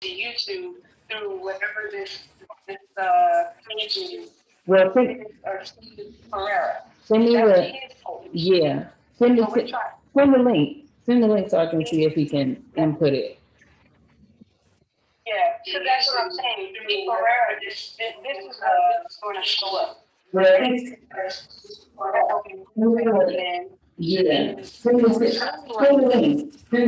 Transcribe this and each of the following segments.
to YouTube through whatever this page is. Well, Or Steve Pereira. send me That's the, his page. yeah, send So it, we try. send the link. Send the link so I can see if he can input it. Yeah, so that's what I'm saying. Steve Pereira, this is how it's going to show up. Well, And yeah, send the link. Send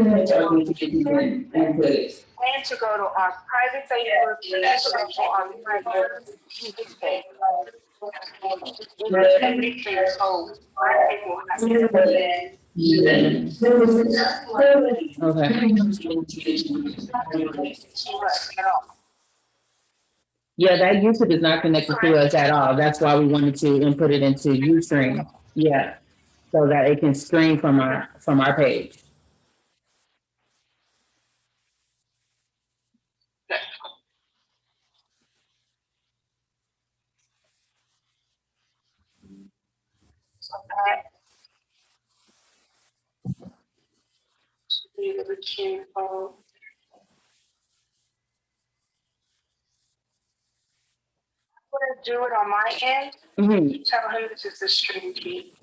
the link so I can see if he can input it. plan to go to our private Facebook page or our private YouTube page. Everything so our people have to Yeah. Okay. see us at all. Yeah, that YouTube is not connected to us at all. That's why we wanted to input it into Ustream. Yeah, so that it can stream from our page. So that should be the routine. I'm gonna do it on my end. Mm-hmm. Tell him this is the stream key.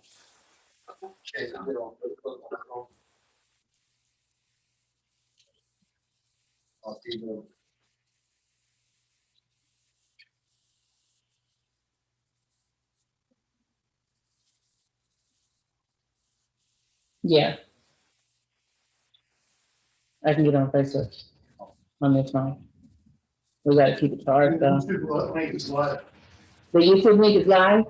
Yeah, I can get on Facebook on this phone. We gotta keep it charged though. The YouTube link is live?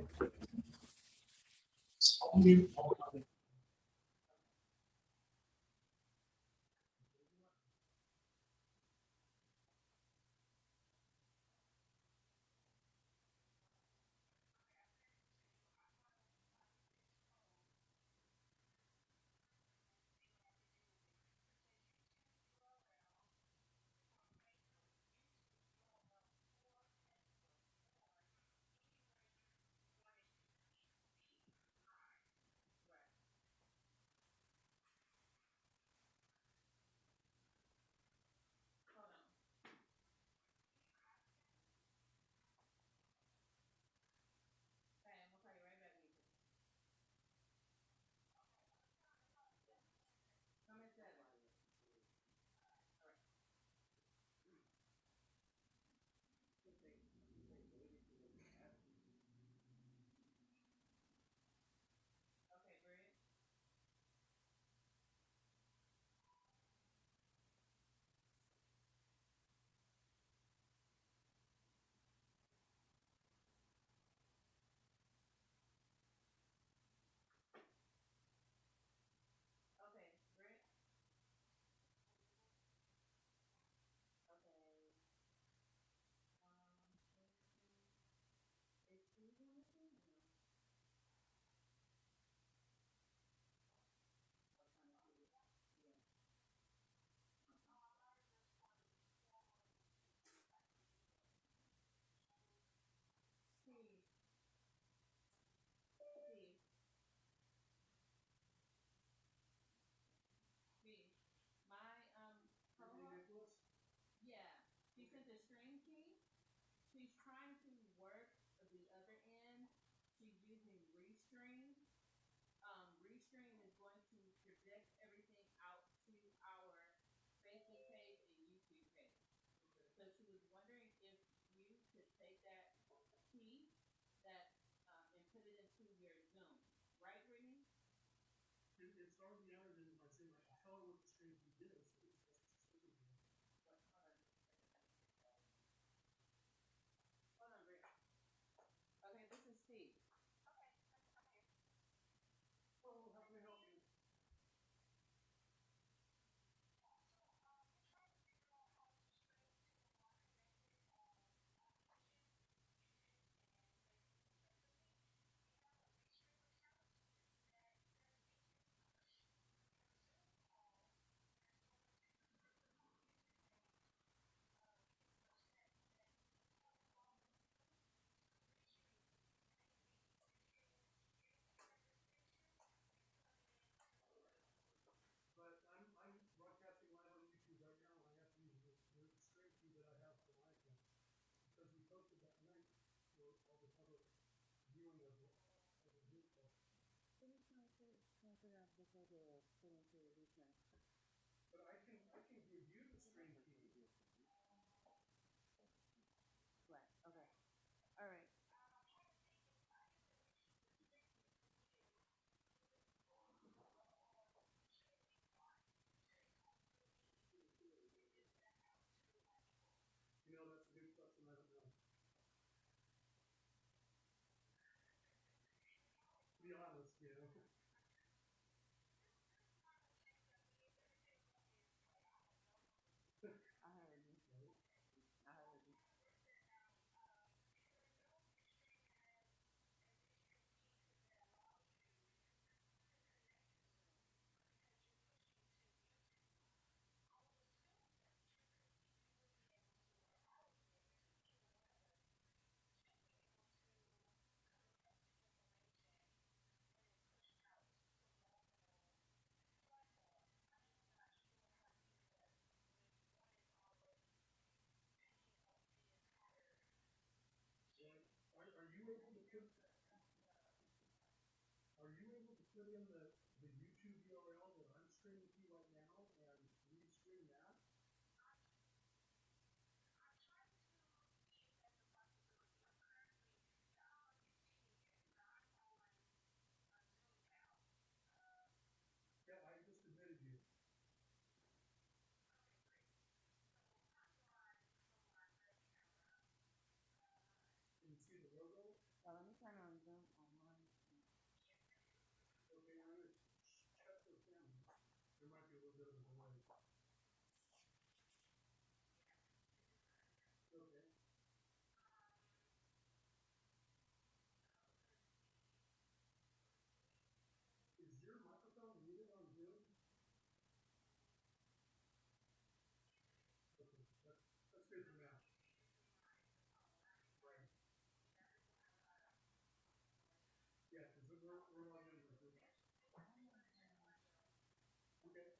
think it will put into the return. But I can give you the stream key. Right, okay, all right. You know, that's a good question, I don't know. To be honest, you know. I heard you, I heard you. Are you able to put in the YouTube URL that I'm streaming to right now and restream that? Yeah, I just admitted you. Can you see the logo? Let me turn on Zoom on mine. Okay, I'm gonna check with them. There might be a little bit of a delay. Okay. Is your microphone muted on Zoom? Okay, that's good for now. Right. Yeah, because we're logged into Zoom. Okay.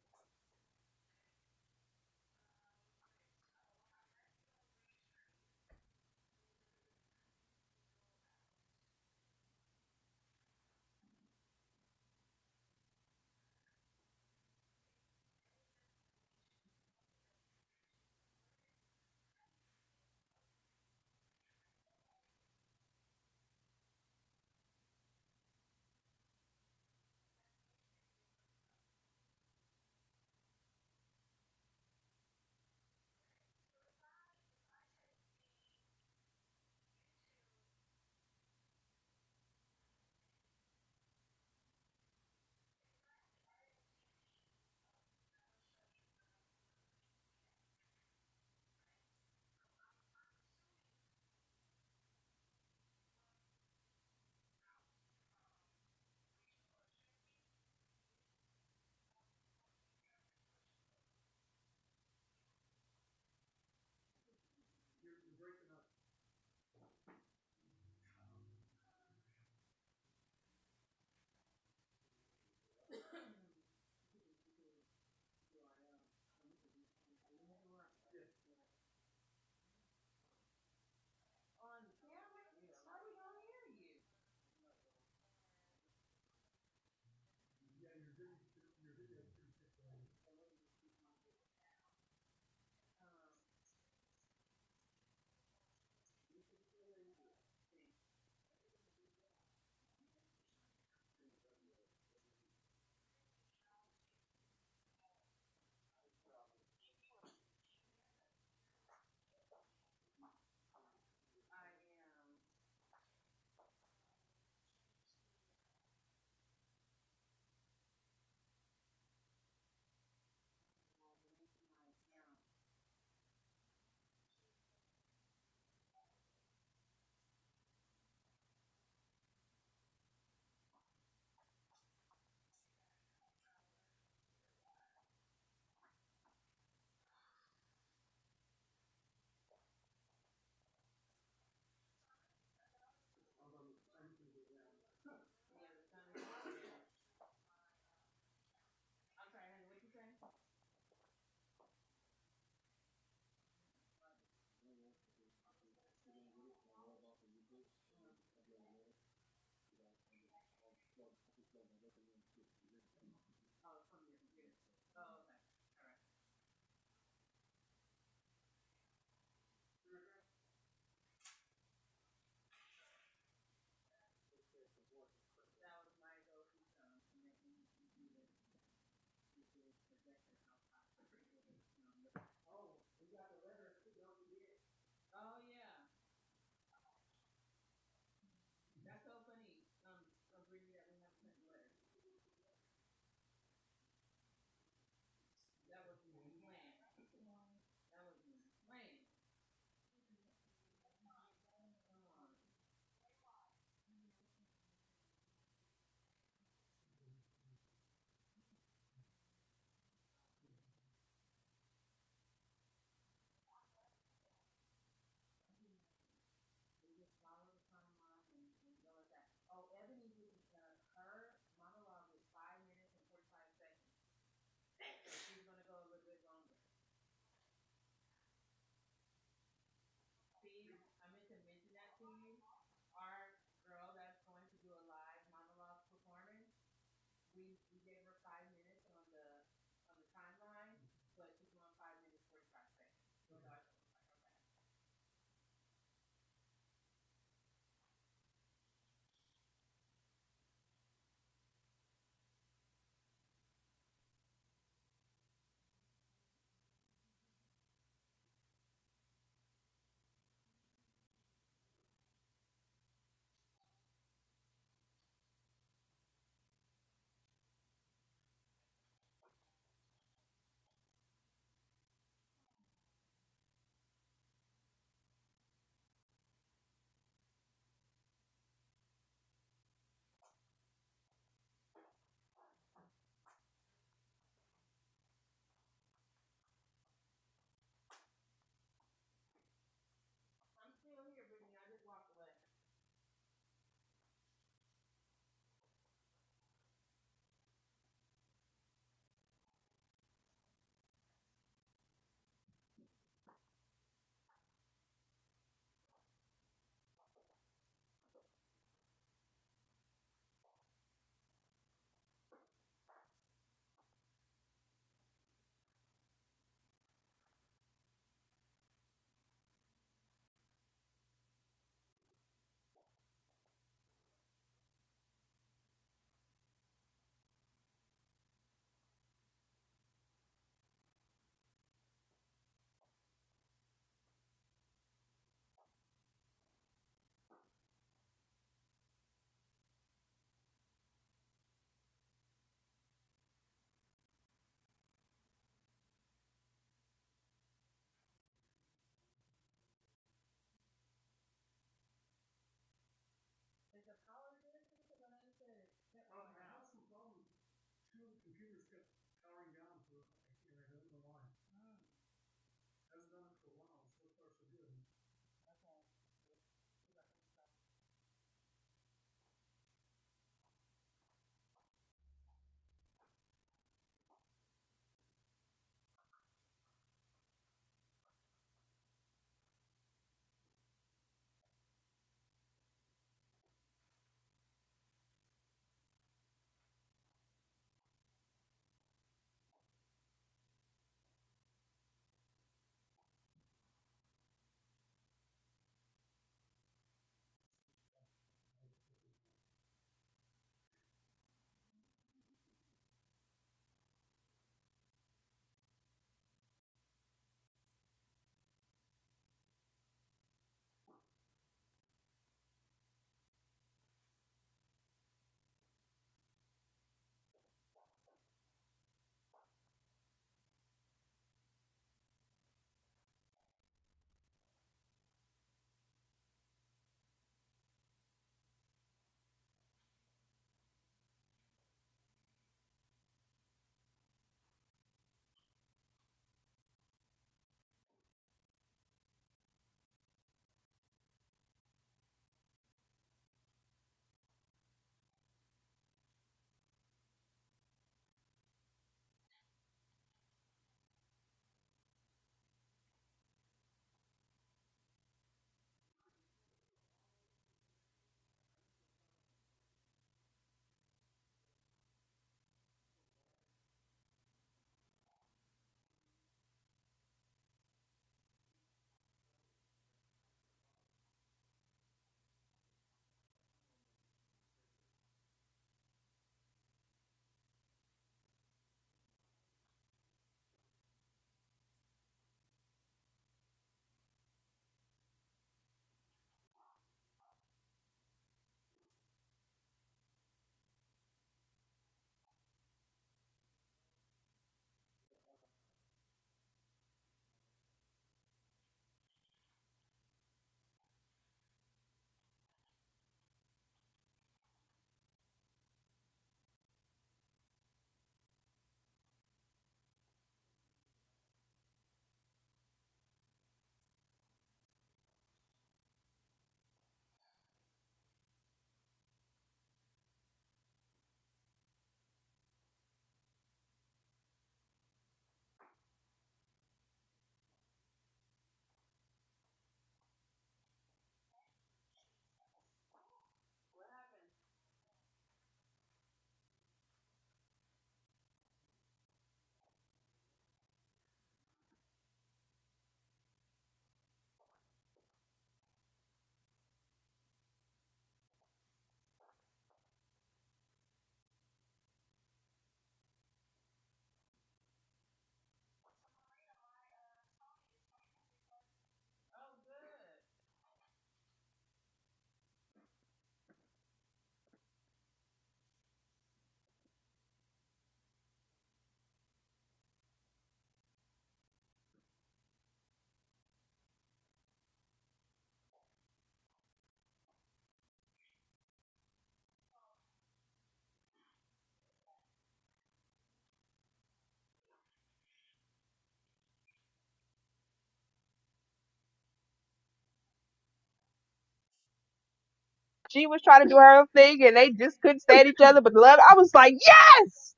She was trying to do her own thing, and they just couldn't stand each other, but love. I was like, yes.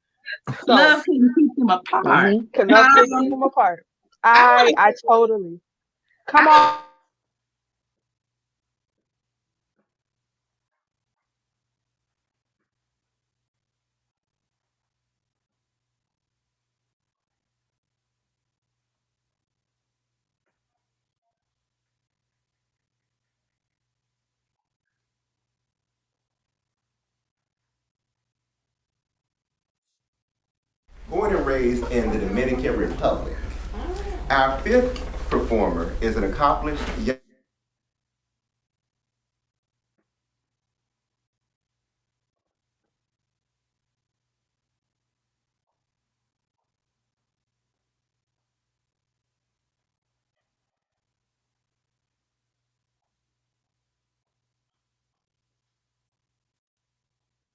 So, Love couldn't keep them apart. cause love couldn't keep them apart. I want I totally come I on. Born and raised in the Dominican Republic. Our fifth performer is an accomplished young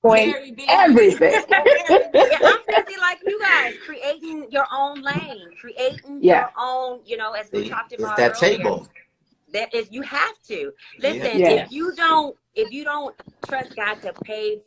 Doing everything. Yeah, I'm busy like you guys, creating your own lane, creating Yeah. your own, as we See, talked it's about that earlier. table. That is, you have to Yeah. listen. Yeah. If you don't trust God to pave.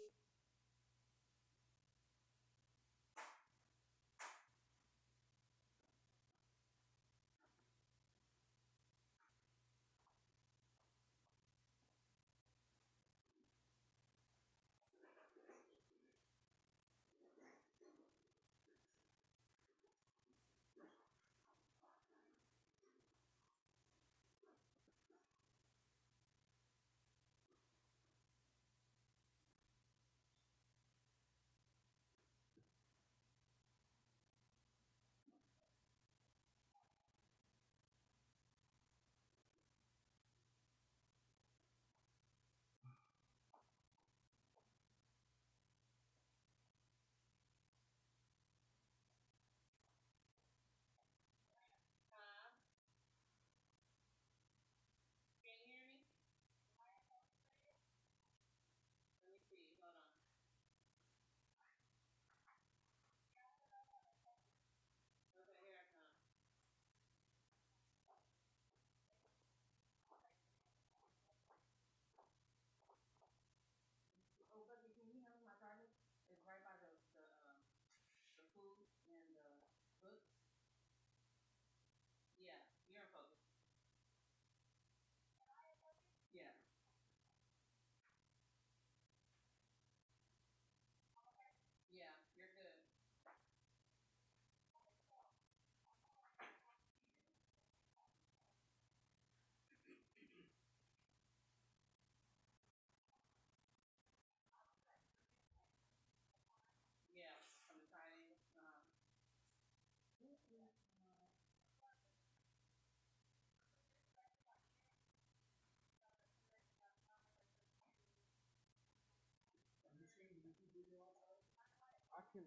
I can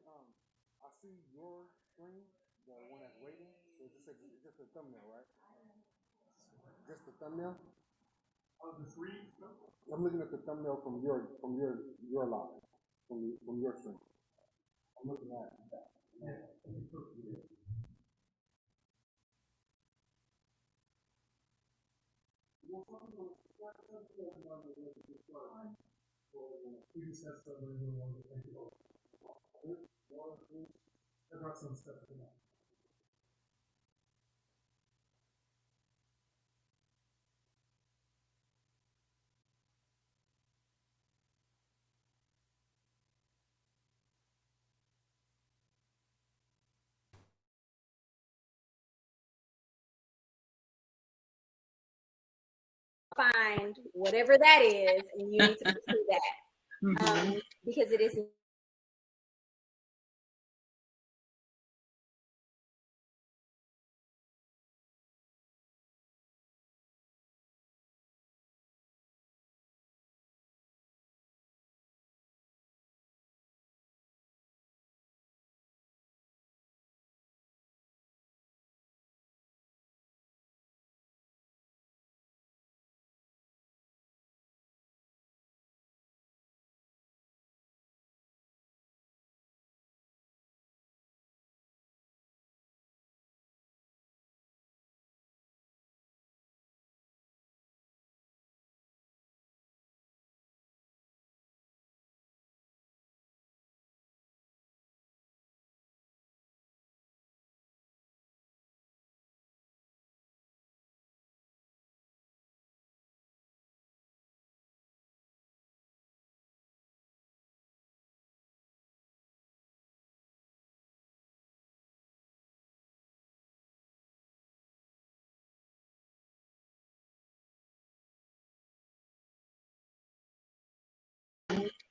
I see your screen, the one that's waiting. So it's just a thumbnail, right? Just the thumbnail. The screen. I'm looking at the thumbnail from your line, from your screen. I'm looking at that. We just have stuff we really want to think about. I got some stuff for that. Find whatever that is, and you need to pursue that because it is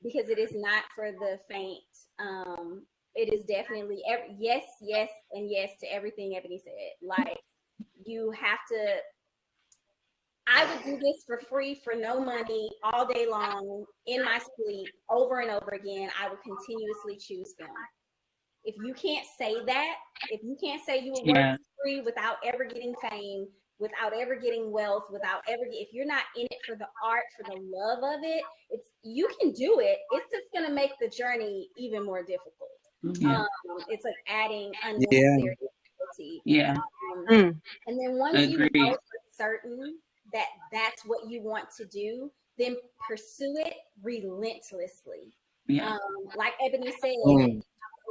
because it is not for the faint. It is definitely yes, yes, and yes to everything Ebony said. Like, you have to. I would do this for free, for no money, all day long, in my sleep, over and over again. I would continuously choose film. If you can't say that, if you can't say you will work Yeah. for free without ever getting fame, without ever getting wealth, if you're not in it for the art, for the love of it, you can do it. It's just gonna make the journey even more difficult. Yeah. It's like adding unnecessary difficulty. Yeah. And then once you Agreed. know for certain that that's what you want to do, then pursue it relentlessly. Yeah. Like Ebony said,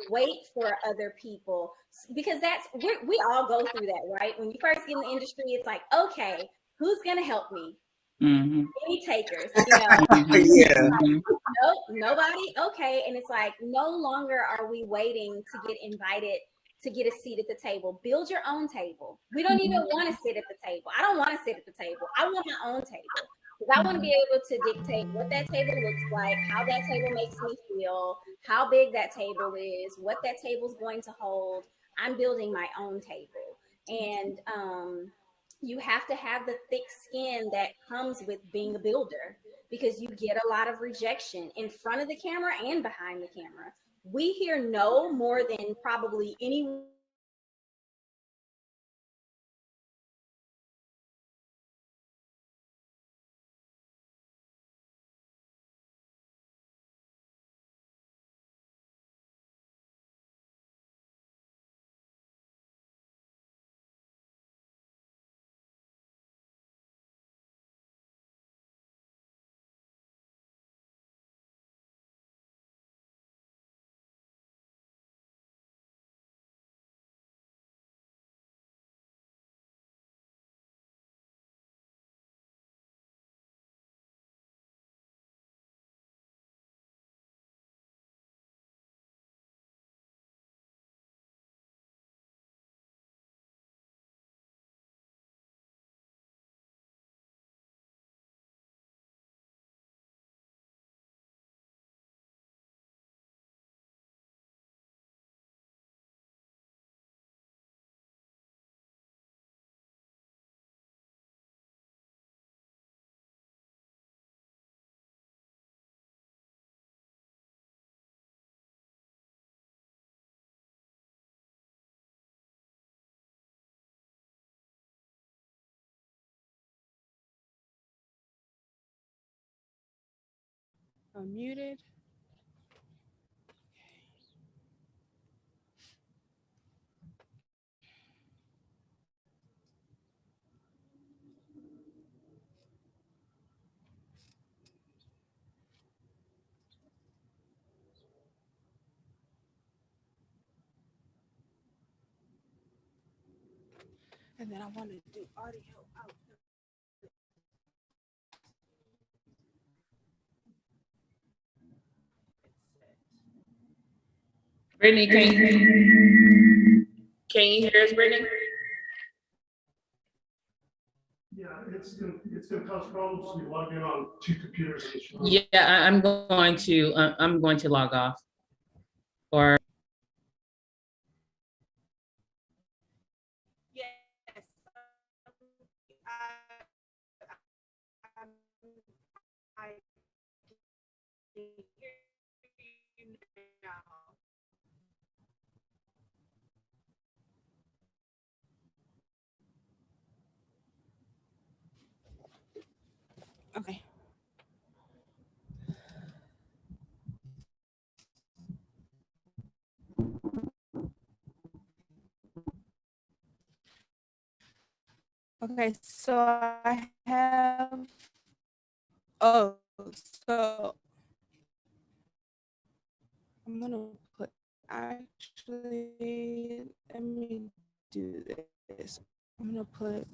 wait for other people, because we all go through that, right? When you first get in the industry, it's like, okay, who's gonna help me? Mm-hmm. Any takers, Yeah. Nope, nobody. Okay, and it's like, no longer are we waiting to get invited to get a seat at the table. Build your own table. We don't even want to sit at the table. I don't want to sit at the table. I want my own table, because I want to be able to dictate what that table looks like, how that table makes me feel, how big that table is, what that table is going to hold. I'm building my own table. And you have to have the thick skin that comes with being a builder, because you get a lot of rejection in front of the camera and behind the camera. We hear no more than probably anyone. Unmuted. And then I want to do audio out. Brittany, can you hear us, Brittany? Yeah, it's gonna cause problems when you log in on two computers. Yeah, I'm going to log off. Or Yes. I can hear you now. Okay. Okay, so I have, so I'm gonna put, actually, let me do this. I'm gonna put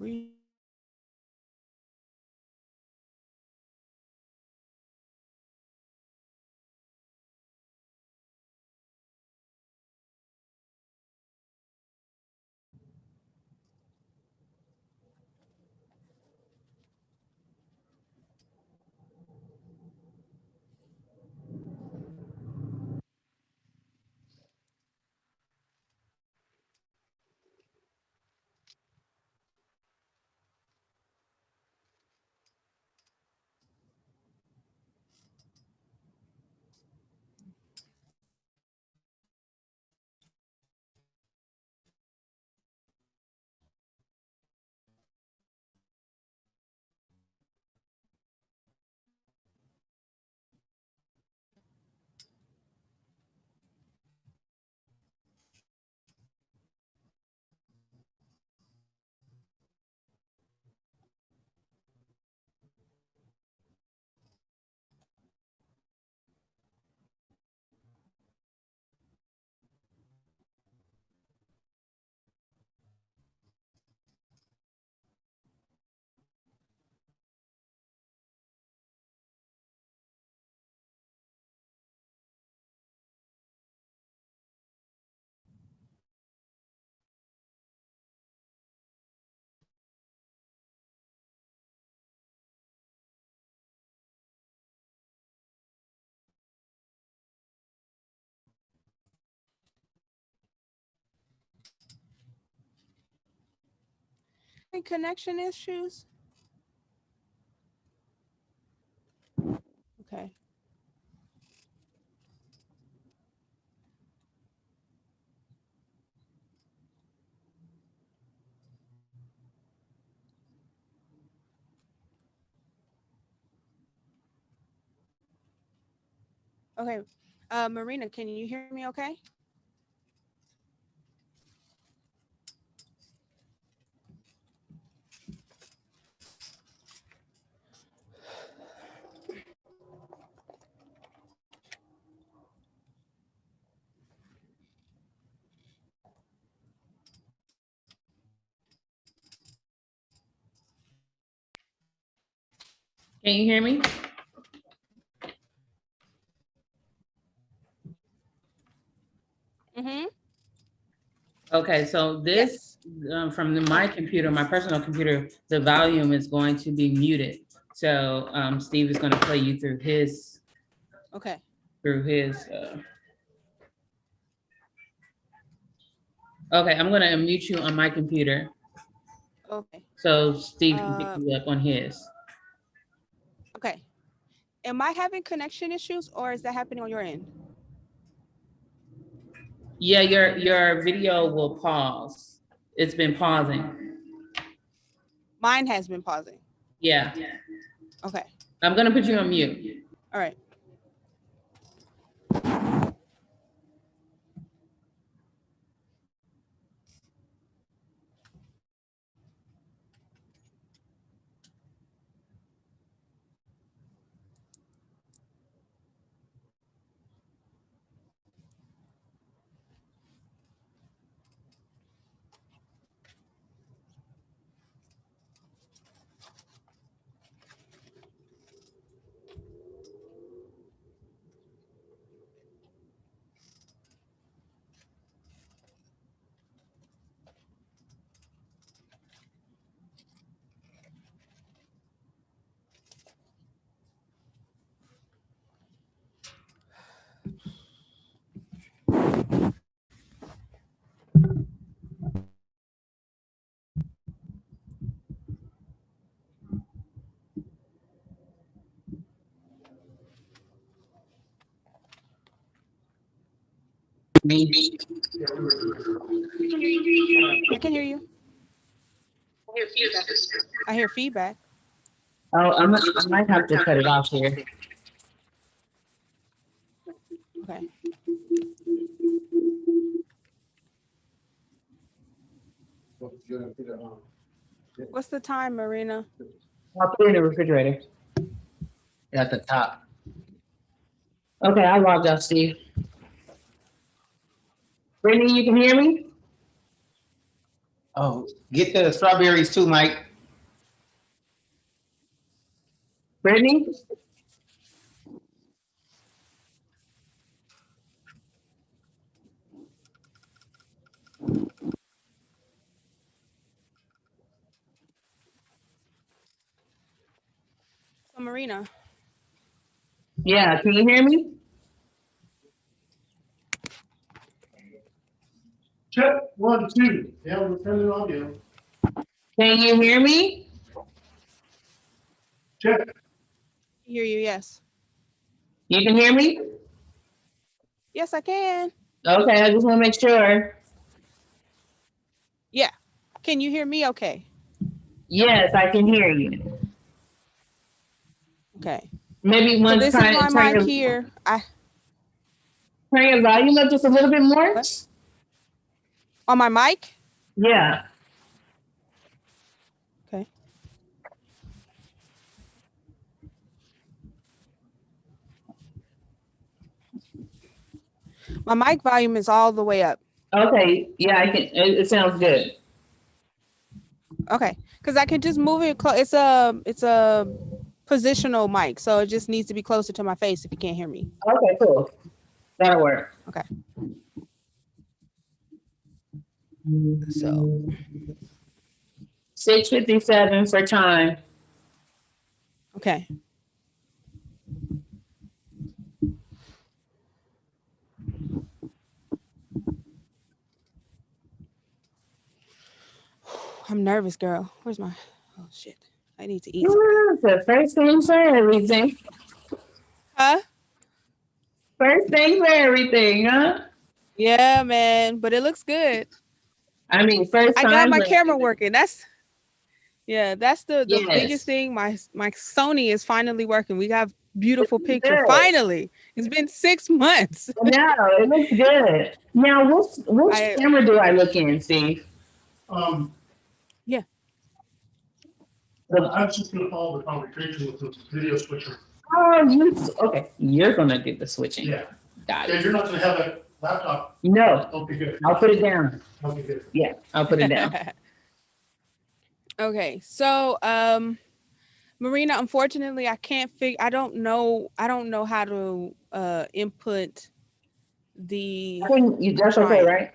connection issues? Okay. Okay. Marina, can you hear me okay? Can you hear me? Mm-hmm. Okay, so this, from my computer, my personal computer, the volume is going to be muted. So Steve is gonna play you through his, Okay. Okay, I'm gonna unmute you on my computer, Okay. so Steve can pick you up on his. Okay. Am I having connection issues or is that happening on your end? Yeah, your video will pause. It's been pausing. Mine has been pausing. Yeah, Okay. I'm gonna put you on mute. All right. I can hear you. I hear feedback. Oh, I might have to cut it off here. Okay. What's the time, Marina? I'll put it in the refrigerator. At the top. Okay, I logged out, Steve. Brittany, you can hear me? Oh, get the strawberries too, Mike. Brittany? So Marina. Yeah, can you hear me? Check, 1, 2. Yeah, we're turning audio. Can you hear me? Check. Hear you, yes. You can hear me? Yes, I can. Okay, I just want to make sure. Yeah. Can you hear me okay? Yes, I can hear you. Okay. Maybe So one this is my time mic here. turn your volume up just a little bit more. What? On my mic? Yeah. Okay. My mic volume is all the way up. Okay. Yeah, I can. It sounds good. Okay, because I can just move it. It's a positional mic, so it just needs to be closer to my face if you can't hear me. Okay, cool. That'll work. Okay. So 6:57 for time. okay. All I'm nervous, girl. Where's my? Oh shit! I need to eat. Ooh, the first thing for everything. Huh? First thing for everything, huh? Yeah, man. But it looks good. I mean, first I time. got my for camera everything. working. That's the Yes. biggest thing. My Sony is finally working. We got beautiful picture. Good. Finally. It's been 6 months. No, it looks good. Now, which I- camera do I look in, Steve? Yeah. I'm just gonna follow the conversation with the video switcher. Oh, okay. You're gonna do the switching. Yeah. Got Yeah, it. you're not gonna have a laptop. No, Okay, good. I'll put it down. Okay, good. Yeah, I'll put it down. Okay. So, Marina, unfortunately, I don't know how to input the I think that's okay, trying. right?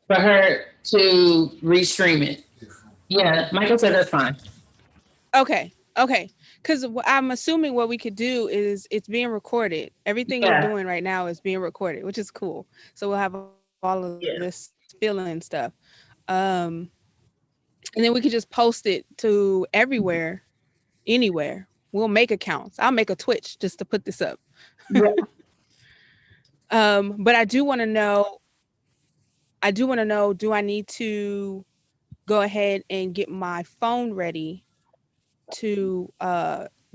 For her to restream it. Yeah, Michael said that's fine. Okay. Because I'm assuming what we could do is it's being recorded. Everything Yeah. we're doing right now is being recorded, which is cool. So we'll have all of Yeah. this feeling stuff. And then we could just post it to everywhere, anywhere. We'll make accounts. I'll make a Twitch just to put this up. Yeah. But I do want to know, do I need to go ahead and get my phone ready to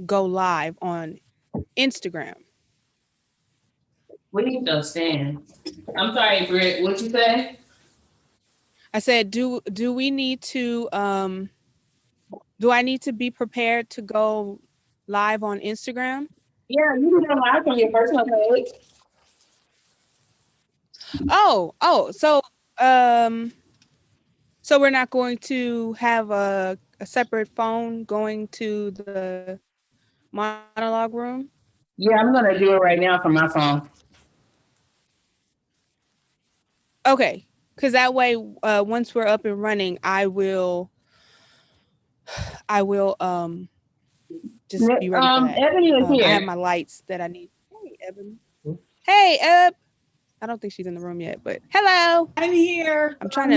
go live on Instagram? What do you know, Stan? I'm sorry, Britt. What'd you say? I said, do we need to do I need to be prepared to go live on Instagram? Yeah, you can go live on your personal page. So we're not going to have a separate phone going to the monologue room? Yeah, I'm gonna do it right now from my phone. Okay, because that way, once we're up and running, I will just be ready for that. Ebony is I here. have my lights that I need. Hey, Ebony. Hey, Eb. I don't think she's in the room yet, but hello. I'm here. I'm trying to.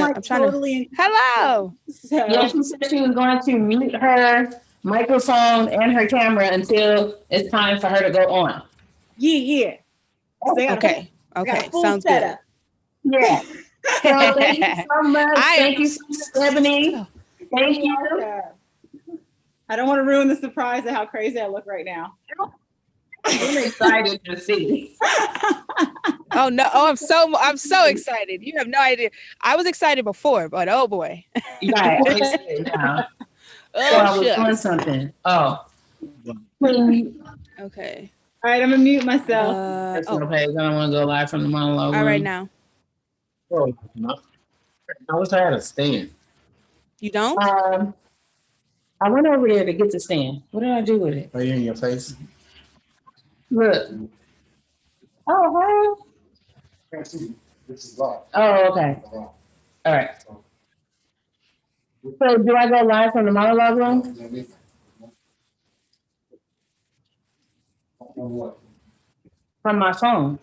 Hello. Yeah, she said she was going to mute her microphone and her camera until it's time for her to go on. Yeah. Okay. Sounds good. Yeah. So thank you so much. Thank you so much, Ebony. Thank you. I don't want to ruin the surprise of how crazy I look right now. I'm excited to see. Oh no! Oh, I'm so excited. You have no idea. I was excited before, but oh boy. Right. I'm excited now. Oh, So I was shucks. doing something. Oh. Okay. All right, I'm gonna mute myself. That's okay. I don't want to go live from the monologue. All right room. now. Oh, no. I wish I had a stand. You don't? I went over there to get the stand. What did I do with it? Are you in your face? Look. Oh, Can't see. This is locked. oh, okay. All right. So do I go live from the monologue room? From my phone?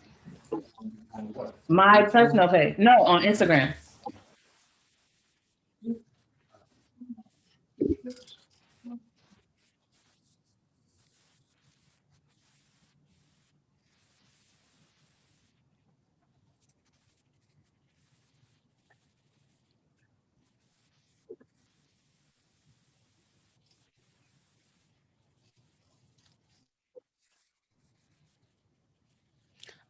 My personal page? No, on Instagram.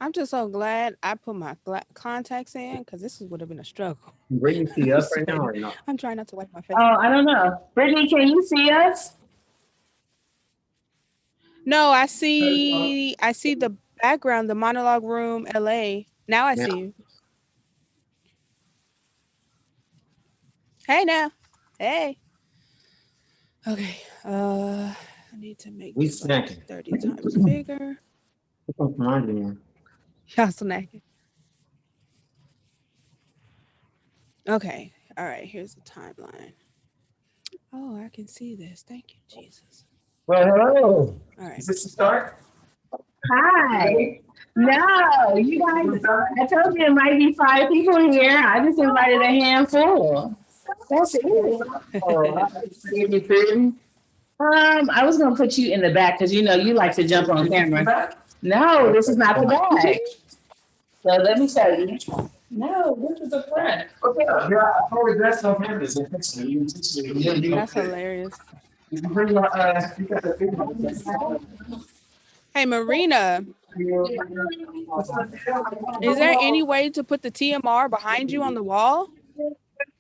I'm just so glad I put my contacts in because this would have been a struggle. Brittany see us right now or not? I'm trying not to wipe my face. Oh, I don't know. Brittany, can you see us? No, I see the background, the monologue room, LA. Now I see you. Hey now. Hey. Okay. I need to make We this like snacking. 30 times bigger. Y'all snacking. Okay. All right. Here's the timeline. Oh, I can see this. Thank you, Jesus. Well, hello. All right. Is this the start? Hi. No, you guys, I told you it might be 5 people here. I just invited a handful. That's it. I was gonna put you in the back because you know you like to jump on camera. No, this is not the back. So let me show you. No, this is the front. Okay, yeah, I always dressed on campus. That's hilarious. Hey, Marina, is there any way to put the TMR behind you on the wall?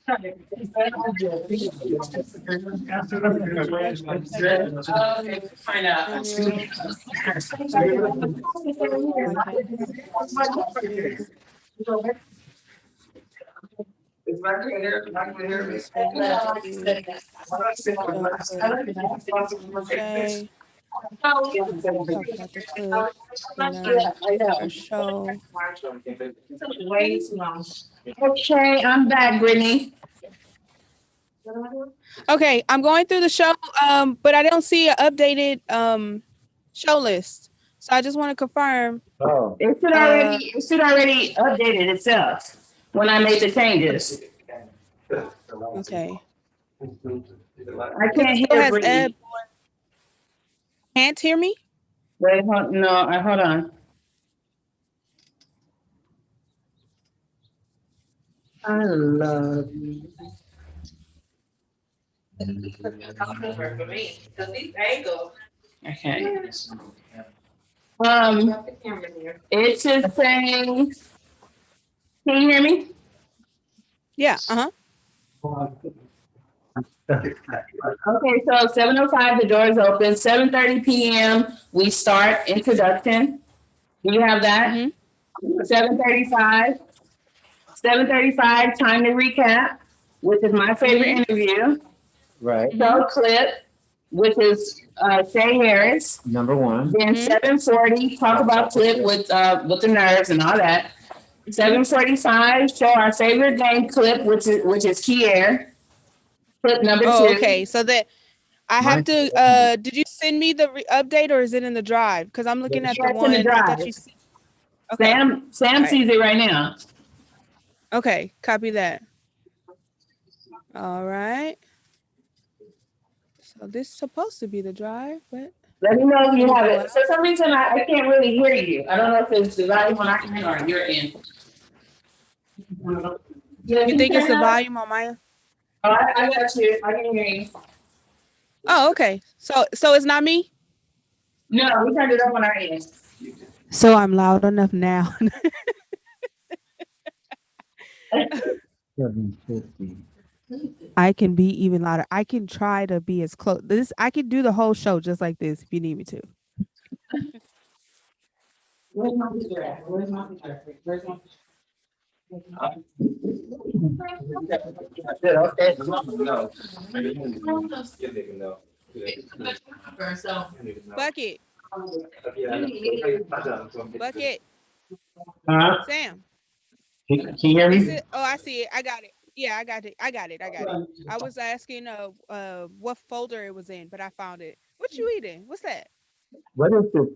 Find out. It's back here, back here. Okay. Talk about the clip, or show. Way too long. Okay, I'm back, Brittany. Okay, I'm going through the show, but I don't see an updated show list. So I just want to confirm. Oh. It should already updated itself when I made the changes. Okay. I can't Still hear has Brittany. Ed. Can't hear me? Wait, hold on. I love you. Okay. It's just saying. Can you hear me? Yeah. Okay, so 7:05, the doors open. 7:30 p.m. we start introduction. Do you have that? 7:35. 7:35, time to recap, which is my favorite interview. Right. Show clip, which is Shay Harris. Number one. Then 7:40, talk about clip with the nerves and all that. 7:45, show our favorite game clip, which is Kier. Clip number 2. Okay, so that I have to. Did you send me the update or is it in the drive? Because I'm looking at the It's in one the drive. that you. Okay. Sam sees it right now. Okay, copy that. All right. So this is supposed to be the drive, but Let me know if you have it. For some reason, I can't really hear you. I don't know if it's the volume on our end or on your end. you think it's the volume on my? Oh, I got you. I can hear you. Oh, okay. So it's not me. No, we turned it up on our end. So I'm loud enough now. I can be even louder. I can try to be as close. I can do the whole show just like this if you need me to. Where's my picture at? Where's my picture? Where's my picture? Bucket. Bucket. Sam. Can you hear me? Oh, I see it. I got it. Yeah, I got it. I was asking what folder it was in, but I found it. What you eating? What's that? What is it?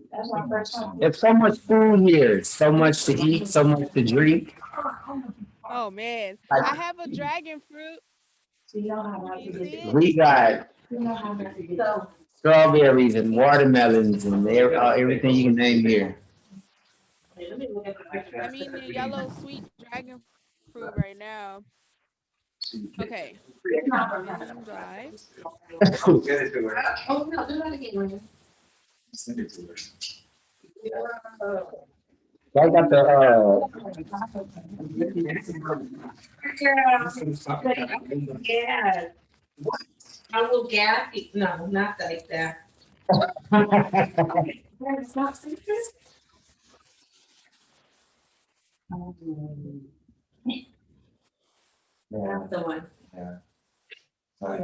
There's so much food here, so much to eat, so much to drink. Oh man, I have a dragon fruit. We got strawberries and watermelons and everything you can name here. I'm eating the yellow sweet dragon fruit right now. Okay. Drive. Send it to her. I got the Yeah. I will gap. No, not like that. That's not citrus. That's the one. What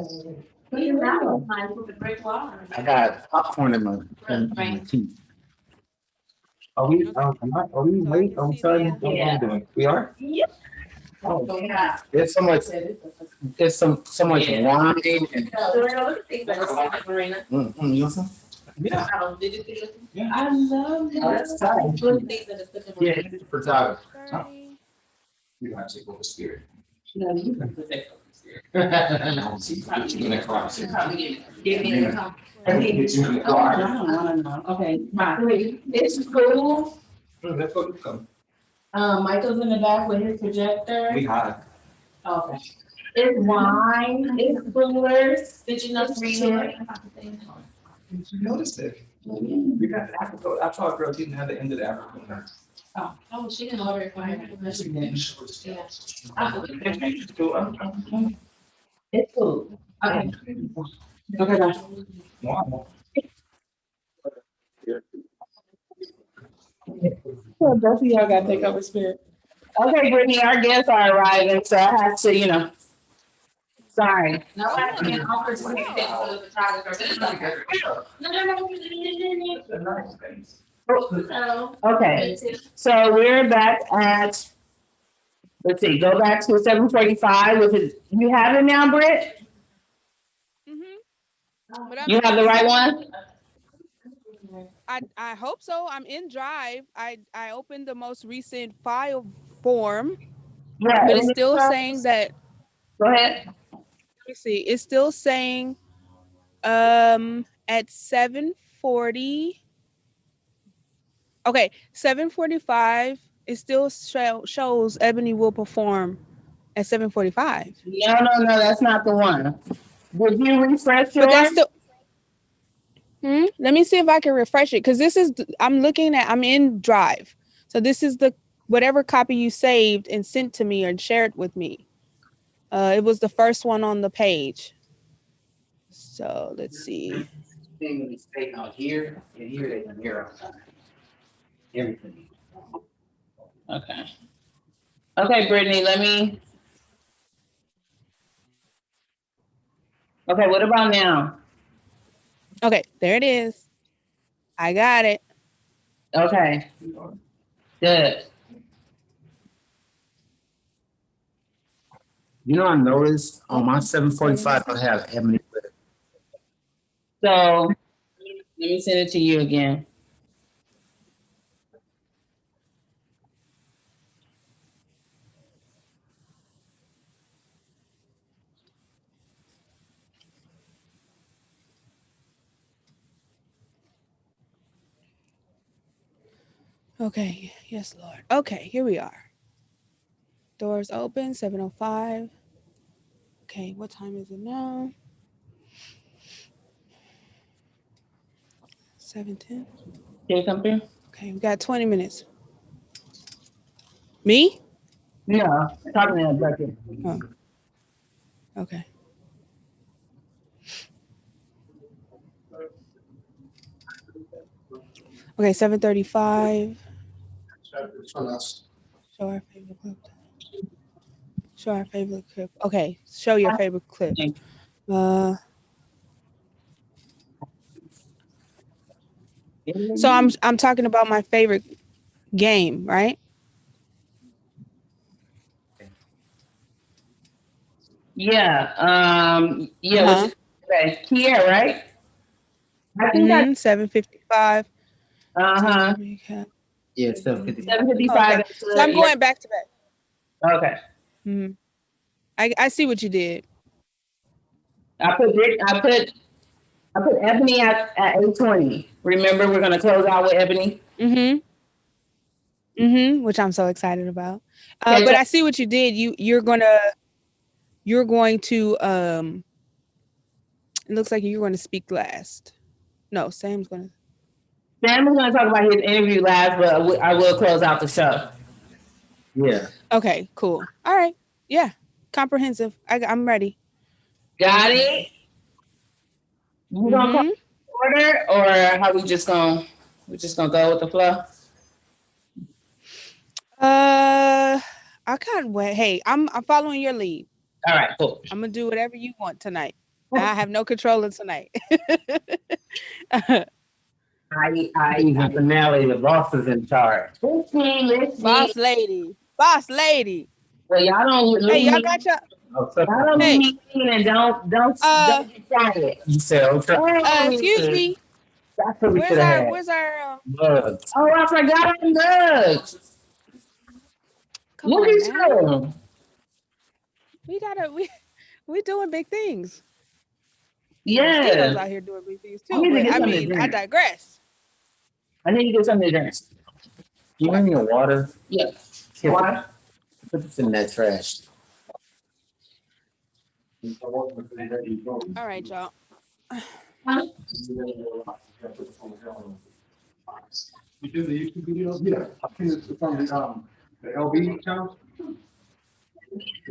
do you know? Mine with the great water. I got popcorn in my teeth. Are we wait? I'm sorry. What are we doing? We are? Yep. Oh, Yeah. there's so much wine and you want some? Yeah. I love that. That's tight. Yeah, it's for Tyler. 30. You have to take over spirit. No, you can put that. Give me a call. I don't wanna know. Okay, fine. It's cool. Let's go come. Michael's in the back with his projector. We high. Okay. It's wine, it's coolers. Did you know? Did you notice it? We got the Africa, I thought girl didn't have the end of the Africa. Oh, she didn't order it for her. It's cool. Okay. Okay, bye. Wow. Well, both of y'all gotta take over spirit. Okay, Brittany, our guests are arriving, so I have to, sorry. No, I can't offer to take the photographer. No. Okay, so we're back at, let's see, go back to 7:45, which is, you have it now, Britt? You have the right one? I hope so. I'm in Drive. I opened the most recent file form, Yeah. but it's still saying that. Go ahead. Let me see. It's still saying at 7:40. Okay, 7:45. It still shows Ebony will perform at 7:45. No, that's not the one. Did you refresh yours? But that's still. Let me see if I can refresh it, because this is I'm in Drive. So this is the whatever copy you saved and sent to me or shared with me. It was the first one on the page. So let's see. Thing when it's taken out here and here, they can hear outside. Everything. Okay. Okay, Brittany, okay, what about now? Okay, there it is. I got it. Okay. Good. I noticed on my 7:45, I have Ebony. So let me send it to you again. Okay, yes, Lord. Okay, here we are. Doors open, 7:05. Okay, what time is it now? 7:10. Can you come through? Okay, we got 20 minutes. Me? No, talking to that bucket. Oh. Okay. Okay, 7:35. Show our favorite clip. Show our favorite clip. Okay, show your favorite clip. So I'm talking about my favorite game, right? Yeah. Okay. Kia, right? I think that's 7:55. Yeah, 7:50. 7:55. Okay. So I'm going back to back. Okay. Mm-hmm. I see what you did. I put Ebony at 8:20. Remember, we're gonna close out with Ebony. Which I'm so excited about. But I see what you did. You're going to it looks like you're going to speak last. No, Sam's going to talk about his interview last, but I will close out the show. Yeah. Okay, cool. All right. Yeah. Comprehensive. I'm ready. Got it? You gonna call order, or how we just gonna go with the flow? I can't wait. Hey, I'm following your lead. All right, cool. I'm gonna do whatever you want tonight. I have no control of tonight. I the finale. The boss is in charge. Boss lady. Well, y'all don't. Hey, y'all got your. Y'all don't leave me in and don't be quiet. You said okay. Excuse me. That's what we Where's our mugs? Oh, I forgot our mugs. Look at you. We We're doing big things. Mosquitoes Yeah, out here doing big things I too. need to But get I something to mean, I drink. digress. I need to get something to drink. You want your water? Yeah. Here, Why? put this in that trash. All right, y'all. You do the YouTube videos? Yeah, I think it's from the LB channel.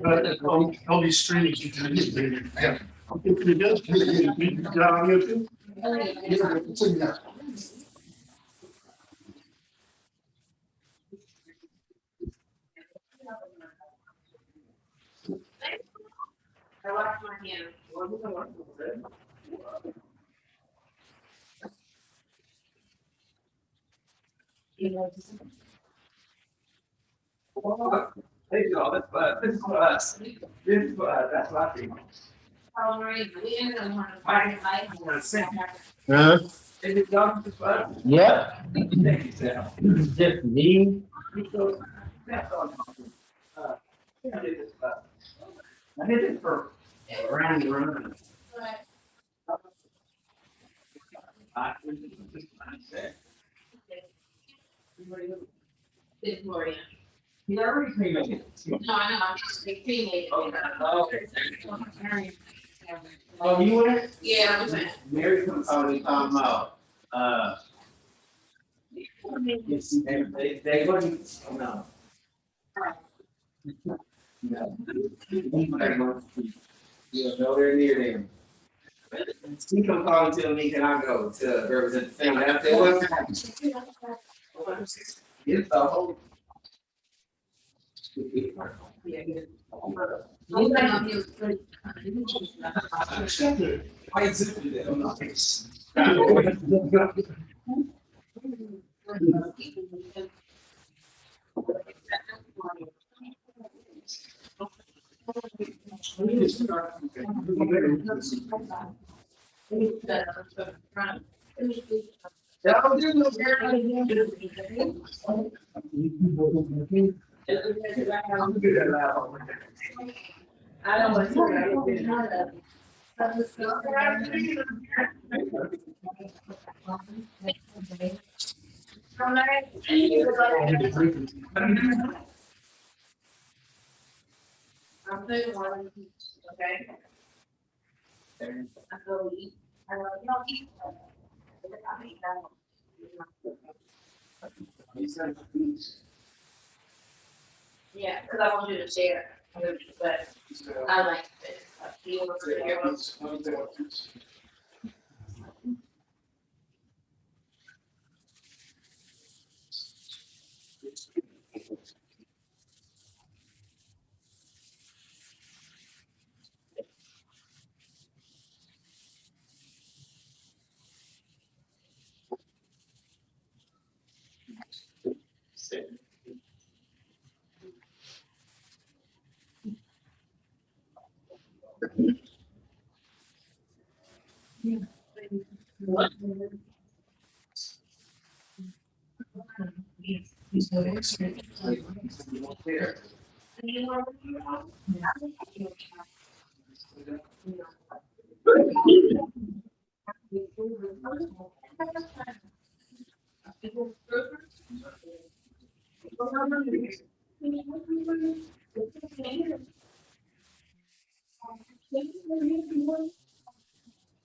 LB streaming. Yeah. I'm thinking it does. You got on YouTube? Yeah, it's in there. I wash my hands. There you go, that's what, this is for us. This is for us, that's what I think. Oh, Marie, we ended up on the Friday night. I wanna sing. Huh? Is it done for us? Yep. Thank you, Sam. Just me. That's all. I did this, I did it for around the room. Did Gloria. You already cremated. No, I know, I'm just cremated. Oh, you went? Yeah, I went. Mary comes out and talking about, yes, they wasn't, no. No. Yeah, nowhere near them. She come call and tell me, can I go to represent the family? I said, what? It's the whole. Why is it that I'm not? I don't want to. I'm doing one, okay? I go eat, I go, you don't eat. I eat that. Yeah, because I want you to share, but I like it. You want to hear what's-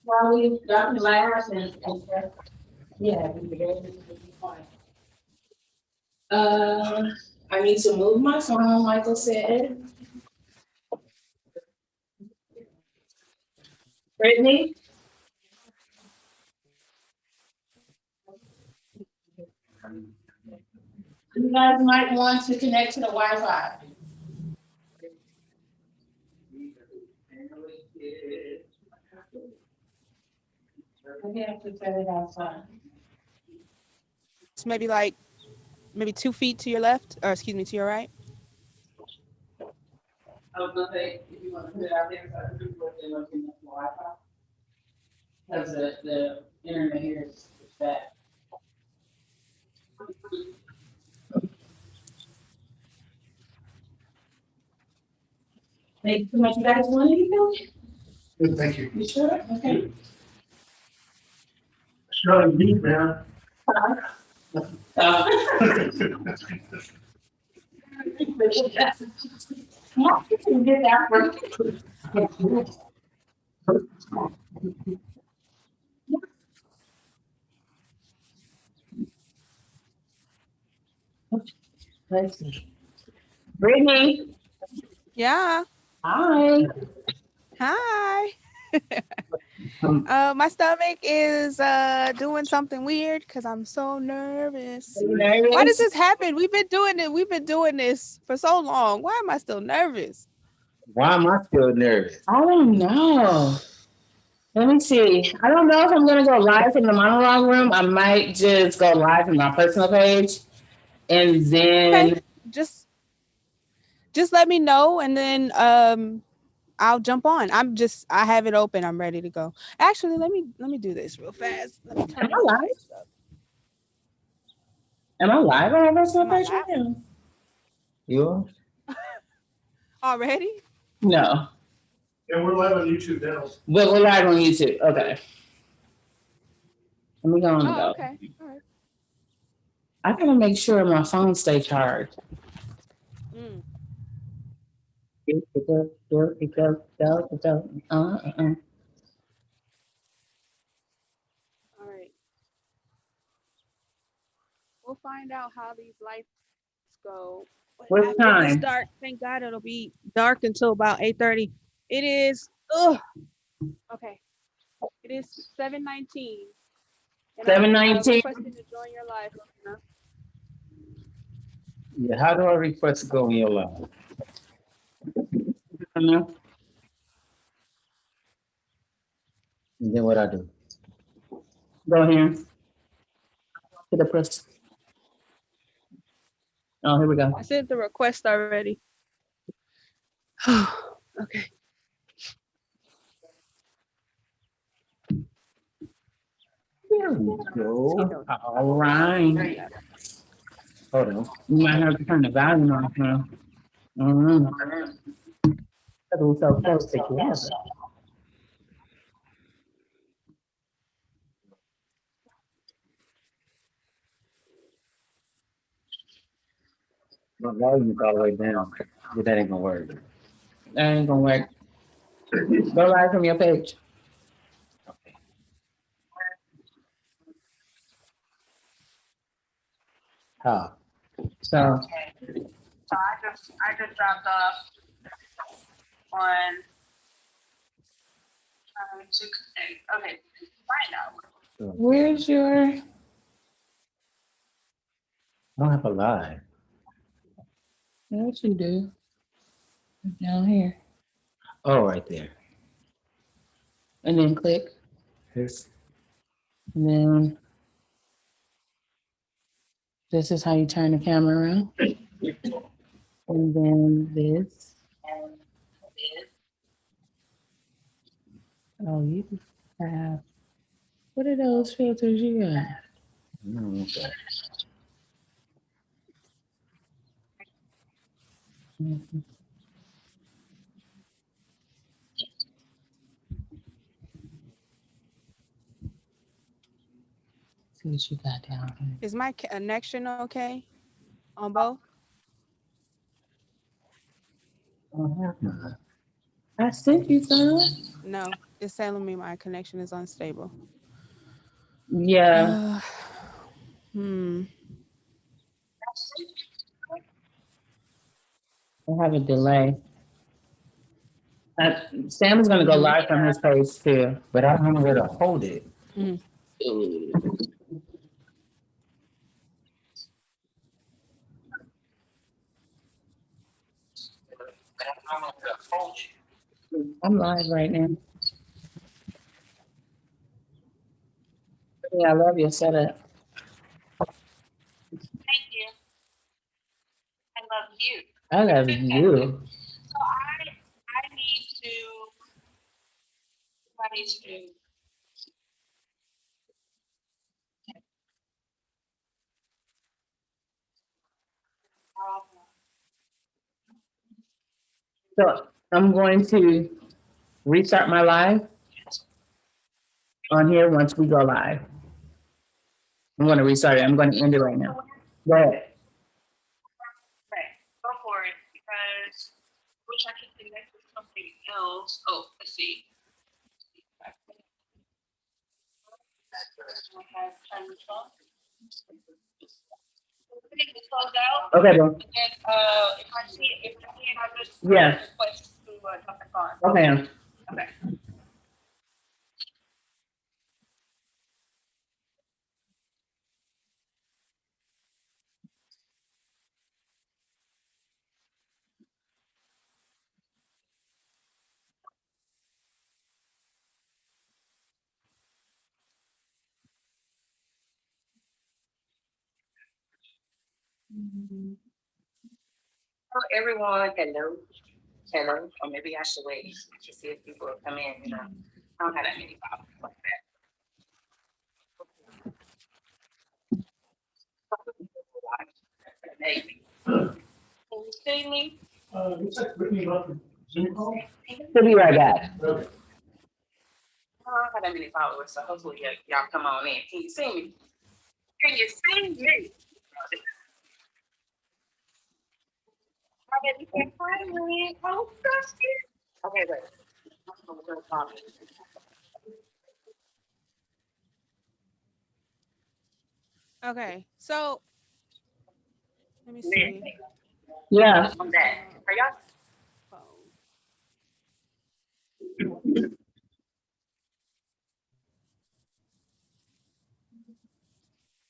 Well, we got the last and, yeah. I need to move my phone, Michael said. Brittany? You guys might want to connect to the Wi-Fi. We have to set it outside. It's maybe like 2 feet to your left, or excuse me, to your right. I was gonna say, if you want to put it out there, so I can do what they want to do with Wi-Fi. Because the internet here is bad. Thank you so much. You guys want anything? Good, thank you. You sure? Okay. Sure, you, man. You can get that for- Let's see. Brittany, Yeah. hi. Hi. Um, My stomach is doing something weird because I'm so nervous. you Why does nervous? this happen? We've been doing it. We've been doing this for so long. Why am I still nervous? Why am I still nervous? I don't know. Let me see. I don't know if I'm gonna go live from the monologue room. I might just go live from my personal page, and then Okay. Just let me know, and then I'll jump on. I have it open. I'm ready to go. Actually, let me do this real fast. Let me turn am I this live? up. Am I live on my personal Am I page right live? now? You Already? No, Yeah, we're live on YouTube now. but we're live on YouTube. Okay. Let me go on the Oh, go. okay. All right. I gotta make sure my phone stay charged. Mm. All right. We'll find out how these lights go. But What after this time? dark, thank God it'll be dark until about 8:30. It is okay. It is 7:19. And I'm 7:19. requesting to join your live. Yeah, how do I request to go in your life? And then what I do? Go here to the press. Oh, here we go. I sent the request already. Okay. There we go. All right. Hold on. You might have to turn the volume off now. Mm-hmm. We're so close together. My volume is all the way down, but that ain't gonna work. That ain't gonna work. Go live from your page. How? So So I just dropped off on okay, find out. where's your I don't have a live. what you do? Down here. Oh, right there. And then click. This. And then this is how you turn the camera around. And then this. Oh, you have what are those filters you got? Okay. Mhm. See what you got down here. Is my connection okay on both? I sent you some. No, it's telling me my connection is unstable. Yeah. Hmm. I have a delay. Sam is gonna go live from his page too. But I don't know where to hold it. Mm. I'm live right now. Yeah, I love your setup. Thank you. I love you. I love you. So I need to So I'm going to restart my live on here once we go live. I'm gonna restart it. I'm gonna end it right now. Go ahead. Okay, go for it, because wish I could connect with something else. Oh, let's see. Close out. Okay, bro. And then, if I see it, I just Yeah. request to jump the car. Okay. Okay. Hello, everyone. Hello. Hello. Or maybe I should wait to see if people will come in. You know, I don't have that many problems like that. Maybe. Can you see me? We'll be right back. I don't have that many followers, so hopefully y'all come on in. Can you see me? Can you see me? Okay, you can find me. Oh, that's it. Okay, wait. Okay, so let me see. Yeah. I'm back. Are y'all?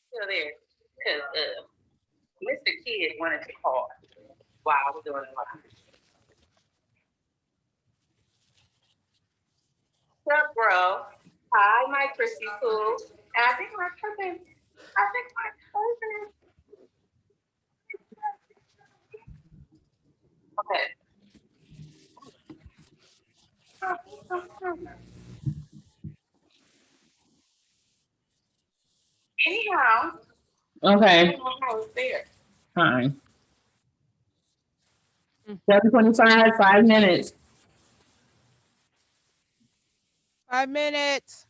Still there? Because Mr. Kid wanted to call while I was doing it live. What's up, bro? Hi, my Chrissy Pooh. I think my cousin. Okay. Anyhow. Okay. I don't know how it's there. Fine. 7:25, 5 minutes. 5 minutes.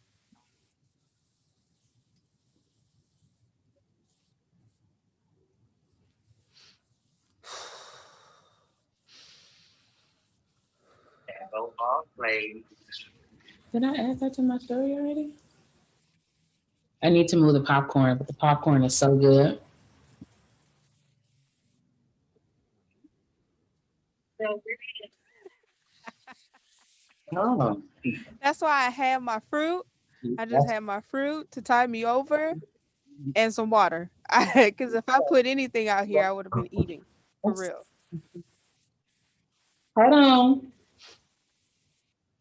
Did I add that to my story already? I need to move the popcorn, but the popcorn is so good. Oh. That's why I have my fruit. I just have my fruit to tide me over and some water. Because if I put anything out here, I would have been eating for real. Hold on.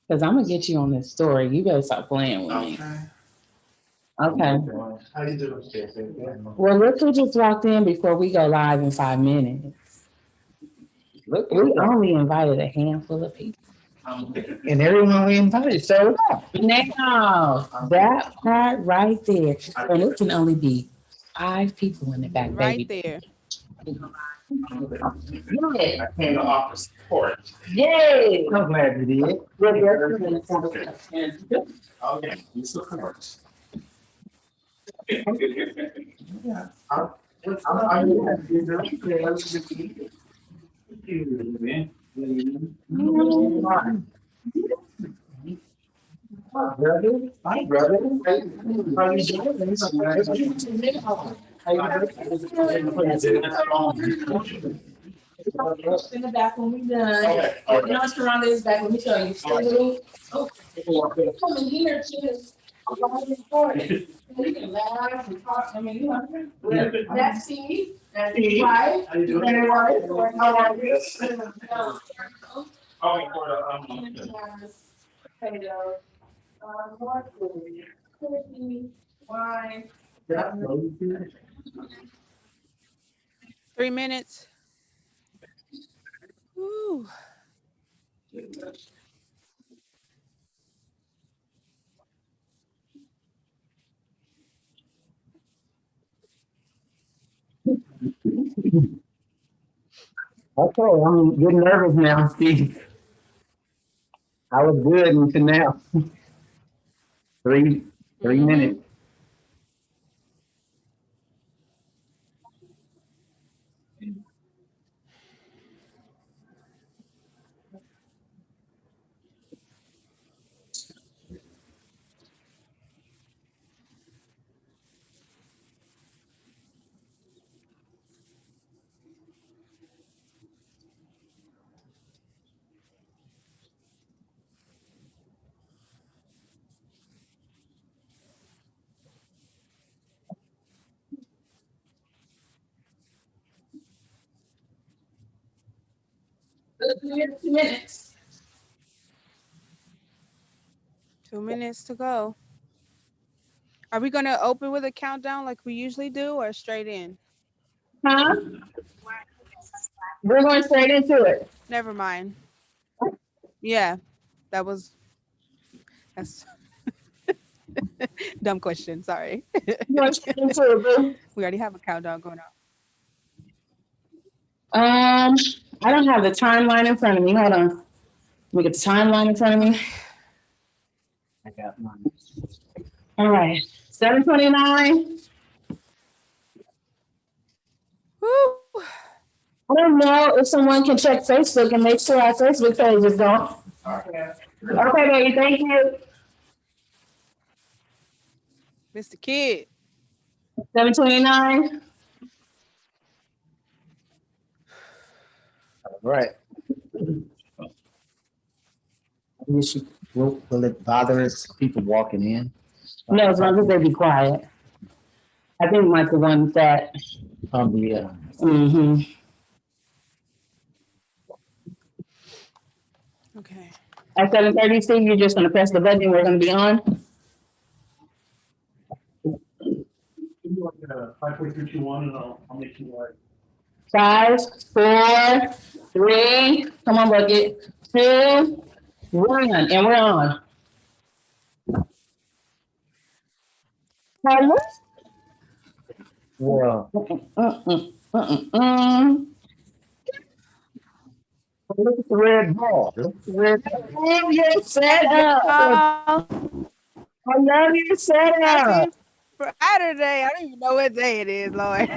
Because I'm going to get you on this story. You better stop playing with me. Okay. How you doing? Well, look who just walked in before we go live in 5 minutes. Look, We only invited a handful of people. and everyone we invited showed up. Now, that part right there, and it can only be 5 people in the back, Right baby. there. I came to offer support. Yay! I'm glad you did. Okay, you support. Yeah. Hi, brother. Hi, brother. How you doing? How you doing? In the back when we done. Okay. Now Sharonda is back. Let me show you. Oh, come in here too. You can laugh and talk. I mean, you know. That's Steve. That's Steve. Right. How you doing? Very well. How are you? Potato. More food. Cookie. Wine. 3 minutes. Woo. Okay, I'm getting nervous now, Steve. I was good until now. 3 minutes. Good, 2 minutes. 2 minutes to go. Are we gonna open with a countdown like we usually do, or straight in? Huh? We're going straight into it. Never mind. Yeah, that's dumb question. Sorry. Going straight into it, boo. We already have a countdown going on. I don't have the timeline in front of me. Hold on. Let me get the timeline in front of me. I got mine. All right. 7:29. Woo. I don't know if someone can check Facebook and make sure our Facebook page is gone. Okay, baby. Thank you. Mr. Kid. 7:29. All right. Will it bother us people walking in? No, as long as they be quiet. I think Mike the one that. Yeah. Mm-hmm. Okay. At 7:30, Steve, you're just gonna press the button and we're gonna be on. 5, 4, 3, 2, 1, and I'll make you like. 5, 4, 3. Come on, Bucket. 2, 1, and we're on. Hello? Well, Look at the red ball. Red ball. I love your setup. I love your setup. Saturday. I don't even know what day it is, Lord.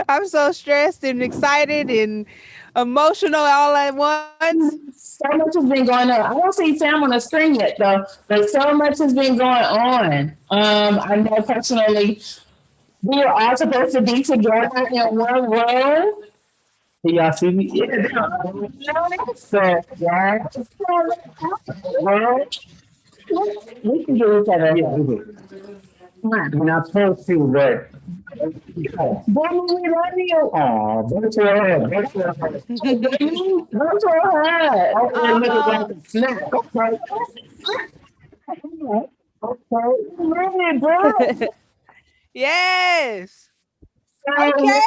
I'm so stressed and excited and emotional all at once. So much has been going on. I don't see Sam on the screen yet, though, but so much has been going on. I know personally, we were all supposed to be together in one room. do y'all see me? So, yeah. Well, we can do each other. Yeah, we do. You're not supposed to, but. Baby, we love you. Aw, go to her. Go to her. Go to her. Oh, look at that snack. Okay. Okay. Love you, bro. Yes. Okay.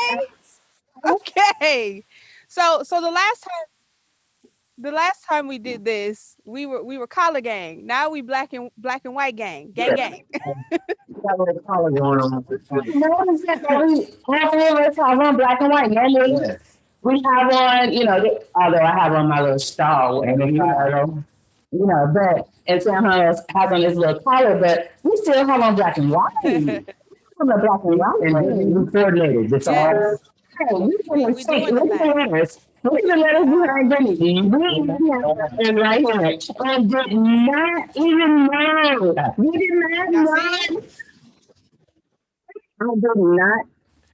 Okay. So the last time we did this, we were color gang. Now we black and white gang. Gang. Got a little color going on. Notice that we have on black and white. Yeah. We have on, although I have on my little stall, but and Sam has on this little collar, but we still have on black and white. I'm a black and white. And we coordinated. That's all. Hey, we can see. Look at the letters. Look at the letters behind Benny. And right here. And did not even know. We did not know.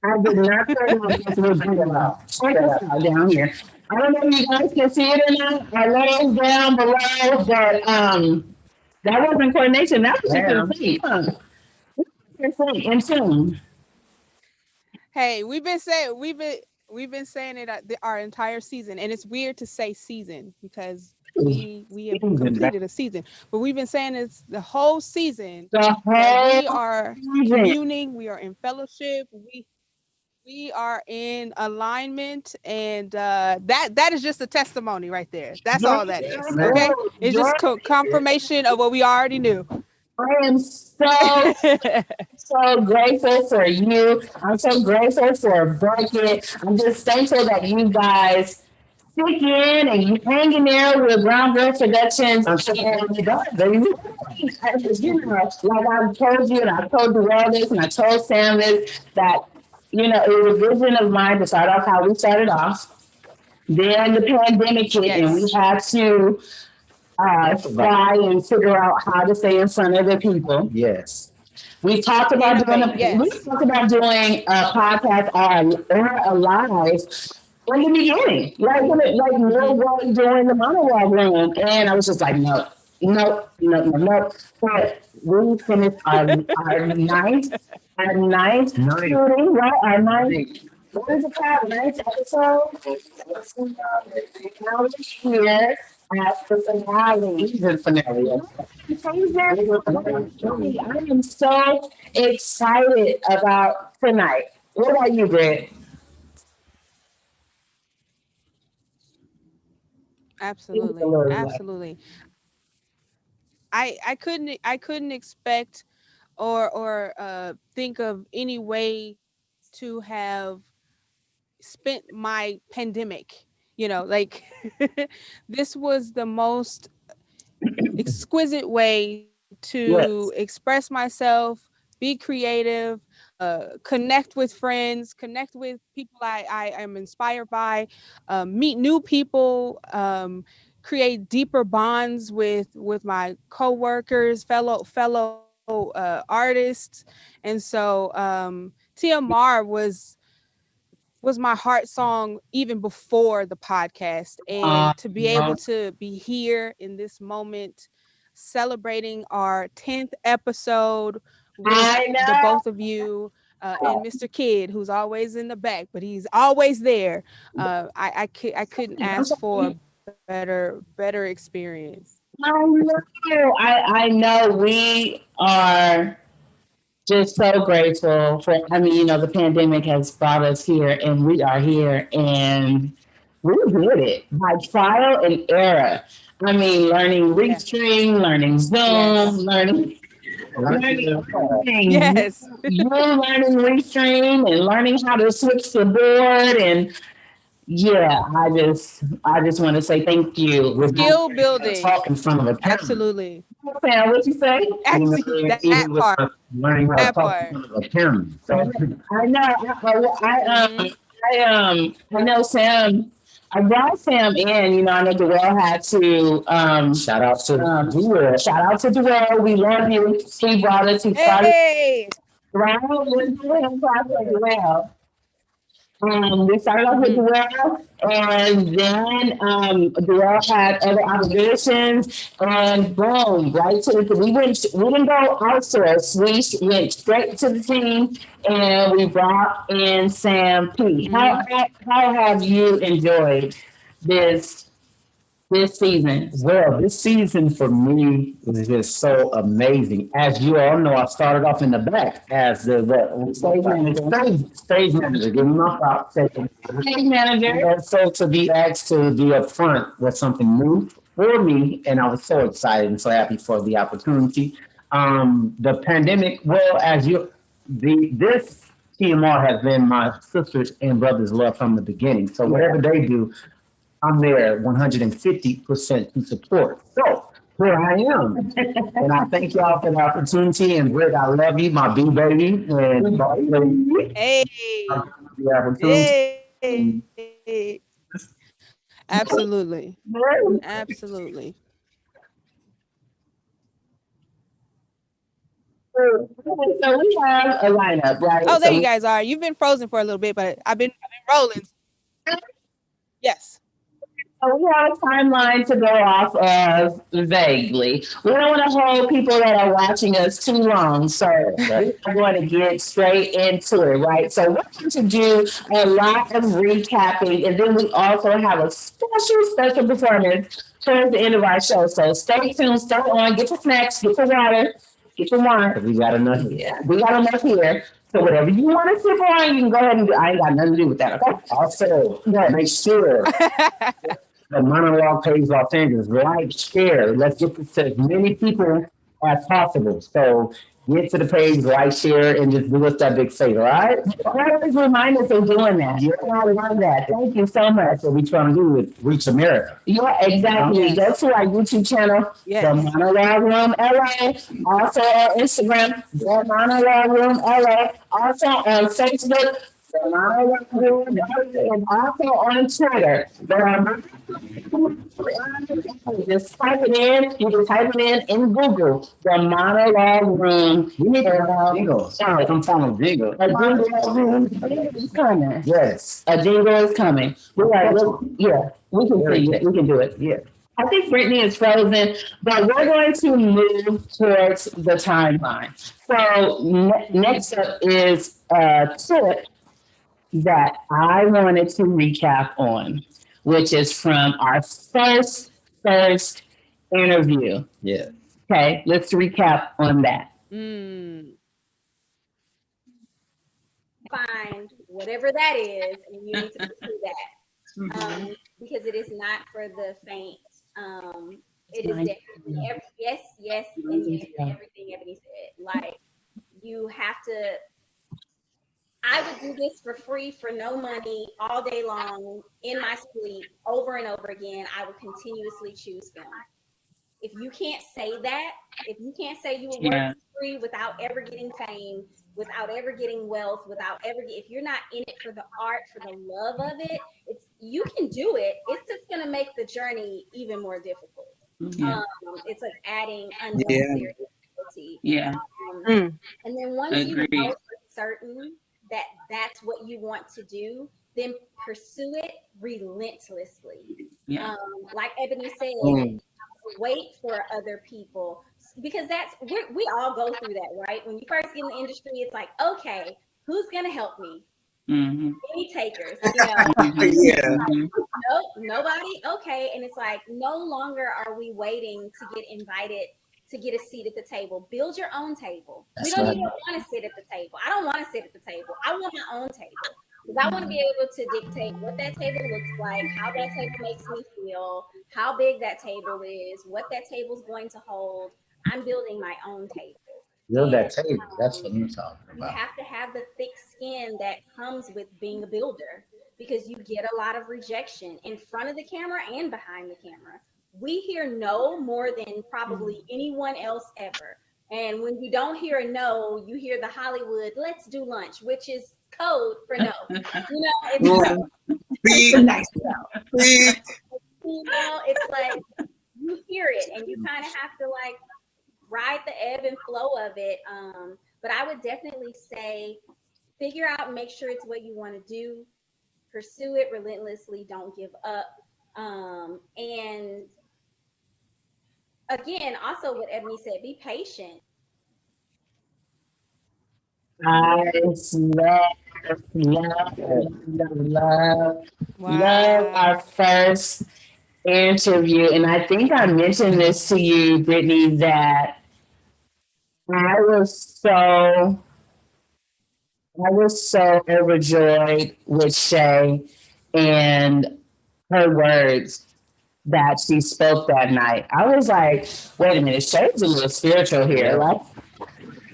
I did not turn on this video. Check us out down here. I don't know if you guys can see it or not. I letters down below, but that wasn't coordination. That was just in tune. Hey, we've been saying it our entire season, and it's weird to say season because we have completed a season, but we've been saying it's the whole season. We are communing, we are in fellowship, we are in alignment, and that is just a testimony right there. That's all that is. Okay, it's just confirmation of what we already knew. I am so grateful for you. I'm so grateful for Bucket. I'm just thankful that you guys stick in and you hanging there with Brown Girl Productions. I'm so baby. You know, like I told you, and I told Darrell this, and I told Sam this, that, you know, it was a vision of mine to start off how we started off. Then the pandemic hit, and we had to try and figure out how to stay in front of the people. Yes. We talked about doing a podcast or a live in the beginning, like no one doing the monologue room, and I was just like, no. But we finished our ninth shooting, right? Our ninth. What is it called? Ninth episode. Now we're here at the finale. Season finale. I am so excited about tonight. What about you, Greg? Absolutely. I couldn't expect or think of any way to have spent my pandemic, like this was the most exquisite way to express myself, be creative, connect with friends, connect with people I am inspired by, meet new people, create deeper bonds with my coworkers, fellow artists. And so TMR was my heart song even before the podcast, and to be able to be here in this moment celebrating our 10th episode with the both of you and Mr. Kidd, who's always in the back, but he's always there. I couldn't ask for a better experience. I know we are just so grateful for, the pandemic has brought us here, and we are here, and we did it by trial and error. Learning Restream, learning Zoom, learning everything. Yes. You're learning Restream and learning how to switch the board, and I just want to say thank you. Skill building. Talk in front of a camera. Absolutely. Sam, what you say? Actually, that part. Learning how to talk in front of a camera. I know Sam. I brought Sam in. I know Darrell had to. Shout out to Darrell. Shout out to Darrell. We love you. He brought us. He started. Hey. Darrell. We started off with Darrell, and then Darrell had other obligations, and boom, right to the. We didn't go outsource. We went straight to the team, and we brought in Sam P. How have you enjoyed this season? Well, this season for me was just so amazing. As you all know, I started off in the back as the stage manager. Give me my props. Stage manager. And so to be asked to be up front was something new for me, and I was so excited and so happy for the opportunity. The pandemic, this TMR has been my sisters and brothers' love from the beginning. So whatever they do, I'm there 150% to support. So here I am. And I thank y'all for the opportunity. And Greg, I love you, my boo baby. And hey. The opportunity. Hey. Absolutely. Absolutely. So we have a lineup, right? Oh, there you guys are. You've been frozen for a little bit, but I've been rolling. Yes. So we have a timeline to go off of vaguely. We don't want to hold people that are watching us too long, so we're going to get straight into it, right? So we're going to do a lot of recapping, and then we also have a special performance towards the end of our show. So stay tuned, stay on, get your snacks, get your water, get your wine. We got enough here. We got enough here. So whatever you want to sip on, you can go ahead and do. I ain't got nothing to do with that. Okay? Also, make sure the monologue page Los Angeles, like, share. Let's get this to as many people as possible. So get to the page, like, share, and just do us that big favor, all right? Always remind us of doing that. You know, I love that. Thank you so much. That's what we trying to do is reach America. Yeah, exactly. Go to our YouTube channel, The Monologue Room LA. Also on Instagram, The Monologue Room LA. Also on Facebook, The Monologue Room LA. And also on Twitter. Just type it in. You can type it in Google. The Monologue Room. We need to jingle. Sorry, Some form of jingle. a jingle is coming. Yes. A jingle is coming. Yeah, we can see it. We can do it. Yeah. I think Brittany is frozen, but we're going to move towards the timeline. So next up is a tip that I wanted to recap on, which is from our first interview. Yeah. Okay, let's recap on that. Find whatever that is, and you need to pursue that. Because it is not for the faint. It is definitely yes, and yes to everything Ebony said. Like, you have to. I would do this for free, for no money, all day long, in my sleep, over and over again. I would continuously choose film. If you can't say that, if you can't say you will work for free without ever getting fame, without ever getting wealth, if you're not in it for the art, for the love of it, you can do it. It's just going to make the journey even more difficult. It's like adding unnecessary difficulty. And then once you know for certain that that's what you want to do, then pursue it relentlessly. Like Ebony said, wait for other people, because we all go through that, right? When you first get in the industry, it's like, okay, who's gonna help me? Any takers, Nope, nobody. Okay, and it's like, no longer are we waiting to get invited to get a seat at the table. Build your own table. We don't even want to sit at the table. I don't want to sit at the table. I want my own table. Because I want to be able to dictate what that table looks like, how that table makes me feel, how big that table is, what that table is going to hold. I'm building my own table. Build that table. That's what you're talking about. You have to have the thick skin that comes with being a builder, because you get a lot of rejection in front of the camera and behind the camera. We hear no more than probably anyone else ever. And when you don't hear a no, you hear the Hollywood, let's do lunch, which is code for no. It's nice. It's like, you hear it and you kind of have to like ride the ebb and flow of it. But I would definitely say, figure out and make sure it's what you want to do. Pursue it relentlessly. Don't give up. And again, also what Ebony said, be patient. I love our first interview. And I think I mentioned this to you, Brittany, that I was so overjoyed with Shay and her words that she spoke that night. I was like, wait a minute, Shay's a little spiritual here. Like,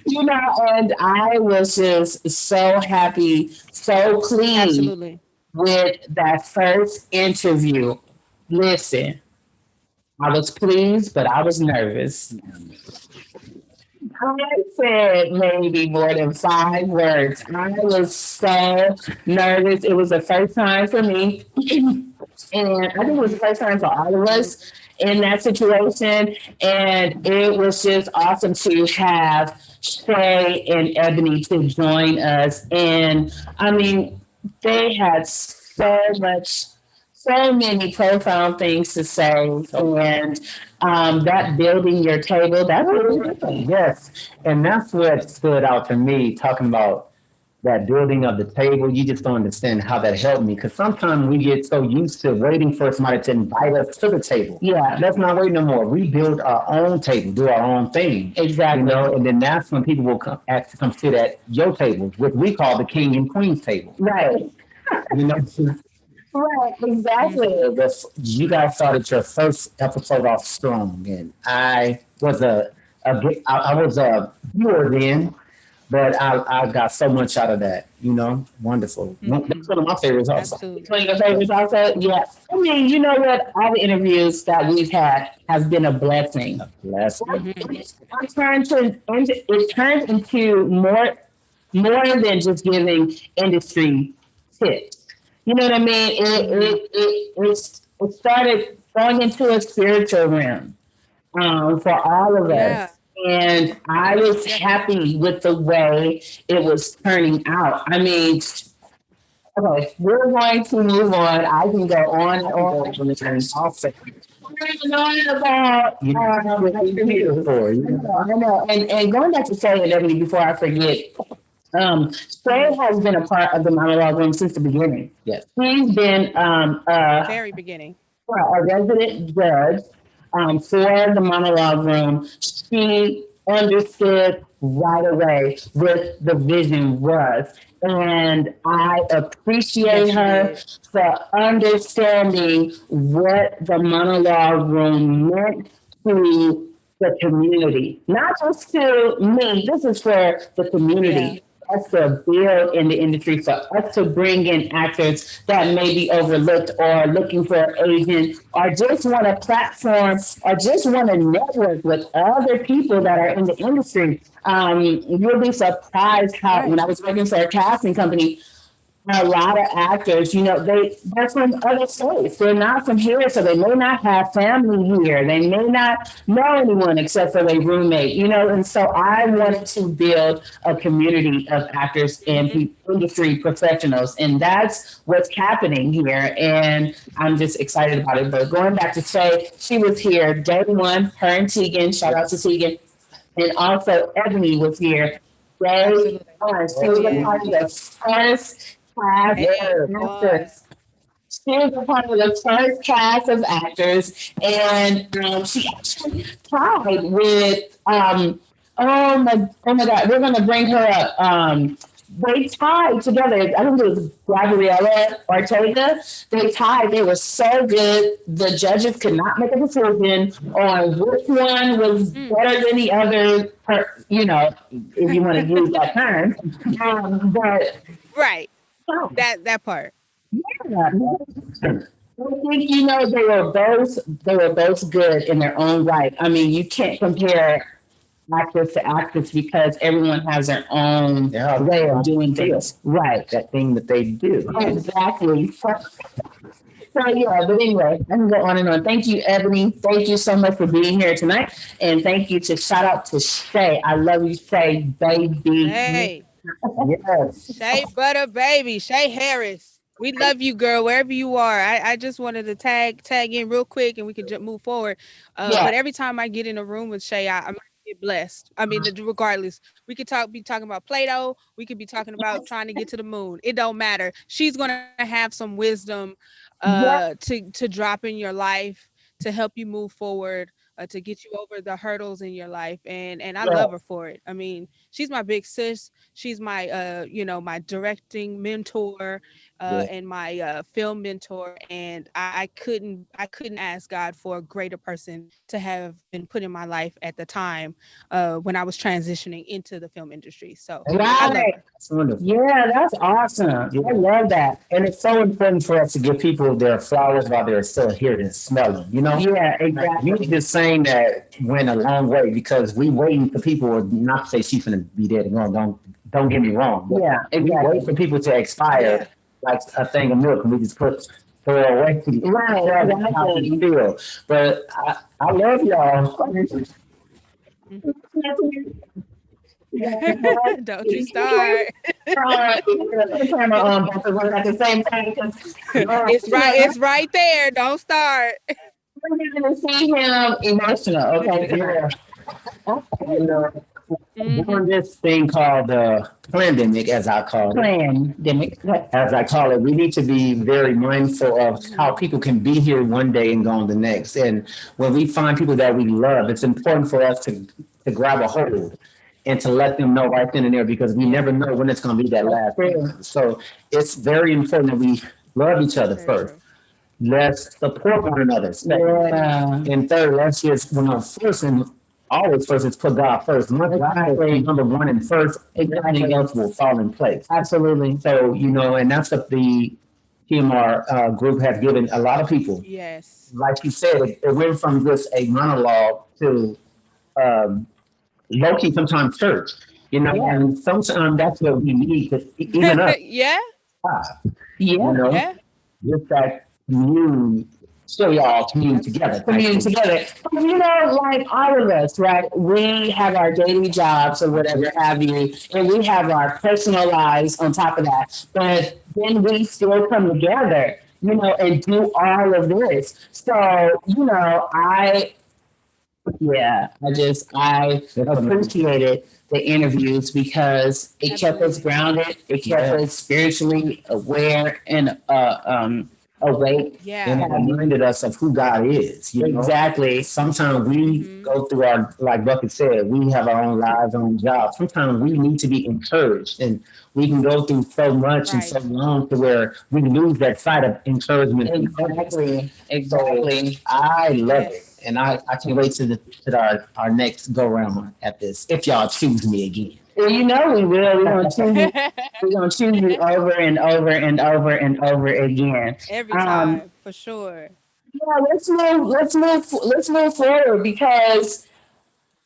and I was just so happy, so pleased with that first interview. Listen, I was pleased, but I was nervous. I said maybe more than 5 words. I was so nervous. It was the first time for me. And I think it was the first time for all of us in that situation. And it was just awesome to have Shay and Ebony to join us. And I mean, they had so many profound things to say. And that building your table, that's really yes. And that's what stood out to me, talking about that building of the table. You just don't understand how that helped me, because sometimes we get so used to waiting for somebody to invite us to the table. Yeah, let's not wait no more. We build our own table, do our own thing. Exactly. And then that's when people will come sit at your tables, what we call the king and queen's table. Right. Right, exactly. You guys started your first episode off strong, and I was a I was a viewer then, but I got so much out of that, you know, wonderful. That's one of my favorites also. Absolutely. One of your favorites also? Yeah. I mean, you know what? All the interviews that we've had has been a blessing. It turns into more than just giving industry tips. You know what I mean? It started going into a spiritual realm for all of us. And I was happy with the way it was turning out. I mean, okay, we're going to move on. I can go on and on. About, I know. And going back to Shay and Ebony before I forget, Shay has been a part of the monologue room since the beginning. Yes. She's been Very beginning. a resident judge for the monologue room. She understood right away what the vision was. And I appreciate her for understanding what the monologue room meant to the community. Not just to me, this is for the community. Us to build in the industry, for us to bring in actors that may be overlooked or looking for an agent or just want a platform or just want to network with other people that are in the industry. You'll be surprised how when I was working for a casting company, a lot of actors, you know, they're from other states. They're not from here, so they may not have family here. They may not know anyone except for their roommate, you know. And so I wanted to build a community of actors and industry professionals, and that's what's happening here. And I'm just excited about it. But going back to Shay, she was here day one. Her and Tegan, shout out to Tegan, and also Ebony was here. Day one. She was a part of the first class of actors. She was a part of the first class of actors, and she actually tried with oh my God, we're gonna bring her up. They tied together. I think it was Gabriella Ortega. They tied. They were so good. The judges could not make a decision on which one was better than the other. You know, if you want to use that term. But right. That part. Yeah. I think, you know, they were both good in their own right. I mean, you can't compare actress to actress because everyone has their own way of doing things. Right. That thing that they do. Exactly. So yeah, but anyway, I can go on and on. Thank you, Ebony. Thank you so much for being here tonight. And thank you shout out to Shay. I love you, Shay, baby. Hey. Yes. Shay Butter Baby, Shay Harris. We love you, girl, wherever you are. I just wanted to tag in real quick and we can just move forward. But every time I get in a room with Shay, I'm get blessed. I mean, regardless, we could be talking about Play-Doh. We could be talking about trying to get to the moon. It don't matter. She's gonna have some wisdom to drop in your life to help you move forward, to get you over the hurdles in your life. And I love her for it. I mean, she's my big sis. She's my my directing mentor and my film mentor. And I couldn't ask God for a greater person to have been put in my life at the time when I was transitioning into the film industry. So I love her. That's wonderful. Yeah, that's awesome. I love that. And it's so important for us to give people their flowers while they're still here and smell them, you know? Yeah, exactly. You just saying that went a long way because we waiting for people not to say she's gonna be dead and gone. Don't get me wrong. Yeah, exactly. We wait for people to expire like a thing of milk and we just throw it away. Right, That's how we feel. But I love y'all. Don't you start. Camera on both of us at the same time. It's right there. Don't start. We're gonna see him emotional. Okay. Doing this thing called pandemic, as I call it. Pandemic. As I call it, we need to be very mindful of how people can be here one day and gone the next. And when we find people that we love, it's important for us to grab a hold and to let them know right then and there, because we never know when it's going to be that last thing. So it's very important that we love each other first. Let's support one another. Yeah. And third, let's just, first and always first is put God first. Once God is number one and first, everything else will fall in place. Absolutely. So, you know, and that's what the TMR group has given a lot of people. Yes. Like you said, it went from just a monologue to low-key sometimes church, you know, and sometimes that's what we need to even us. Yeah. You know, Yeah. just that commune, still y'all commune together. Commune together. You know, like all of us, right? We have our daily jobs or whatever have you, and we have our personal lives on top of that. But then we still come together, you know, and do all of this. So, you know, I appreciated the interviews because it kept us grounded. It kept us spiritually aware and awake. And it reminded us of who God is. You know? Exactly. Sometimes we go through our, like Bucket said, we have our own lives, our own jobs. Sometimes we need to be encouraged, and we can go through so much and so long to where we lose that sight of encouragement. Exactly. So I love it. And I can't wait to our next go round at this, if y'all choose me again. Well, you know we will. We're gonna choose you. We're gonna choose you over and over and over and over again. Every time, for sure. Yeah, let's move forward, because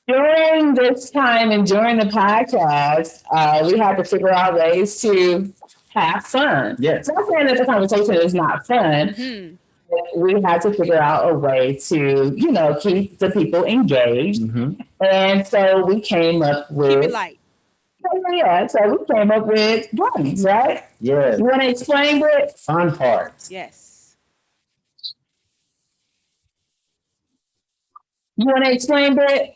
during this time and during the podcast, we had to figure out ways to have fun. Yes. Not saying that the conversation is not fun. We had to figure out a way to, you know, keep the people engaged. And so we came up with... Keep it light. Yeah, so we came up with games, right? Yeah. You want to explain it? Fun part. Yes. You want to explain it?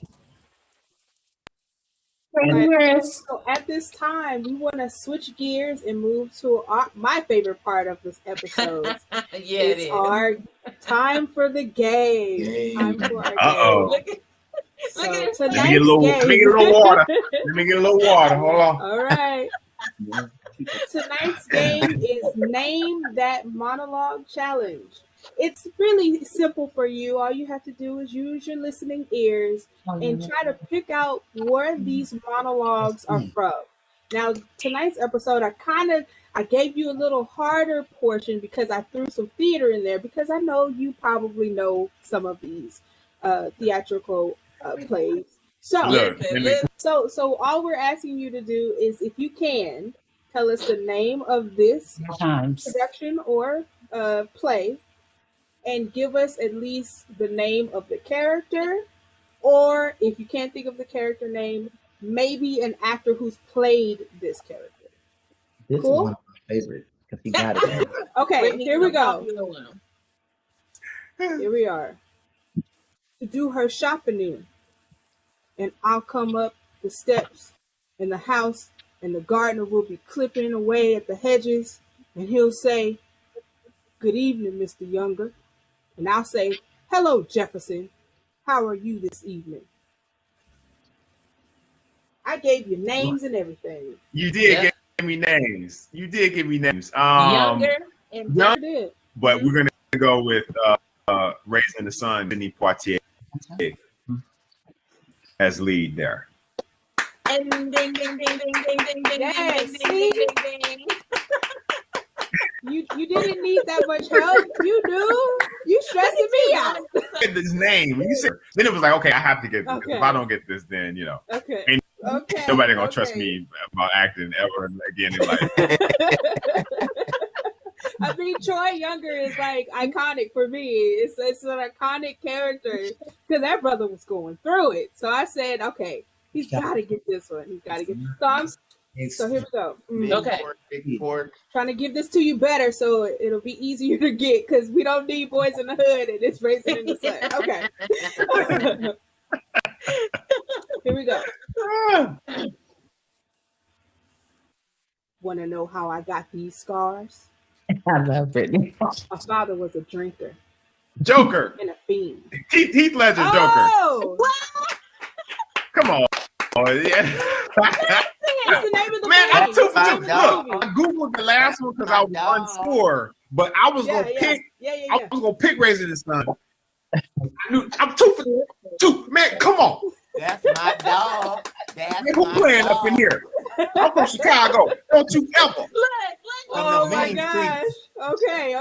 So at this time, we want to switch gears and move to my favorite part of this episode. It's our time for the game. Time for our game. So Let me get a little water. Let me get a little water. Hold on. All right. Tonight's game is Name That Monologue Challenge. It's really simple for you. All you have to do is use your listening ears and try to pick out where these monologues are from. Now, tonight's episode, I gave you a little harder portion because I threw some theater in there, because I know you probably know some of these theatrical plays. So all we're asking you to do is, if you can, tell us the name of this production or play, and give us at least the name of the character, or if you can't think of the character name, maybe an actor who's played this character. This is one of my favorites, because he got it. Okay, here we go. Here we are. To do her shopping, and I'll come up the steps in the house, and the gardener will be clipping away at the hedges, and he'll say, "Good evening, Mr. Younger." And I'll say, "Hello, Jefferson. How are you this evening?" I gave you names and everything. You did give me names. You did give me names. Younger and young, did. but we're gonna go with Raising the Sun, Sidney Poitier as lead there. And ding ding ding ding ding ding ding Yes, ding ding ding ding ding. You didn't need that much help. You do. You stressing me out. Get this name. You said, then it was like, okay, I have to get this. Okay. If I don't get this, then you know, Okay. ain't Okay. nobody gonna trust me about acting ever again in life. I mean, Troy Younger is like iconic for me. It's an iconic character because that brother was going through it. So I said, okay, he's got to get this one. He's got to get. So here we go. Okay. Big Pork. Trying to give this to you better so it'll be easier to get, because we don't need Boys in the Hood and it's Raising in the Sun. Okay. Here we go. Want to know how I got these scars? I love Brittany. My father was a drinker. Joker. And a fiend. Heath Ledger Oh! Joker. Come on. Oh, yeah. What's the name of the Man, movie? I'm 2 for 2. What's the name of Look, the movie? I Googled the last one because I was unsure, but I was gonna pick. I was gonna pick Raising the Sun. I knew I'm 2 for 2. Man, come on. That's my dog. That's Hey, who my playing up in dog. here? I'm from Chicago. Don't you ever. Oh my mean gosh. streets. Okay.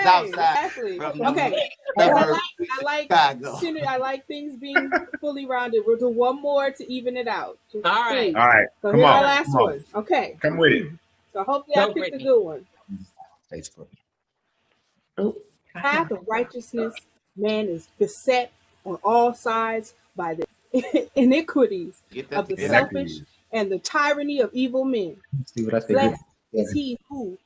Southside. Exactly. From the Okay. I suburbs like Chicago. I like things being fully rounded. We'll do one more to even it out. All right. All right. So Come here's on. our last Come on. one. Okay. Come with it. So hopefully I picked a good one. Facebook. Path of righteousness, man is beset on all sides by the iniquities of the selfish and the tyranny of evil men. See what I said? Blessed is he who,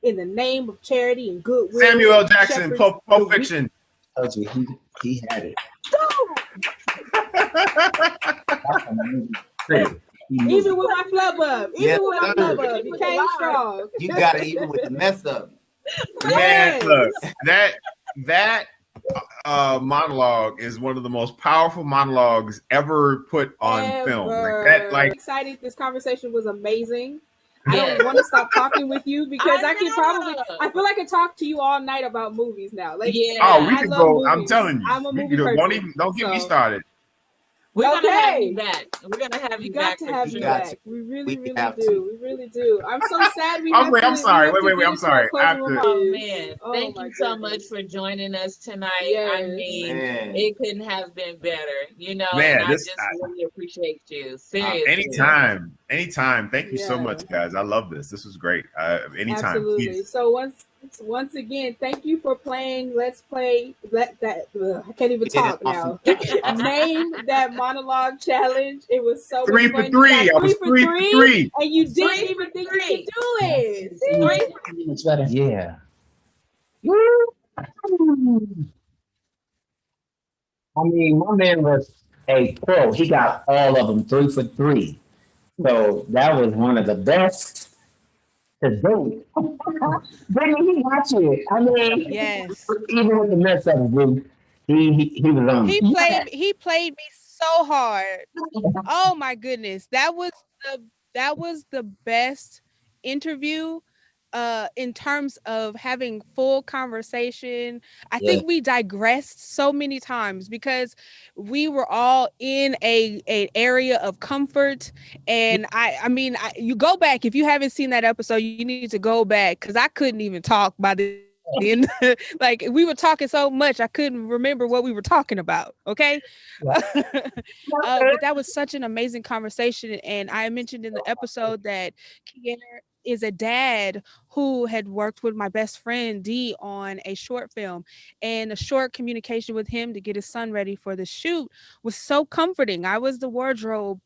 in the name of charity and goodwill, Samuel L. Jackson, shepherds Pulp the weak. Fiction. Told you he had it. Even with my flub up, Yes, with my sir. flub up, he came strong. You got it even with the mess up. Man, look, that monologue is one of the most powerful monologues ever put on film. Like that, like Excited, this conversation was amazing. I don't want to stop talking with you because I feel like I can talk to you all night about movies now. Like, oh, we I can love go. I'm movies. telling you, I'm a movie don't get me started. We're gonna have Okay. you back. We're gonna have you got back. to for have you sure. back. We really do. have We really do. I'm so sad we I'm have wait, to. I'm sorry. we have Wait, to wait, get I'm into our sorry. closing After- remarks. Oh man, Oh, thank my you so much goodness. for joining us tonight. I Yes. mean, Man. it couldn't have been better, you know. Man, and I this- just really appreciate you. Seriously. Anytime. Thank you so Yeah. much, guys. I love this. This was great. Anytime. Absolutely. Please. So once again, thank you for playing. Let's play. I can't even Yeah, talk now. Name that monologue challenge. It was so Three much for fun. three. You got I was three for three. and you didn't Three even for think three. you could do it. Much better. Yeah. I mean, my man was a pro. He got all of them 3 for 3. So that was one of the best to date. Brittany, he got you. I mean, Yes. even with the mess up, dude, he was on. He played me so hard. Oh my goodness. That was the best interview in terms of having full conversation. I think we digressed so many times because we were all in an area of comfort. And I mean, you go back, if you haven't seen that episode, you need to go back because I couldn't even talk by the end. Like we were talking so much I couldn't remember what we were talking about. Okay. But that was such an amazing conversation. And I mentioned in the episode that Kier is a dad who had worked with my best friend D on a short film, and a short communication with him to get his son ready for the shoot was so comforting. I was the wardrobe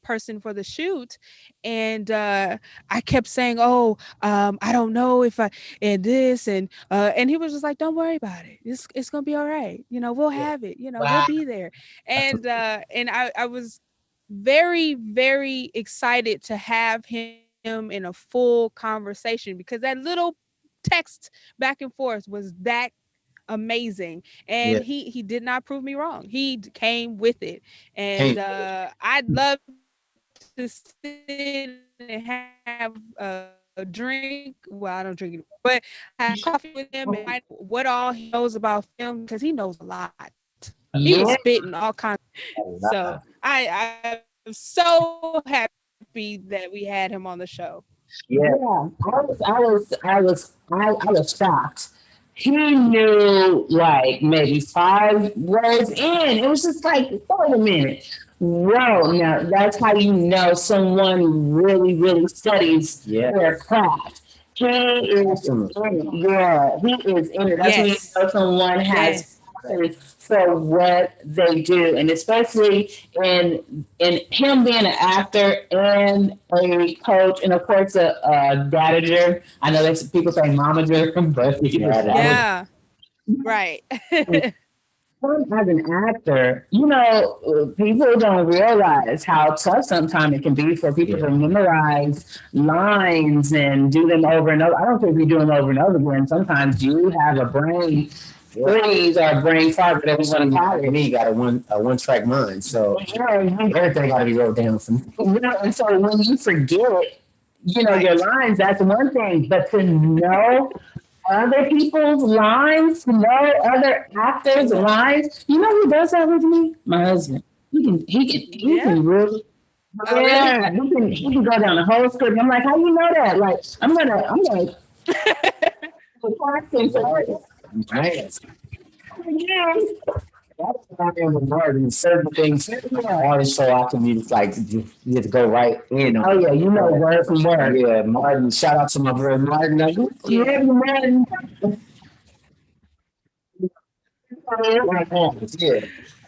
person for the shoot, and I kept saying, I don't know if I and this and he was just like, don't worry about it, it's gonna be all right, we'll have it, we'll be there. And I was very, very excited to have him in a full conversation because that little text back and forth was that amazing. And he did not prove me wrong. He came with it. And I'd love to sit and have a drink. Well, I don't drink it, but have coffee with him and find what all he knows about film because he knows a lot. He was spitting all kinds. So I'm so happy that we had him on the show. Yeah, I was shocked. He knew like maybe 5 words in. It was just like, wait a minute. Whoa, now that's how you know someone really, really studies their craft. He is in it. Yeah, he is in it. That's when you know someone has for what they do, and especially in him being an actor and a coach, and of course a dadager. I know there's people say momager, but right. As an actor, people don't realize how tough sometimes it can be for people to memorize lines and do them over and over. I don't think we do them over and over again. Sometimes you have a brain freeze or brain fart, whatever you want to call it. Me got a one-track mind, so everything got to be wrote down for me. And so when you forget, your lines, that's one thing. But to know other people's lines, to know other actors' lines. You know who does that with me? My husband. He can really. Oh, Yeah, he can go down the whole script. I'm like, how you know that? Like, I'm gonna practice. Man. Yeah. That's why I am with Martin. Certain things artists so often you just like you just go right in on. Oh yeah, you know word from word. Yeah, Martin. Shout out to my brother Martin. Yeah, Martin. Yeah.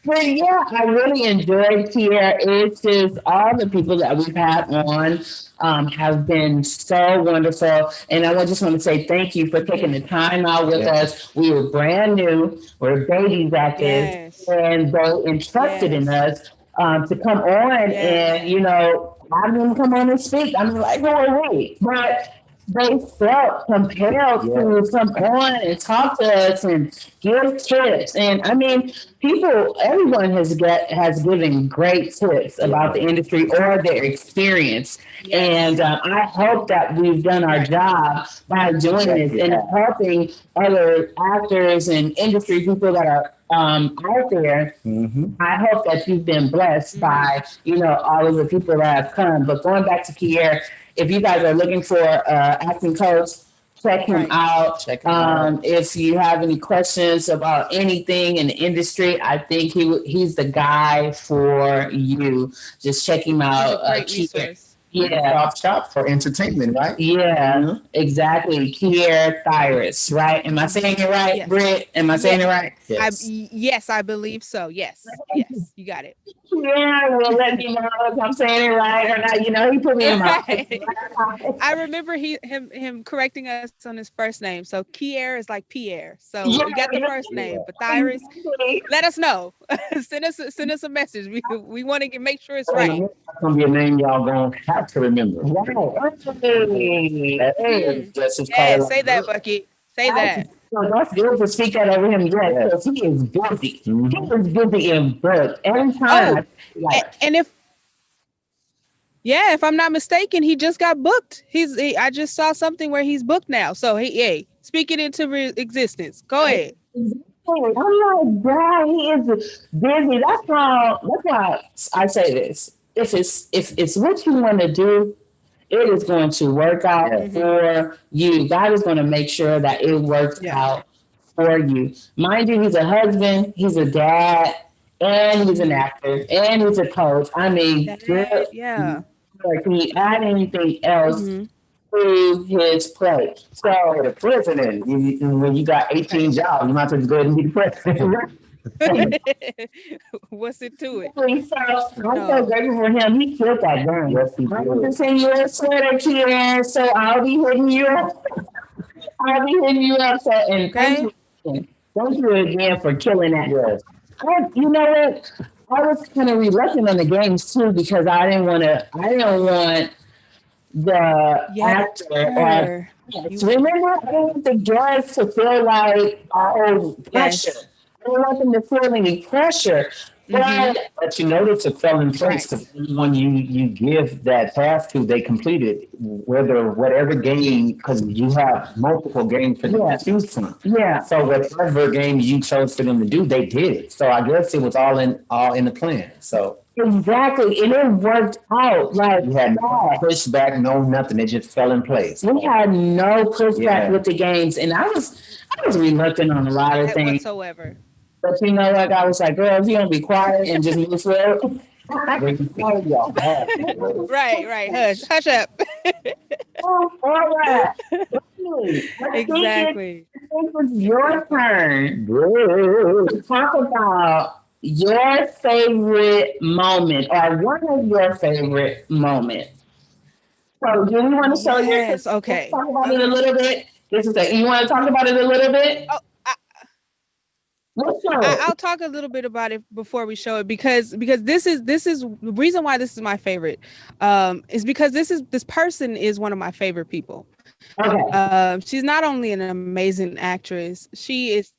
But yeah, I really enjoyed here. It's just all the people that we've had on have been so wonderful. And I just want to say thank you for taking the time out with us. We were brand new, we're babies at this, and they entrusted in us to come on and, you know, I didn't come on and speak. I mean, like, who are we? But they felt compelled to come on and talk to us and give tips. And I mean, everyone has given great tips about the industry or their experience. And I hope that we've done our job by doing this and helping other actors and industry people that are out there. I hope that you've been blessed by, you know, all of the people that have come. But going back to Pierre, if you guys are looking for acting coach, check him out. If you have any questions about anything in the industry, I think he's the guy for you. Just check him out. Great resource. Yeah, Off shop for entertainment, right? Yeah, exactly. Kier Thyris, right? Am I saying it right, Yes. Britt? Am I saying it right? Yes, I believe so. Yes, you got it. Yeah, well, let me know if I'm saying it right or not. You know, he put me in my. I remember him correcting us on his first name. So Kier is like Pierre. So we got the first name, but Thyris, let us know. send us a message. We want to make sure it's right. That's gonna be a name y'all gonna have to remember. Yeah, say that, Bucky. Say that. So that's good to speak that over him. Yes, because he is busy. He is busy in books. Every time. And if I'm not mistaken, he just got booked. I just saw something where he's booked now. So speak it into existence. Go ahead. I'm like, bro, he is busy. That's why I say this. If it's what you want to do, it is going to work out for you. God is going to make sure that it works out for you. Mind you, he's a husband, he's a dad, and he's an actor, and he's a coach. I mean, can you add anything else to his plate? So the president, when you got 18 jobs, you might as well go ahead and be the president. What's it to it? I'm so grateful for him. He killed that game. I'm going to send you a sweater, Kier, so I'll be hitting you up. So, and thank you again for killing that. You know what? I was kind of reluctant on the games too because I didn't want the actor remember I didn't want the guests to feel like pressure. I don't want them to feel any pressure. But you notice it fell in place because when you give that task to, they complete it, whatever game, because you have multiple games for them to choose from. Yeah. So whatever game you chose for them to do, they did it. So I guess it was all in the plan. So exactly, and it worked out. Like you had no pushback, no nothing. It just fell in place. We had no pushback with the games, and I was reluctant on a lot of things whatsoever. But you know what? I was like, girl, if you don't be quiet and just move forward. Right. Hush up. All right. Exactly. I think it's your turn to talk about your favorite moment or one of your favorite moments. So, do you want to show your? Okay. Talk about it a little bit. You want to talk about it a little bit? I'll talk a little bit about it before we show it because this is the reason why this is my favorite is because this person is one of my favorite people. Okay. She's not only an amazing actress, she is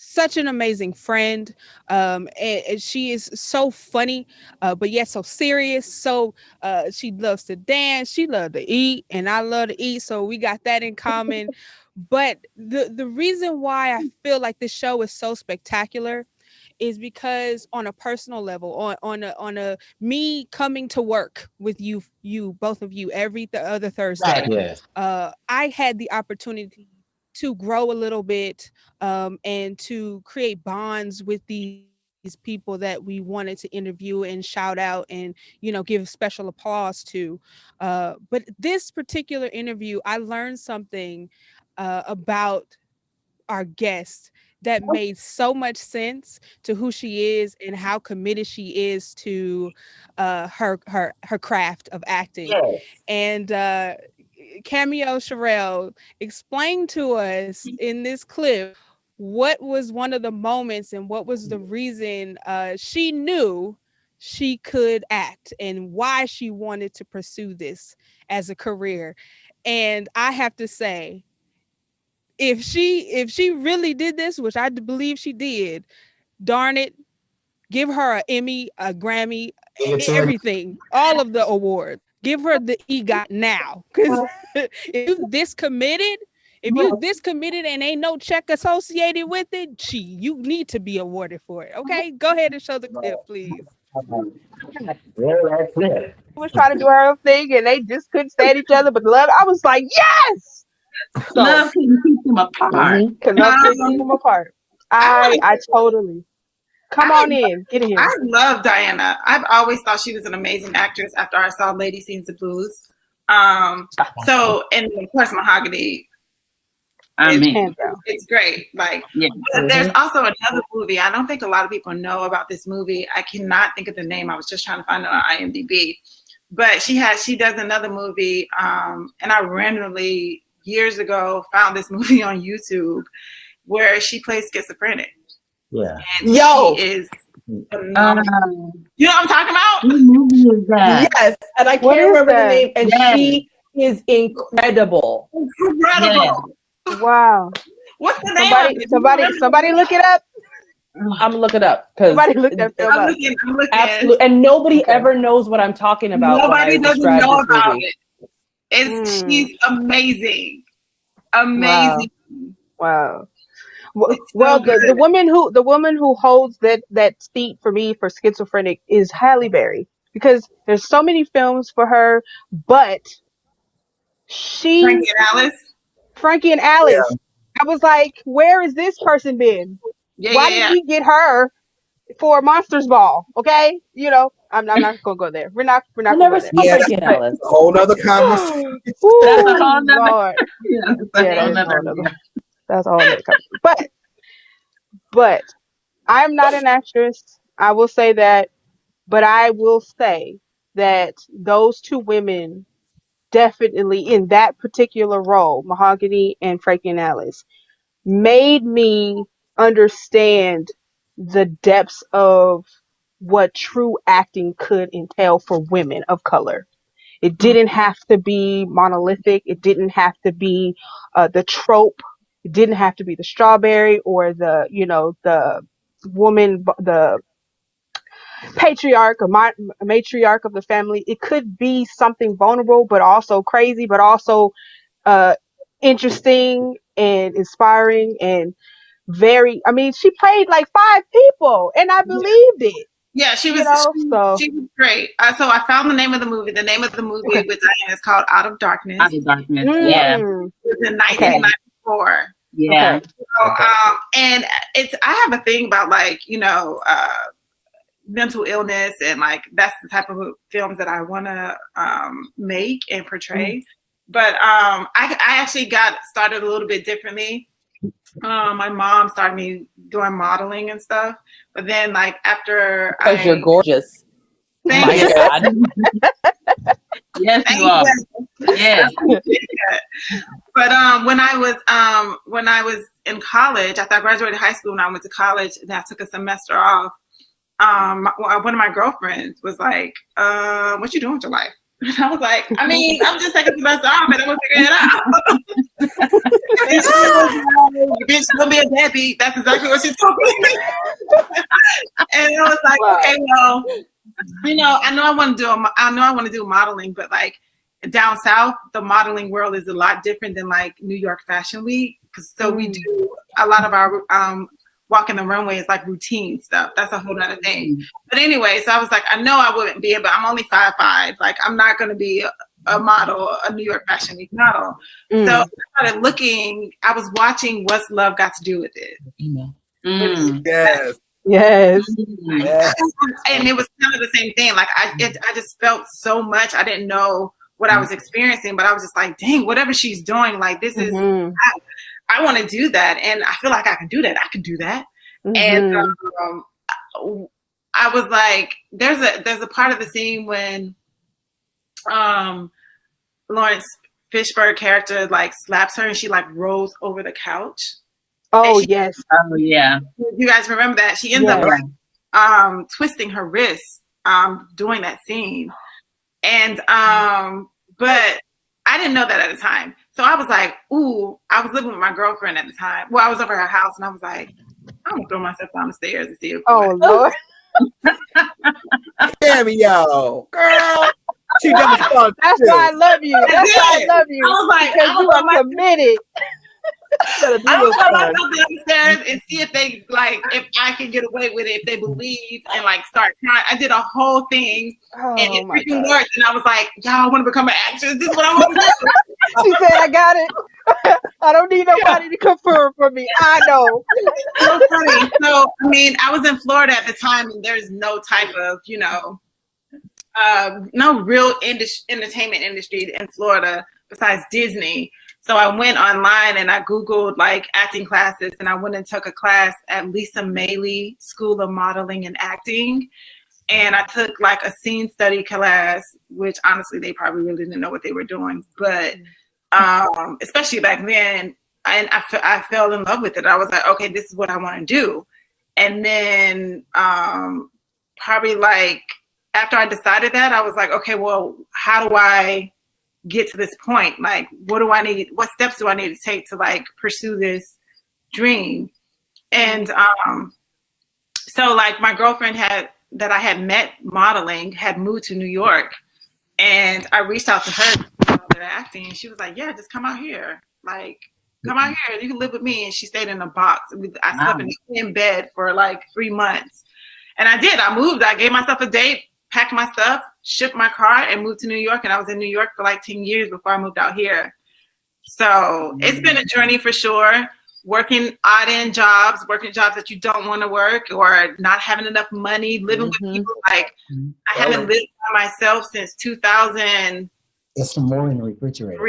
such an amazing friend. And she is so funny, but yet so serious. So she loves to dance, she loves to eat, and I love to eat. So we got that in common. But the reason why I feel like this show is so spectacular is because on a personal level, on a me coming to work with you both of you every other Thursday, Yes. I had the opportunity to grow a little bit, and to create bonds with these people that we wanted to interview and shout out and give special applause to. But this particular interview, I learned something about our guest that made so much sense to who she is and how committed she is to her craft of acting. Yes. And Cameo Sherelle explained to us in this clip what was one of the moments and what was the reason she knew she could act and why she wanted to pursue this as a career. And I have to say, if she really did this, which I believe she did, darn it, give her an Emmy, a Grammy, everything, all of the awards. Give her the EGOT now, because if you this committed and ain't no check associated with it, you need to be awarded for it. Okay, go ahead and show the clip, please. Was trying to do her own thing, and they just couldn't stand each other. But love, I was like, yes. So, love can keep them apart. Cause love can keep them apart. I totally. Come on in. Get in here. I love Diana. I've always thought she was an amazing actress after I saw Lady Sings the Blues. So, and of course, Mahogany. It's great. Like, but there's also another movie. I don't think a lot of people know about this movie. I cannot think of the name. I was just trying to find it on IMDb. But she does another movie. And I randomly, years ago, found this movie on YouTube where she plays schizophrenic. Yeah. And she is phenomenal. You know what I'm talking about? What movie is that? Yes, and I can't remember the name, and she is incredible. Incredible. Wow. What's the name? Somebody look it up. I'm gonna look it up because somebody look that film up. Absolutely, and nobody ever knows what I'm talking about. Nobody doesn't know about it. She's amazing. Amazing. Wow. Well, the woman who holds that seat for me for schizophrenic is Halle Berry, because there's so many films for her, but Frankie and Alice. Yeah. I was like, where has this person been? Why did we get her for Monsters Ball? Okay, I'm not gonna go there. We're not gonna go there. Frankie and Alice. A whole nother conversation. That's a whole nother. That's a whole nother conversation. But I'm not an actress. I will say that. But I will say that those two women definitely in that particular role, Mahogany and Frankie and Alice, made me understand the depths of what true acting could entail for women of color. It didn't have to be monolithic. It didn't have to be the trope. It didn't have to be the strawberry or the woman, the patriarch or matriarch of the family. It could be something vulnerable, but also crazy, but also interesting and inspiring and she played like 5 people and I believed it. Yeah, she was she was great. So I found the name of the movie. The name of the movie with Diana is called Out of Darkness. Out of Darkness, yeah. It was in 1994. Yeah. So, and I have a thing about mental illness, and that's the type of films that I want to make and portray. But I actually got started a little bit differently. My mom started me doing modeling and stuff, but then after because you're gorgeous. Thank you. God. Yes, you are. Yes. But when I was in college, after I graduated high school, and I went to college, and I took a semester off. One of my girlfriends was like, "What you doing with your life?" And I was like, "I'm just taking a semester off, and I'm gonna figure it out." Bitch, don't be a deadbeat. That's exactly what she told me. And I was like, okay, well, I know I want to do modeling, but like down south, the modeling world is a lot different than like New York Fashion Week. So we do a lot of our walking the runway is like routine stuff. That's a whole other thing. But anyway, so I was like, I know I wouldn't be, but I'm only 5'5". Like I'm not going to be a model, a New York Fashion Week model. So I started looking. I was watching What's Love Got to Do with It. Yes. Yes. And it was kind of the same thing. Like I just felt so much. I didn't know what I was experiencing, but I was just like, dang, whatever she's doing, like this is, I want to do that. And I feel like I can do that. I can do that. And I was like, there's a part of the scene when Lawrence Fishburne character like slaps her and she like rolls over the couch. Oh, yes. Oh, yeah. You guys remember that? She ends up like twisting her wrist doing that scene. And but I didn't know that at the time. So I was like, ooh, I was living with my girlfriend at the time. Well, I was over her house and I was like, I'm gonna throw myself down the stairs and see if Lord. Cameo, girl. She never saw That's why I love you. That's why I love you. I was like, because you are committed. I don't know myself downstairs and see if they like if I can get away with it, if they believe and like start trying. I did a whole thing and it freaking worked. And I was like, y'all, I want to become an actress. This is what I want to do. She said, I got it. I don't need nobody to confirm for me. I know. So funny. So I mean, I was in Florida at the time and there's no type of, no real entertainment industry in Florida besides Disney. So I went online and I Googled like acting classes and I went and took a class at Lisa Mailey School of Modeling and Acting. And I took like a scene study class, which honestly, they probably really didn't know what they were doing. But especially back then, and I fell in love with it. I was like, okay, this is what I want to do. And then probably like after I decided that, I was like, okay, well, how do I get to this point? Like, what do I need? What steps do I need to take to like pursue this dream? And so like my girlfriend that I had met modeling had moved to New York, and I reached out to her about acting, and she was like, "Yeah, just come out here. Like, come out here. You can live with me." And she stayed in a box. I slept in bed for like 3 months, and I did. I moved. I gave myself a date, packed my stuff, shipped my car, and moved to New York. And I was in New York for like 10 years before I moved out here. So it's been a journey for sure. Working odd-end jobs, working jobs that you don't want to work, or not having enough money, living with people. Like I haven't lived by myself since 2003. There's some more in the refrigerator.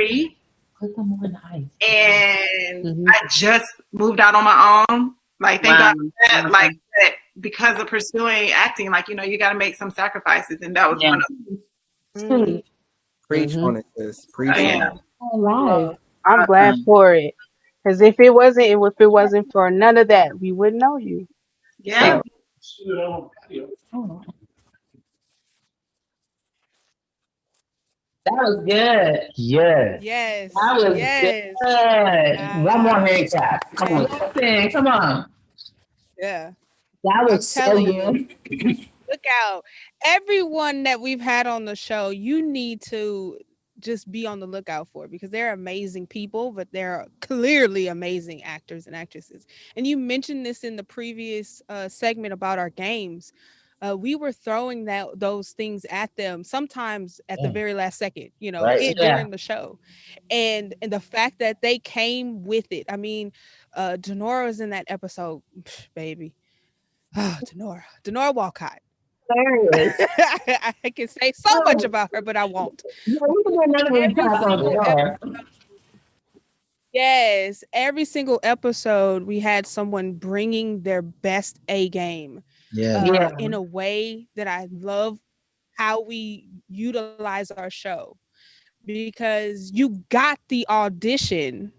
Put them more in the ice. And I just moved out on my own. Like thank God for that. Like that, because of pursuing acting, like you got to make some sacrifices, and that was one of them. Preach on it, sis. Preach on it. All right. I'm glad for it. Because if it wasn't for none of that, we wouldn't know you. Yeah. That was good. Yes. Yes. That was good. One more hand clap. Come on. Come on. Yeah. That was so telling good. Look out. Everyone that we've had on the show, you need to just be on the lookout for, because they're amazing people, but they're clearly amazing actors and actresses. And you mentioned this in the previous segment about our games. We were throwing those things at them sometimes at the very last second, during the show. And the fact that they came with it. I mean, Denora was in that episode, baby. Oh, Denora Walcott. I can say so much about her, but I won't. Yes, every single episode we had someone bringing their best A game. In a way that I love how we utilize our show, because you got the audition.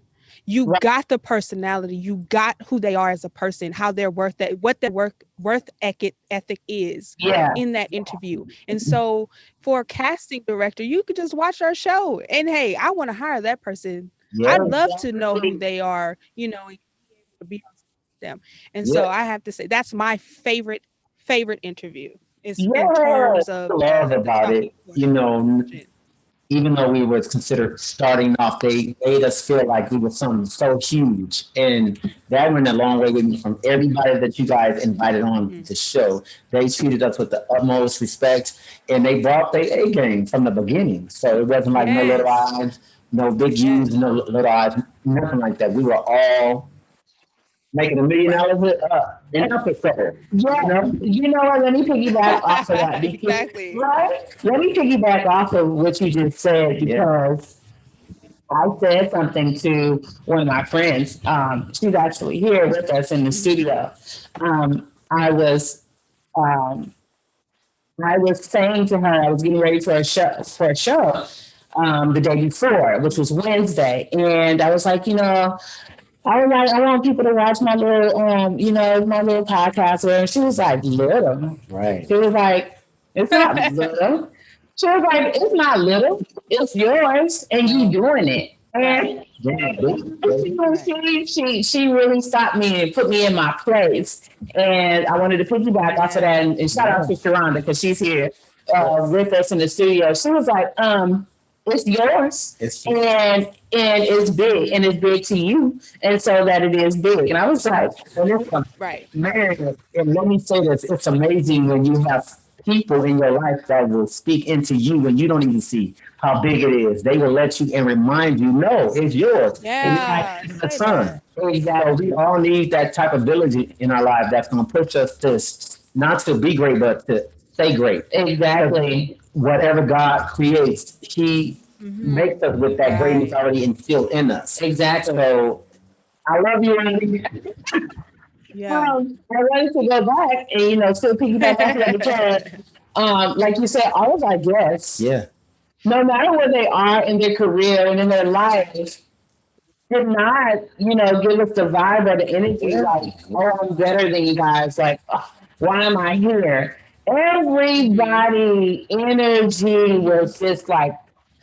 You got the personality, you got who they are as a person, how their what their worth ethic is in that interview. And so for a casting director, you could just watch our show and hey, I want to hire that person Yeah. I'd love to know who they are, you know, and to be on them. And so Yeah. I have to say that's my favorite interview is in Yeah, terms of love about talking it. You know, to even though we was considered starting off, they made us feel like we were something so huge, and that went a long way with me. From everybody that you guys invited on the show, they treated us with the utmost respect, and they brought their A game from the beginning. So it wasn't like no little Yes. eyes, no big U's, no little eyes, nothing like that. We were all making $1 million an episode. Yeah, you know what? Let me piggyback off of that. Because, Exactly. right? Let me piggyback off of what you just said because I said something to one of my friends. She's actually here with us in the studio. I was saying to her, I was getting ready for a show the day before, which was Wednesday, and I was like, you know, I want people to watch my little, you know, my little podcast. And she was like, little. Right. She was like, it's not little. She was like, it's not little. It's yours, and you doing it. And she really stopped me and put me in my place. And I wanted to piggyback off of that and shout out to Sharonda because she's here with us in the studio. She was like, it's yours, and it's big, and it's big to you, and so that it is big. And I was like, right, man. And let me say this: it's amazing when you have people in your life that will speak into you when you don't even see how big it is. They will let you and remind you, no, it's yours. Yeah, and it's the son. So we all need that type of ability in our life that's going to push us to not to be great, but to stay great. Exactly. Whatever God creates, He makes us with that greatness already instilled in us. Exactly. So I love you, Andy. Yeah. I wanted to go back and, you know, still piggyback off of that because, like you said, all of our guests, Yeah. no matter where they are in their career and in their lives, did not, you know, give us the vibe or the energy like, oh, I'm better than you guys. Like, oh, why am I here? Everybody energy was just like,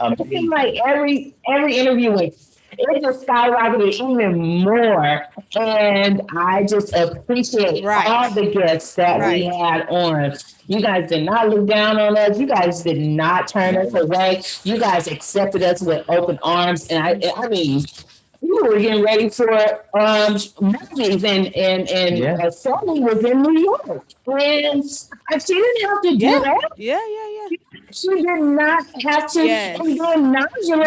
it seemed like every interview it just skyrocketed even more. And I just appreciate all the guests that we had on. You guys did not look down on us. You guys did not turn us away. You guys accepted us with open arms. And I mean, we were getting ready for movies, and Sally was in New York, and she didn't have to do that. Yeah. She did not have to. Yes. And then Nigel,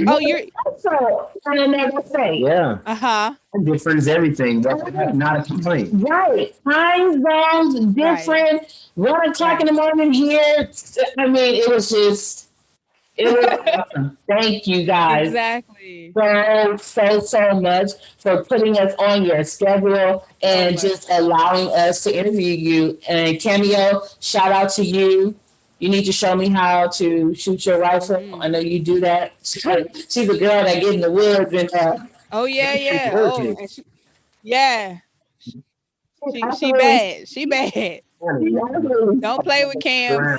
Oh, you're also on another state. Yeah. Uh-huh. Different is everything. That's not a complaint. Right. Time zones different. 1 o'clock in the morning here. I mean, it was awesome. Thank you guys. Exactly. So much for putting us on your schedule and just allowing us to interview you. And Cameo, shout out to you. You need to show me how to shoot your rifle. I know you do that. She's a girl that get in the woods and oh yeah. Oh, and she bad. She bad. Don't play with Cam.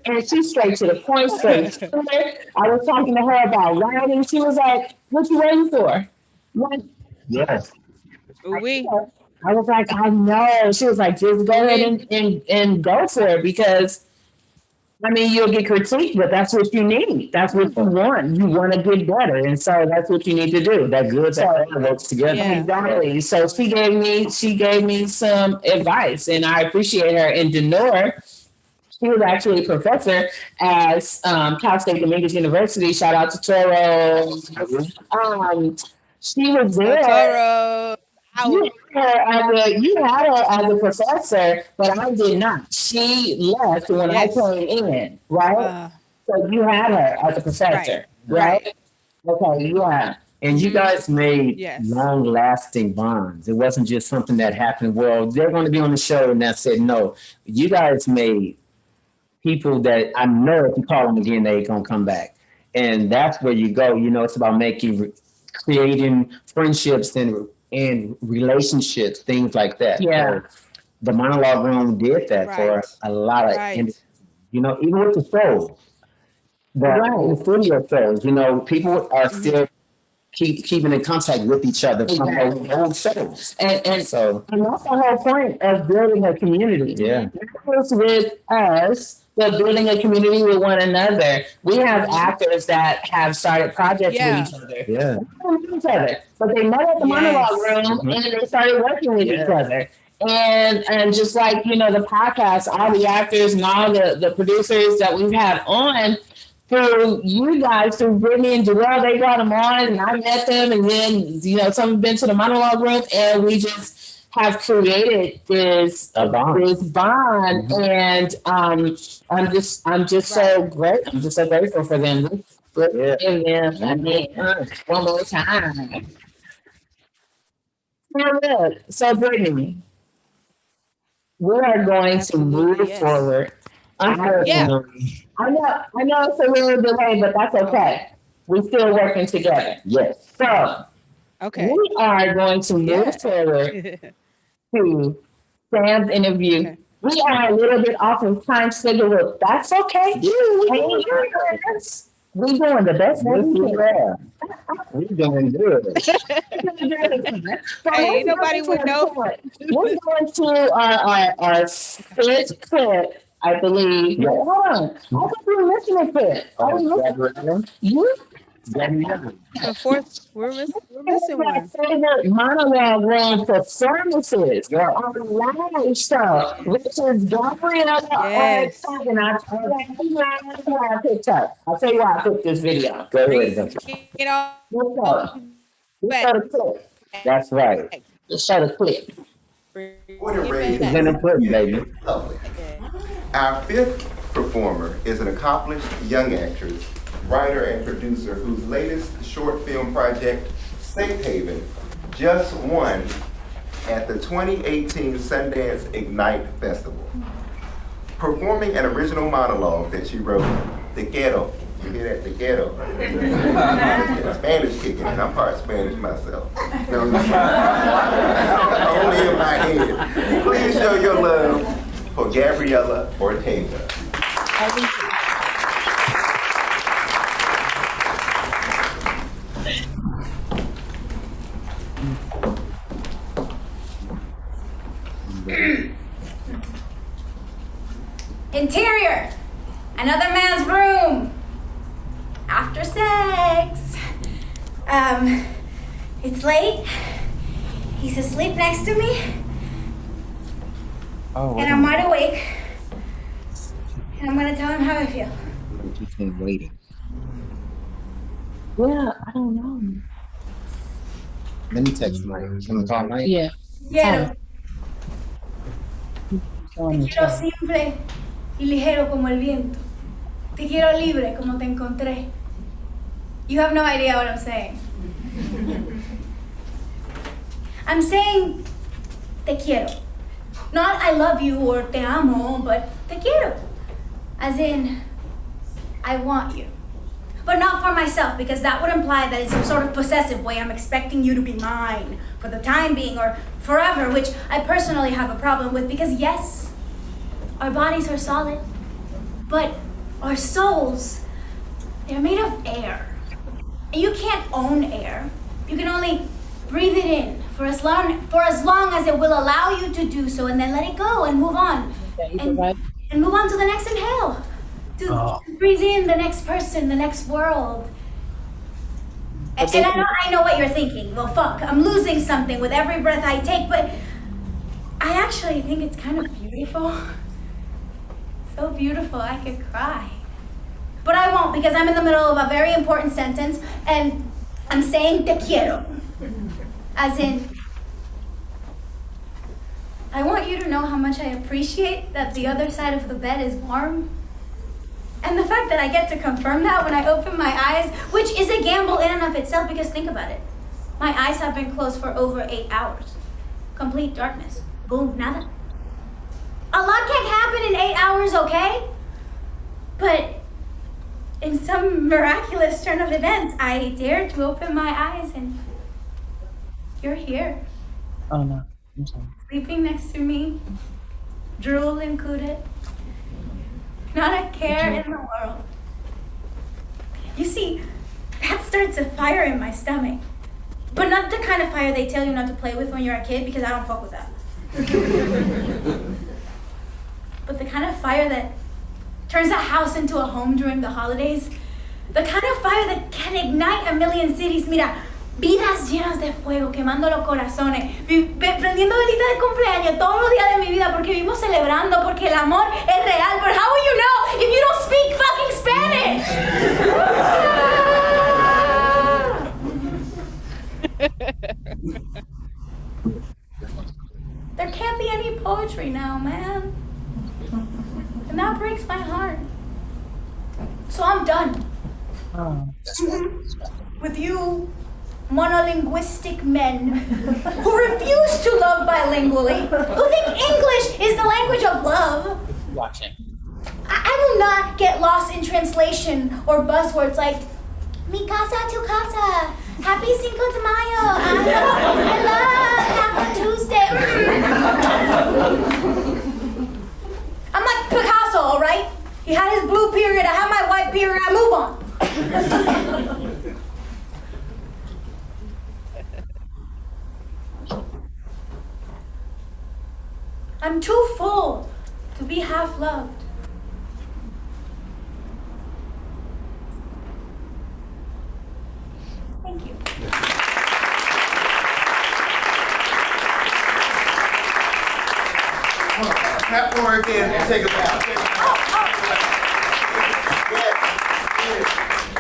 And she's straight to the point. Straight. I was talking to her about writing. She was like, "What you waiting for?" What? Yes. I was like, I know. She was like, just go ahead and go for it because, I mean, you'll get critiqued, but that's what you need. That's what you want. You want to get better. And so that's what you need to do. That good that works together. Yeah. Exactly. So she gave me some advice and I appreciate her. And Denora, she was actually a professor at Cal State Dominguez University. Shout out to Toro. She was there. Toro. You had her as a professor, but I did not. She left when I came in, right? So you had her as a professor, right? Okay, yeah. And you guys made long-lasting bonds. It wasn't just something that happened. Well, they're going to be on the show, and that's it. No, you guys made people that I know if you call them again, they're going to come back. And that's where you go. You know, it's about creating friendships and relationships, things like that. Yeah. So the monologue room did that for a lot of, you know, even with the show, the studio shows, you know, people are still keeping in contact with each other from those old shows. And So, and that's the whole point of building a community. yeah. Not just with us, but building a community with one another. We have actors that have started projects with each other. Yeah. With each other. But they met at the monologue room and they started working with each other. And just like, you know, the podcast, all the actors and all the producers that we've had on, through you guys, through Brittany and Jarrell, they brought them on and I met them, and then, you know, some have been to the monologue room, and we just have created this bond. And I'm just so great. I'm just so grateful for them. Let's give them one more time. Now look, so Brittany, we are going to move forward. Unfortunately. I know it's a little delay, but that's okay. We're still working together. Yes. So we are going to move forward to Sam's interview. We are a little bit off of time schedule, but that's okay. We're doing the best that we can. We're doing good. Hey, ain't nobody would know. We're going to our fifth clip, I believe. Yeah. Hold on. I think we're missing a clip. You? The fourth, we're missing one. Favorite monologue room performances on live show, which is Gabriella. Yes. And I'll tell you why I picked up. I'll tell you why I picked this video. Go ahead. You know, Let's show the clip. That's right. Let's show the clip. What a raise. Baby. Lovely. Our fifth performer is an accomplished young actress, writer, and producer whose latest short film project, Safe Haven, just won at the 2018 Sundance Ignite Festival. Performing an original monologue that she wrote, Te Quiero. You hear that? Te Quiero. Spanish kicking, and I'm part Spanish myself. No, only in my head. Please show your love for Gabriella Ortega. Interior, another man's room. After sex. It's late. He's asleep next to me. Oh, and I'm wide awake. And I'm gonna tell him how I feel. You've been waiting. Yeah, I don't know. Let me text Mike. Can we call Mike? Yeah. Quiero. Te quiero simple y ligero como el viento. Te quiero libre como te encontré. You have no idea what I'm saying. I'm saying te quiero. Not I love you or te amo, but te quiero. As in, I want you. But not for myself, because that would imply that in some sort of possessive way I'm expecting you to be mine for the time being or forever, which I personally have a problem with, because yes, our bodies are solid, but our souls, they're made of air. And you can't own air. You can only breathe it in for as long as it will allow you to do so, and then let it go and move on. And move on to the next inhale. To breathe in the next person, the next world. And I know what you're thinking. Well, fuck, I'm losing something with every breath I take, but I actually think it's kind of beautiful. So beautiful, I could cry. But I won't, because I'm in the middle of a very important sentence, and I'm saying te quiero. As in, I want you to know how much I appreciate that the other side of the bed is warm. And the fact that I get to confirm that when I open my eyes, which is a gamble in and of itself, because think about it. My eyes have been closed for over 8 hours. Complete darkness. Boom, nada. A lot can happen in 8 hours, okay? But in some miraculous turn of events, I dare to open my eyes and you're here. Oh no, I'm sorry. Sleeping next to me, drool included. Not a care in the world. You see, that starts a fire in my stomach. But not the kind of fire they tell you not to play with when you're a kid, because I don't fuck with that. But the kind of fire that turns a house into a home during the holidays. The kind of fire that can ignite a million cities. Mira, vidas llenas de fuego, quemando los corazones, prendiendo velitas de cumpleaños todos los días de mi vida porque vivimos celebrando, porque el amor es real. But how will you know if you don't speak fucking Spanish? There can't be any poetry now, man. And that breaks my heart. So I'm done. With you monolinguistic men who refuse to love bilingually, who think English is the language of love. Watching. I will not get lost in translation or buzzwords like mi casa, tu casa, happy Cinco de Mayo, I love Tuesday. I'm like Picasso, all right? He had his blue period, I have my white period, I move on. I'm too full to be half loved. Thank you. Clap for her again and take a bow.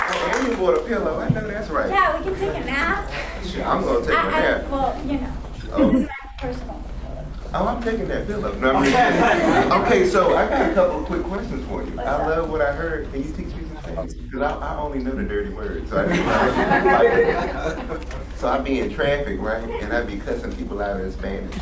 Oh, and you bought a pillow. I know that's right. Yeah, we can take a nap. Sure, I'm gonna take a nap. Well, you know, Oh. this is my personal. Oh, I'm taking that pillow. No, I'm just kidding. Okay, so I got a couple of quick questions for you. I love what I heard. Can you teach me some Spanish? Because I only know the dirty words. So so I be in traffic, right? And I be cussing people out in Spanish.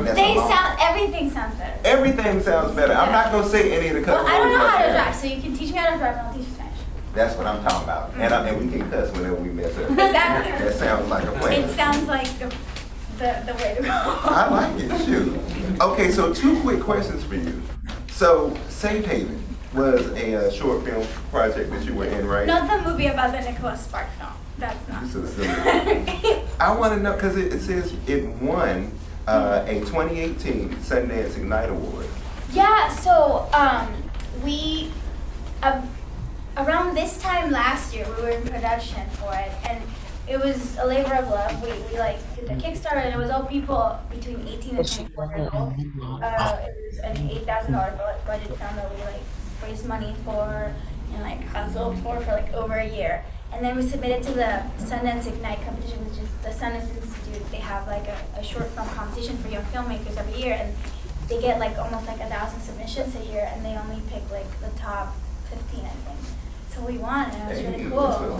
Everything sounds better. Everything sounds better. I'm not gonna say any of the cuss Well, I don't words know right how to now. drive, so you can teach me how to drive and I'll teach you Spanish. That's what I'm talking about. And we can cuss whenever we mess up. Exactly. That sounds like a plan. It sounds like the way to go. I like it, shoot. Okay, so 2 quick questions for you. So, Safe Haven was a short film project that you were in, right? Not the movie about the Nicholas Sparks film. That's not. So silly. I want to know, because it says it won a 2018 Sundance Ignite Award. Yeah, so we around this time last year we were in production for it, and it was a labor of love. We like did the Kickstarter, and it was all people between 18 and 24 years old. It was an $8,000 budget film that we like raised money for and like hustled for like over a year. And then we submitted to the Sundance Ignite competition, which is the Sundance Institute. They have like a short film competition for young filmmakers every year, and they get like almost like 1,000 submissions a year, and they only pick like the top 15, I think. So we won, and it was really cool.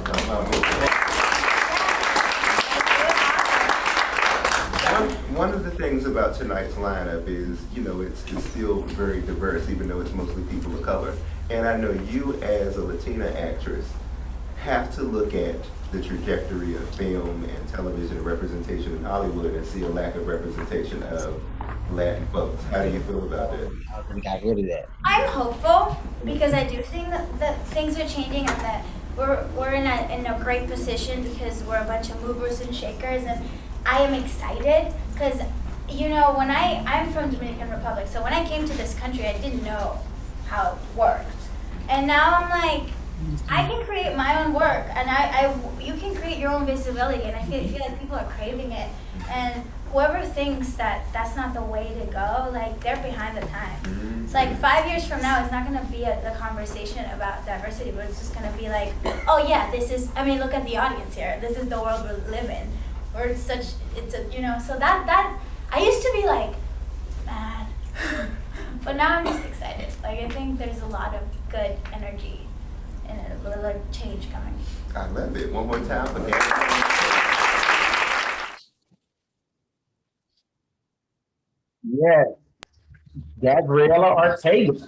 One of the things about tonight's lineup is, you know, it's still very diverse, even though it's mostly people of color. And I know you, as a Latina actress, have to look at the trajectory of film and television representation in Hollywood and see a lack of representation of Latin folks. How do you feel about that? We got rid of that. I'm hopeful because I do think that things are changing and that we're in a great position because we're a bunch of movers and shakers, and I am excited because, you know, when I'm from Dominican Republic, so when I came to this country, I didn't know how it worked. And now I'm like, I can create my own work, and you can create your own visibility, and I feel like people are craving it. And whoever thinks that that's not the way to go, like, they're behind the time. It's like 5 years from now, it's not going to be the conversation about diversity, but it's just going to be like, oh yeah, look at the audience here. This is the world we live in. So that I used to be like, mad. But now I'm just excited. Like, I think there's a lot of good energy and a little change coming. I love it. One more time for Dan. Yes. Gabriela Ortega.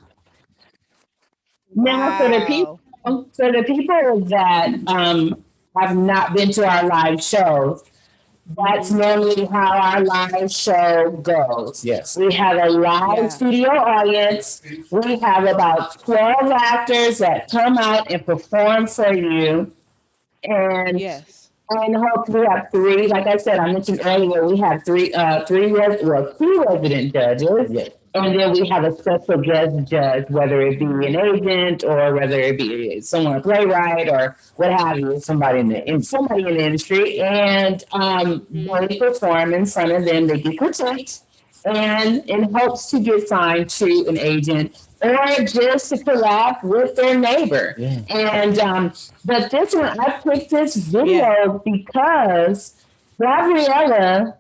Now, for the people that have not been to our live shows, That's normally how our live show goes. Yes. We have a live studio audience. We have about 12 actors that come out and perform for you. And hopefully we have three, like I said, I mentioned earlier, we have two resident judges. Yes. And then we have a special guest judge, whether it be an agent or whether it be someone, a playwright or what have you, somebody in the industry. And they perform in front of them, they get critiqued and in hopes to get signed to an agent or just to collab with their neighbor. Yeah. And but this one, I picked this video because Gabriella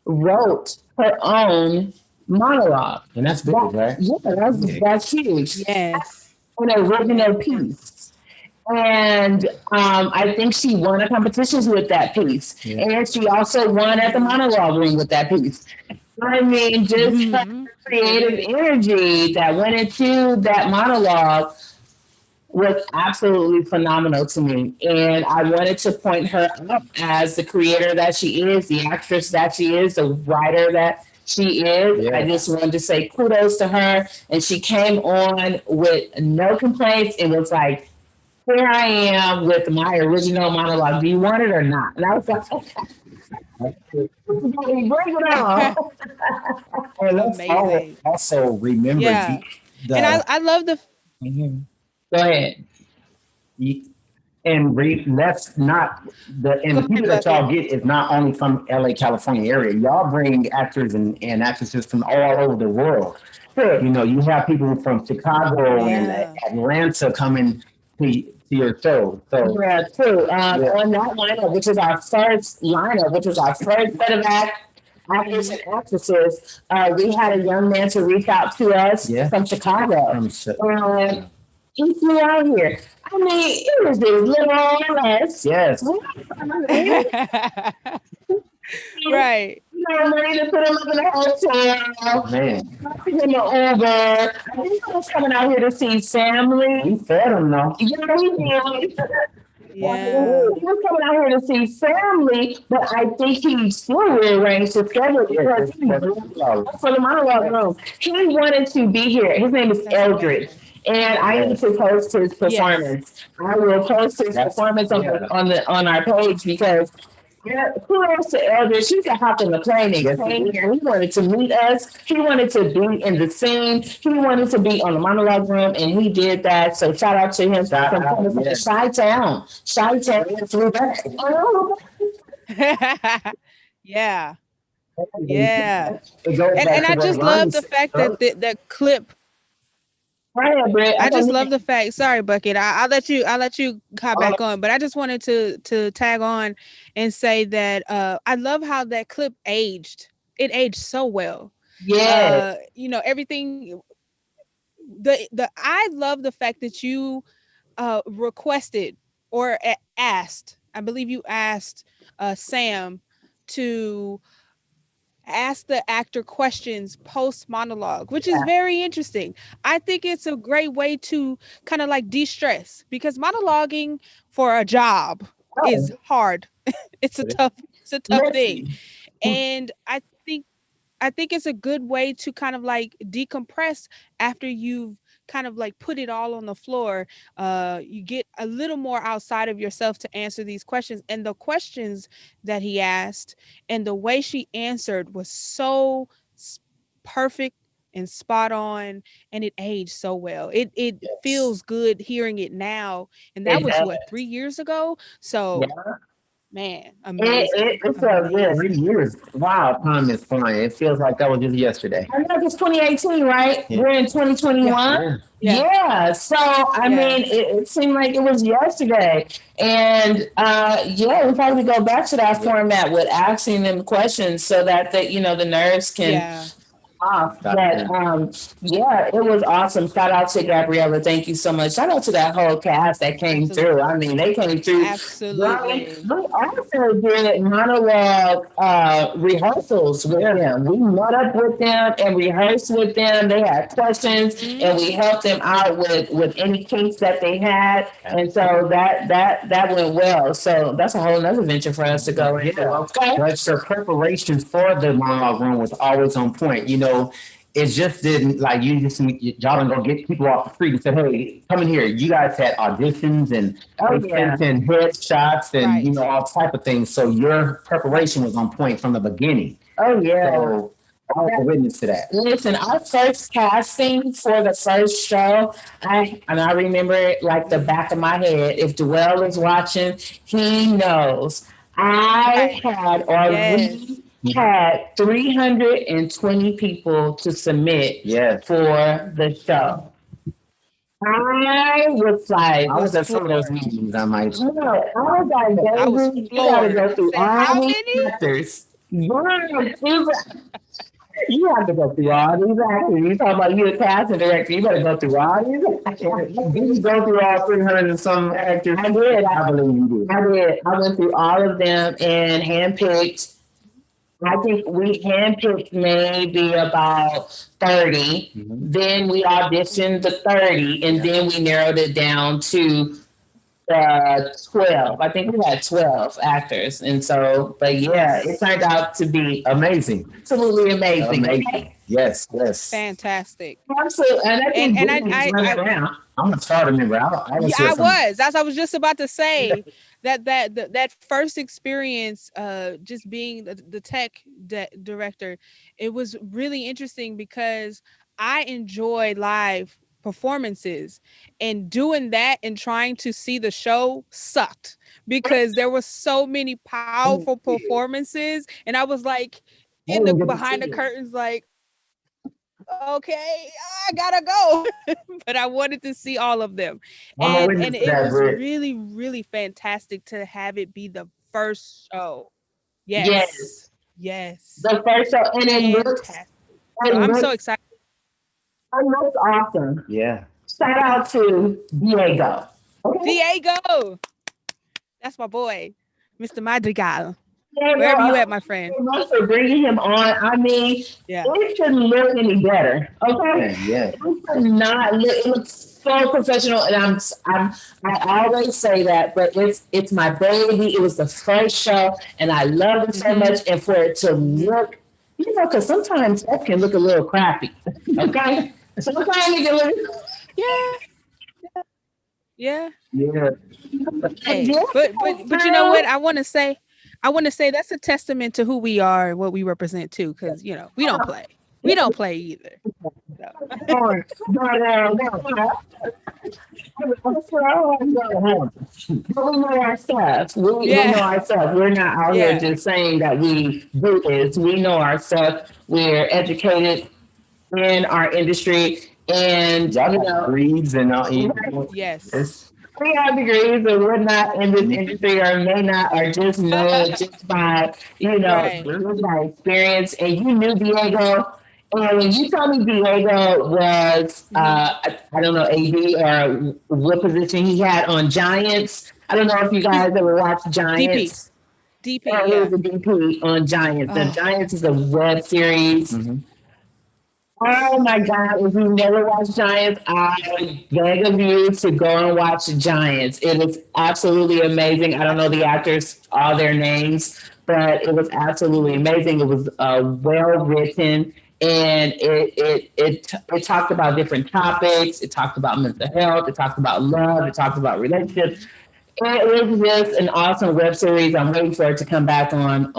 wrote her own monologue. And that's big, right? Yeah, that's huge. Yes. An original piece. And I think she won a competition with that piece. Yeah. And she also won at the monologue room with that piece. I mean, just her creative energy that went into that monologue was absolutely phenomenal to me. And I wanted to point her up as the creator that she is, the actress that she is, the writer that she is. Yeah. I just wanted to say kudos to her. And she came on with no complaints and was like, here I am with my original monologue. Do you want it or not? And I was like, bring it on. And let's also remember and I love the go ahead. And that's not the people that y'all get is not only from LA, California area. Y'all bring actors and actresses from all over the world. Sure. You know, you have people from Chicago and Atlanta coming to your show. So yeah, true. On that lineup, which is our first lineup, which is our first set of actors and actresses, we had a young man to reach out to us from Chicago. He flew out here. I mean, it was this little ass. Yes. Right. You know, money to put him up in a hotel. Man. In the Uber. I think he was coming out here to see family. We fed him though. Yeah, he did. Yeah. He was coming out here to see family, but I think he still rearranged his schedule because for the monologue room. He wanted to be here. His name is Eldridge. And I need to post his performance. I will post his performance on our page because kudos to Eldridge. He could hop in the plane and came here. He wanted to meet us. He wanted to be in the scene. He wanted to be on the monologue room, and he did that. So shout out to him from Chi-Town. Chi-Town flew back. Yeah. Yeah. And I just love the fact that the clip. I just love the fact. Sorry, Bucket. I'll let you hop back on, but I just wanted to tag on and say that I love how that clip aged. It aged so well. Yeah. You know, everything. I love the fact that you requested or asked. I believe you asked Sam to ask the actor questions post monologue, which is very interesting. I think it's a great way to kind of like de-stress because monologuing for a job is hard. It's a tough thing. And I think it's a good way to kind of like decompress after you've kind of like put it all on the floor. You get a little more outside of yourself to answer these questions. And the questions that he asked and the way she answered was so perfect and spot on, and it aged so well. It feels good hearing it now. And that was what, 3 years ago? So man, amazing. It's a good 3 years. Wow, time is flying. It feels like that was just yesterday. I know it's 2018, right? Yeah. We're in 2021. Yeah. So I mean, it seemed like it was yesterday. And we probably go back to that format with asking them questions so that the nerves can off. But yeah, it was awesome. Shout out to Gabriella. Thank you so much. Shout out to that whole cast that came through. I mean, they came through. Absolutely. We also did monologue rehearsals with them. We met up with them and rehearsed with them. They had questions and we helped them out with any kinks that they had. And so that went well. So that's a whole nother venture for us to go into. Okay. But your preparation for the monologue room was always on point. You know, it just didn't like y'all didn't go get people off the street and say, "Hey, come in here." You guys had auditions and and headshots and you know all type of things. So your preparation was on point from the beginning. Oh yeah. So I was a witness to that. Listen, our first casting for the first show, I remember it like the back of my head. If Dwell is watching, he knows. We had 320 people to submit for the show. I was like, I was at some of those meetings. I might. I was like, baby, you gotta go through all these actors. You have to go through all these actors. You talk about you a casting director. You better go through all these actors. Did you go through all 300 and some actors? I did. I believe you did. I did. I went through all of them and handpicked. I think we handpicked maybe about 30. Then we auditioned the 30, and then we narrowed it down to 12. I think we had 12 actors. And so, but yeah, it turned out to be amazing. Absolutely amazing. Yes. Fantastic. Absolutely. And I'm a charter member. I was. As I was just about to say, that first experience, just being the tech director, it was really interesting because I enjoy live performances, and doing that and trying to see the show sucked because there were so many powerful performances, and I was like in the behind the curtains like, okay, I gotta go. But I wanted to see all of them, and it was really, really fantastic to have it be the first show. Yes. The first show, and it looks. I'm so excited. It looks awesome. Yeah. Shout out to Diego. Diego, that's my boy, Mr. Madrigal. Wherever you at, my friend. Thanks for bringing him on. I mean, it couldn't look any better. Okay. Yeah. It could not look. It looks so professional, and I always say that, but it's my baby. It was the first show, and I love it so much. And for it to look, you know, because sometimes that can look a little crappy. Okay. Sometimes it can look. Yeah. Hey, but you know what? I want to say that's a testament to who we are and what we represent too, because you know we don't play. We don't play either. But we know our stuff. We know our stuff. We're not out here just saying that we do this. We know our stuff. We're educated in our industry, and you know, degrees and all. Yes. We have degrees, and we're not in this industry, or may not, or just know it just by by experience. And you knew Diego. And when you told me Diego was, I don't know, AD or what position he had on Giants. I don't know if you guys ever watched Giants. DP. He was a DP on Giants. The Giants is a web series. Oh my God, if you never watched Giants, I beg of you to go and watch Giants. It is absolutely amazing. I don't know the actors, all their names, but it was absolutely amazing. It was well written. And it talked about different topics. It talked about mental health. It talked about love. It talked about relationships. It was just an awesome web series. I'm waiting for it to come back on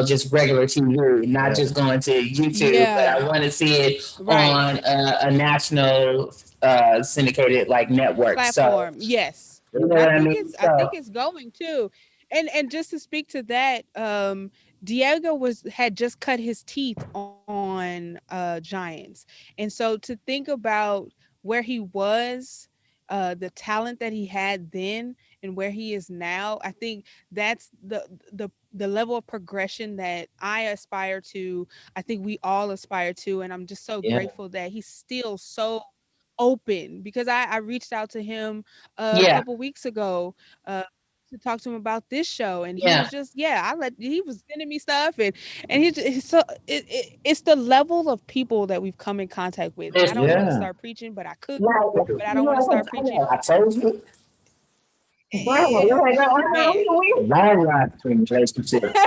just regular TV, not just going to YouTube. But I want to see it on a national syndicated network platform. So, yes, you know I think it's going to. And just to speak to that, Diego had just cut his teeth on Giants. And so to think about where he was, the talent that he had then, and where he is now, I think that's the level of progression that I aspire to. I think we all aspire to, and I'm just so Yeah. grateful that he's still so open, because I reached out to him a Yeah. couple weeks ago to talk to him about this show, and he Yeah. was just he was sending me stuff, and he's so it's the level of people that we've come in contact with. And I don't want to Yeah. start preaching, but I could, Like, but I don't want to start preaching. I told you. Man. Long line between relationships.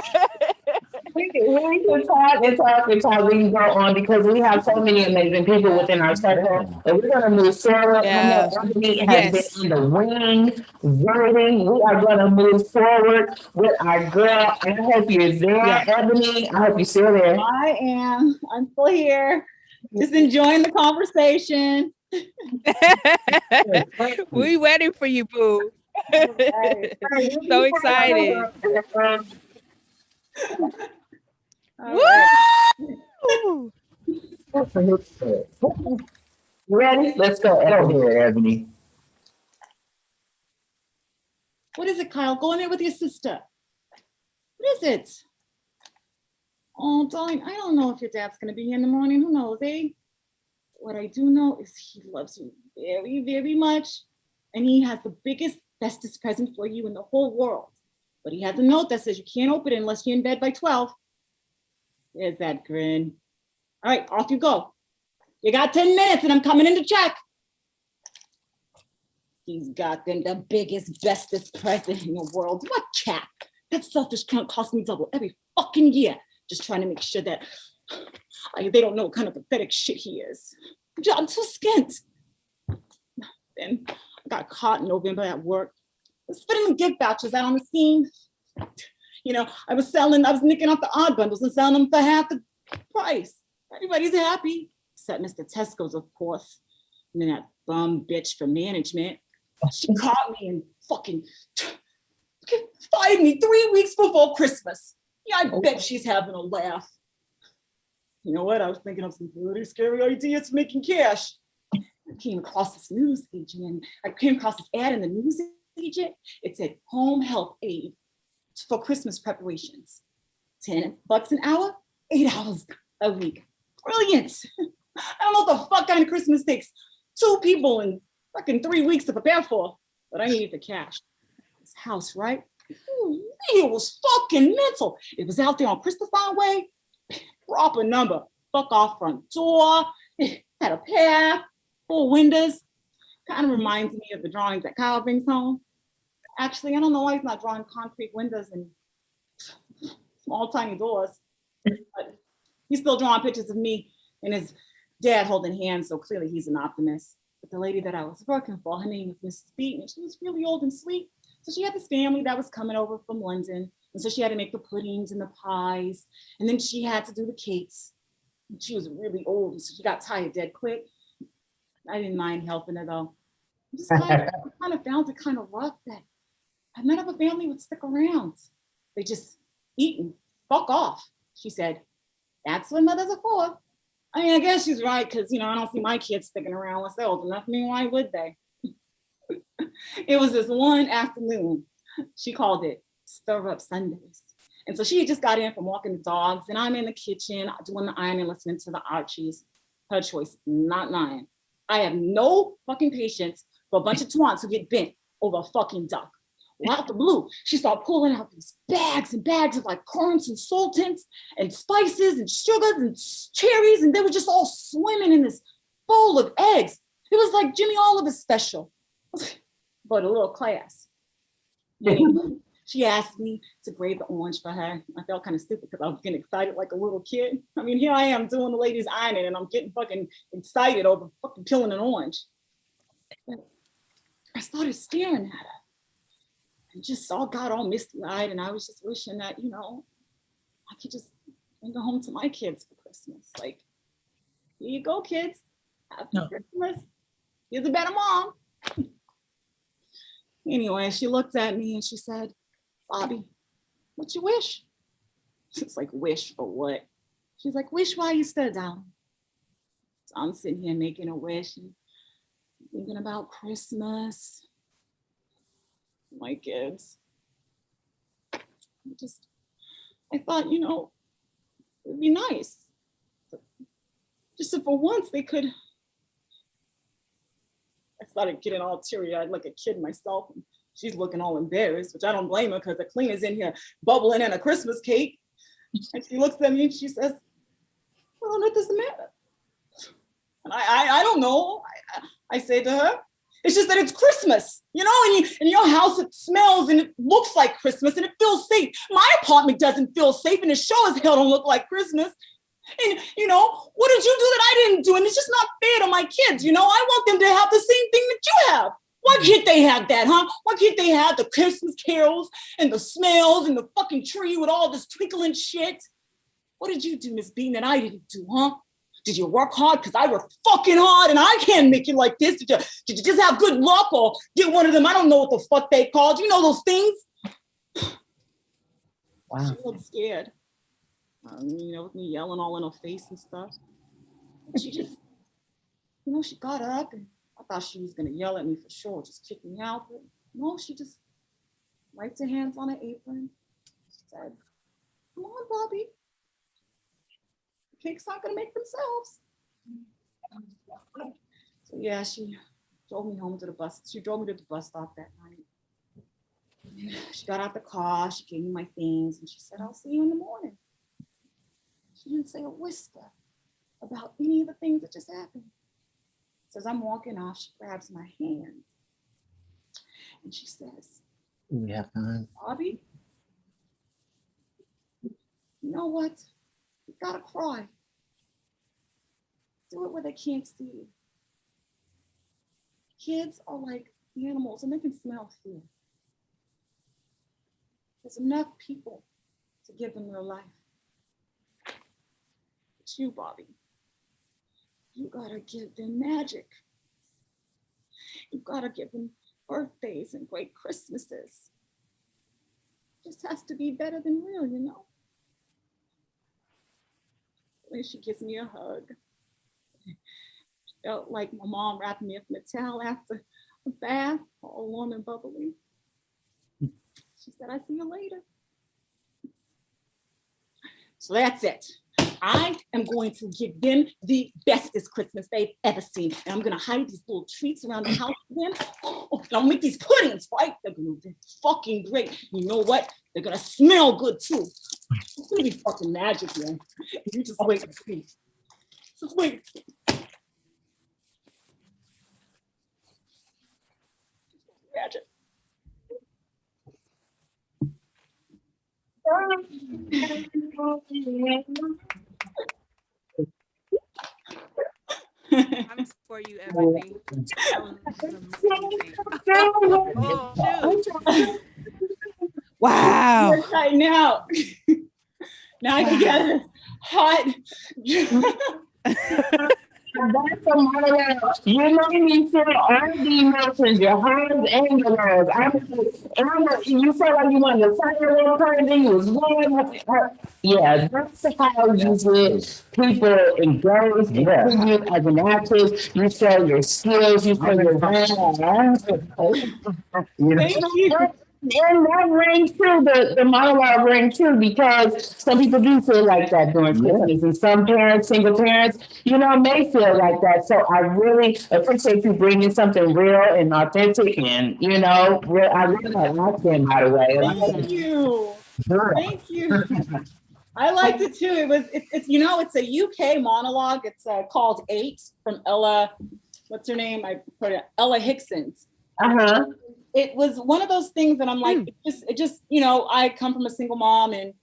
We can talk and talk and talk. We can go on because we have so many amazing people within our circle. And we're gonna move forward. I know Ebony has been in the wing, waiting. We are gonna move forward with our girl. I hope you're there, Ebony. I hope you're still there. I am. I'm still here. Just enjoying the conversation. We waiting for you, boo. So excited. Woo! Ready? Let's go. Go here, Ebony. What is it, Kyle? Go in there with your sister. What is it? Oh, darling, I don't know if your dad's going to be here in the morning. Who knows, eh? What I do know is he loves you very, very much. And he has the biggest, bestest present for you in the whole world. But he has a note that says you can't open it unless you're in bed by 12. There's that grin. All right, off you go. You got 10 minutes and I'm coming in to check. He's got them the biggest, bestest present in the world. What chap? That selfish cunt costs me double every fucking year. Just trying to make sure that they don't know what kind of pathetic shit he is. I'm too skint. Then I got caught in November at work. I was spitting the gift vouchers out on the scene. You know, I was nicking off the odd bundles and selling them for half the price. Everybody's happy, except Mr. Tesco's, of course. And then that bum bitch from management. She caught me and fucking fired me 3 weeks before Christmas. Yeah, I bet she's having a laugh. You know what? I was thinking of some really scary ideas for making cash. I came across this news agent, and I came across this ad in the news agent. It said home health aid for Christmas preparations. $10 an hour, 8 hours a week. Brilliant. I don't know what the fuck kind of Christmas takes 2 people in fucking 3 weeks to prepare for, but I needed the cash. This house, right? Ooh, it was fucking mental. It was out there on Christopher Way. Proper number. Fuck off front door. It had a path, 4 windows. Kind of reminds me of the drawings that Kyle brings home. Actually, I don't know why he's not drawing concrete windows and small, tiny doors. But he's still drawing pictures of me and his dad holding hands, so clearly he's an optimist. But the lady that I was working for, her name was Mrs. Beaton, and she was really old and sweet. So she had this family that was coming over from London. And so she had to make the puddings and the pies. And then she had to do the cakes. And she was really old, so she got tired dead quick. I didn't mind helping her though. I just kind of found it kind of rough that none of the family would stick around. They just eat and fuck off. She said, that's what mothers are for. I mean, I guess she's right, because, you know, I don't see my kids sticking around once they're old enough. I mean, why would they? It was this one afternoon. She called it Stir Up Sundays. And so she had just got in from walking the dogs, and I'm in the kitchen doing the ironing, listening to the Archies. Her choice, not mine. I have no fucking patience for a bunch of twants who get bent over a fucking duck. Well, out the blue, she started pulling out these bags and bags of like currants and sultans and spices and sugars and cherries, and they were just all swimming in this bowl of eggs. It was like Jimmy Oliver's special, but a little class. Anyway, she asked me to grade the orange for her. I felt kind of stupid because I was getting excited like a little kid. I mean, here I am doing the ladies ironing, and I'm getting fucking excited over fucking peeling an orange. But I started staring at her. And just got all misty-eyed, and I was just wishing that, you know, I could just bring her home to my kids for Christmas. Like, here you go, kids. Happy Christmas. Here's a better mom. Anyway, she looked at me and she said, Bobby, what you wish? It's like, wish for what? She's like, wish while you stood down. So I'm sitting here making a wish and thinking about Christmas. my kids. I thought, you know, it'd be nice. Just if for once they could. I started getting all teary-eyed like a kid myself. And she's looking all embarrassed, which I don't blame her because the cleaner's in here bubbling in a Christmas cake. And she looks at me and she says, "What on earth is the matter?" And I don't know. I say to her, "It's just that it's Christmas, you know, and in your house it smells and it looks like Christmas and it feels safe. My apartment doesn't feel safe and it sure as hell don't look like Christmas. And, you know, what did you do that I didn't do? And it's just not fair to my kids, you know? I want them to have the same thing that you have. Why can't they have that, huh? Why can't they have the Christmas carols and the smells and the fucking tree with all this twinkling shit? What did you do, Miss Bean, that I didn't do, huh? Did you work hard? Because I worked fucking hard and I can't make it like this. Did you just have good luck or get one of them? I don't know what the fuck they called. You know those things?" Wow. She looked scared. You know, with me yelling all in her face and stuff. And she just, you know, she got up and I thought she was gonna yell at me for sure, just kick me out. But no, she just wiped her hands on her apron. She said, "Come on, Bobby. The cakes aren't gonna make themselves." So yeah, she drove me home to the bus. She drove me to the bus stop that night. She got out the car, she gave me my things, and she said, "I'll see you in the morning." She didn't say a whisper about any of the things that just happened. So as I'm walking off, she grabs my hand and she says, We have time. "Bobby, you know what? You gotta cry. Do it where they can't see you. Kids are like animals and they can smell fear. There's enough people to give them their life. But you, Bobby, you gotta give them magic. You gotta give them birthdays and great Christmases. Just has to be better than real, you know?" And she gives me a hug. Felt like my mom wrapped me up in a towel after a bath, all warm and bubbly. She said, "I see you later." So that's it. I am going to give them the bestest Christmas they've ever seen. And I'm going to hide these little treats around the house for them. Oh, and I'll make these puddings, right? They're going to be fucking great. You know what? They're going to smell good too. It's going to be fucking magic, man. You just wait and see. Just wait and see. Magic. I'm for you, Ebony. Wow. Right now. Now I can get it hot. That's a monologue. You made me feel all the emotions, your highs and your lows. You felt like you wanted to fight your little person. You was warm. Yeah, that's how you get people engaged in you as an actress. You show your skills, you show your Thank you. And that rings true, the monologue rings true, because some people do feel like that during Christmas, and some parents, single parents, you know, may feel like that. So I really appreciate you bringing something real and authentic, and you know, I really like them, by the way. Thank you. Thank you. I liked it too. It's you know, it's a UK monologue. It's called 8 from Ella. What's her name? I put it Ella Hickson's. It was one of those things that I'm like, it just, you know, I come from a single mom and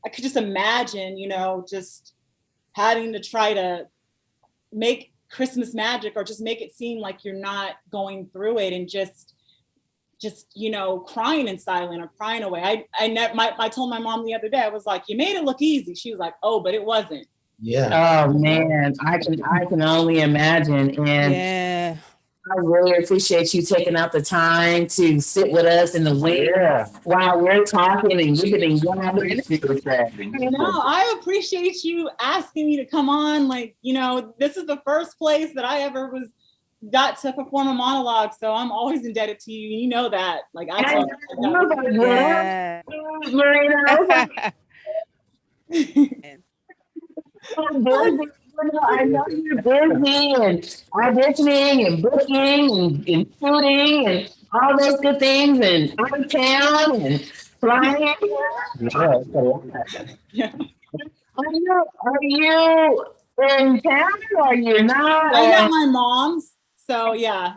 I could just imagine, you know, just having to try to make Christmas magic or just make it seem like you're not going through it and just, you know, crying in silence or crying away. I told my mom the other day, I was like, "You made it look easy." She was like, "Oh, but it wasn't." Yeah. Oh man, I can only imagine. And yeah. I really appreciate you taking out the time to sit with us in the winter while we're talking and you're getting young. No, I appreciate you asking me to come on. Like, you know, this is the first place that I ever was got to perform a monologue, so I'm always indebted to you. You know that. Like I told Yeah. I know you're busy and auditioning and booking and shooting and all those good things and out of town and flying. Yeah. Are you in town or you're not? I'm at my mom's. So yeah.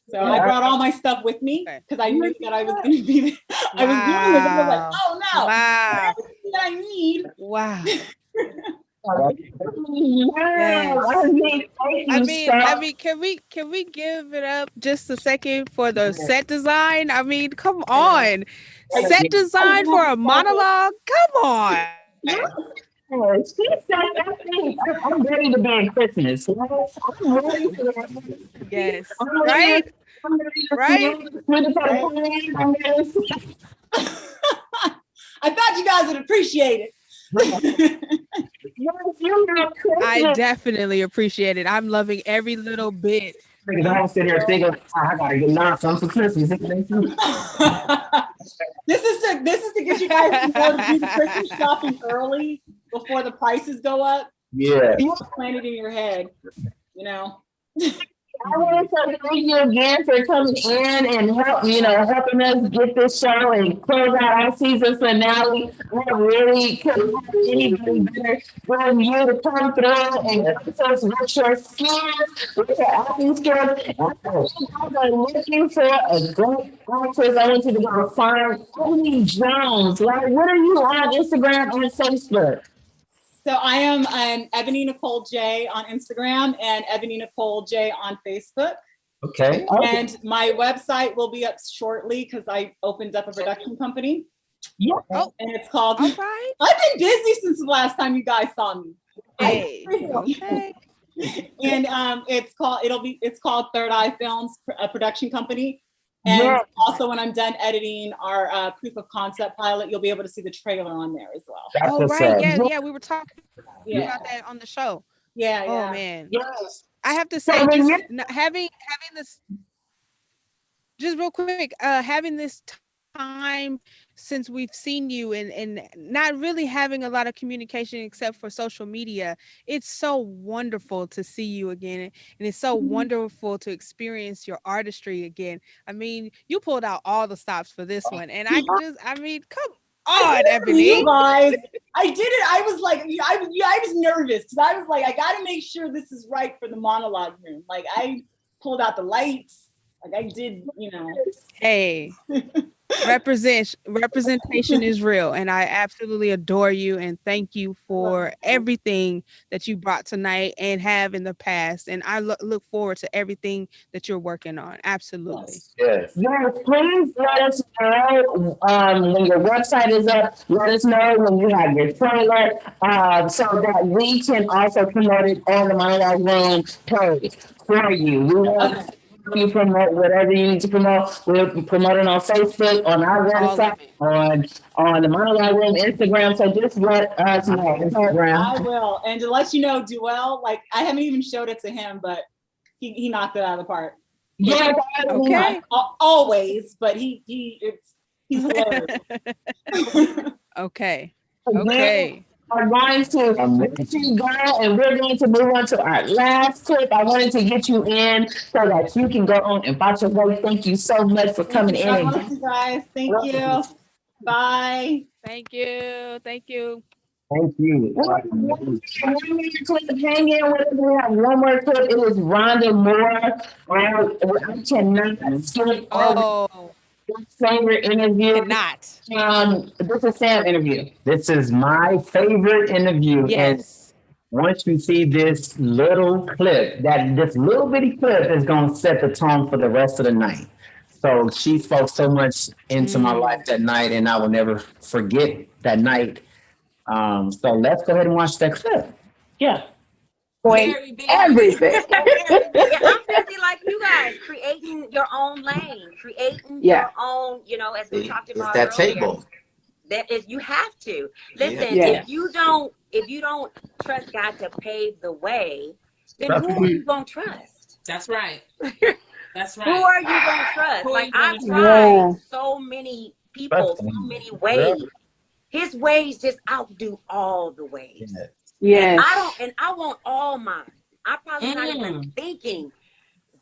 So I brought all my stuff with me because I knew that I was going to be there. I was doing this. I was like, oh no, Wow. everything that I need. Wow. Yes. I mean, can we give it up just a second for the set design? I mean, come on, set design for a monologue. Come on. I'm ready to be in Christmas. I'm ready for that. Yes. Right. Right. I thought you guys would appreciate it. I definitely appreciate it. I'm loving every little bit. Because I was sitting here thinking, I gotta get nonsense for Christmas. This is to get you guys to go to do the Christmas shopping early before the prices go up. Yeah. You plan it in your head, you know. I want to say thank you again for coming in and helping us get this show and close out our season finale. I really couldn't have anybody better than you to come through and help us with your skills, with your acting skills. I'm looking for a great actress. I want you to go find Ebony Jones. Like, what are you on Instagram and Facebook? So I am an Ebony Nicole J on Instagram and Ebony Nicole J on Facebook. Okay. And my website will be up shortly because I opened up a production company. Yeah. And it's called. All right. I've been busy since the last time you guys saw me. Hey. Okay. And it's called Third Eye Films, a production company. And also when I'm done editing our proof of concept pilot, you'll be able to see the trailer on there as well. Oh, right. Yeah. We were talking about that on the show. Yeah. Oh, man. Yes. I have to say, having this, just real quick, having this time since we've seen you and not really having a lot of communication except for social media, it's so wonderful to see you again, and it's so wonderful to experience your artistry again. I mean, you pulled out all the stops for this one, and come on, Ebony. You guys, I did it. I was like, I was nervous because I was like, I got to make sure this is right for the monologue room. Like, I pulled out the lights. Like, I did, Hey. Representation is real, and I absolutely adore you and thank you for everything that you brought tonight and have in the past, and I look forward to everything that you're working on. Absolutely. Yes, please let us know when your website is up. Let us know when you have your trailer so that we can also promote it on the Monologue Room page for you. We want you promote whatever you need to promote. We'll promote it on Facebook, on our website, on the Monologue Room Instagram. So just let us know. Instagram. I will. And to let you know, Duell, like, I haven't even showed it to him, but he knocked it out of the park. Yeah. Okay. Always, but he's hilarious. Okay. Are going to let you go, and we're going to move on to our last clip. I wanted to get you in so that you can go on and watch your work. Thank you so much for coming in. Thank you, guys. Thank you. Bye. Thank you. Thank you. One more clip. Hang in with us. We have one more clip. It is Rhonda Moore. I cannot skip over favorite interview. This is Sam's interview. This is my favorite interview. Yes. And once you see this little clip, this little bitty clip is going to set the tone for the rest of the night. So she spoke so much into my life that night, and I will never forget that night. So let's go ahead and watch that clip. Yeah. Everything. I'm busy like you guys, creating your own lane, creating your own, as we talked about that earlier. table. That is, you have to listen. Yeah. If you don't trust God to pave the way, then who are you gonna trust? That's right. That's right. Who are you gonna trust? Who are Like you gonna I've trust? tried so many people, so Trust me. many ways. His ways just outdo all the ways. Yes. And I want all mine. I'm probably not even thinking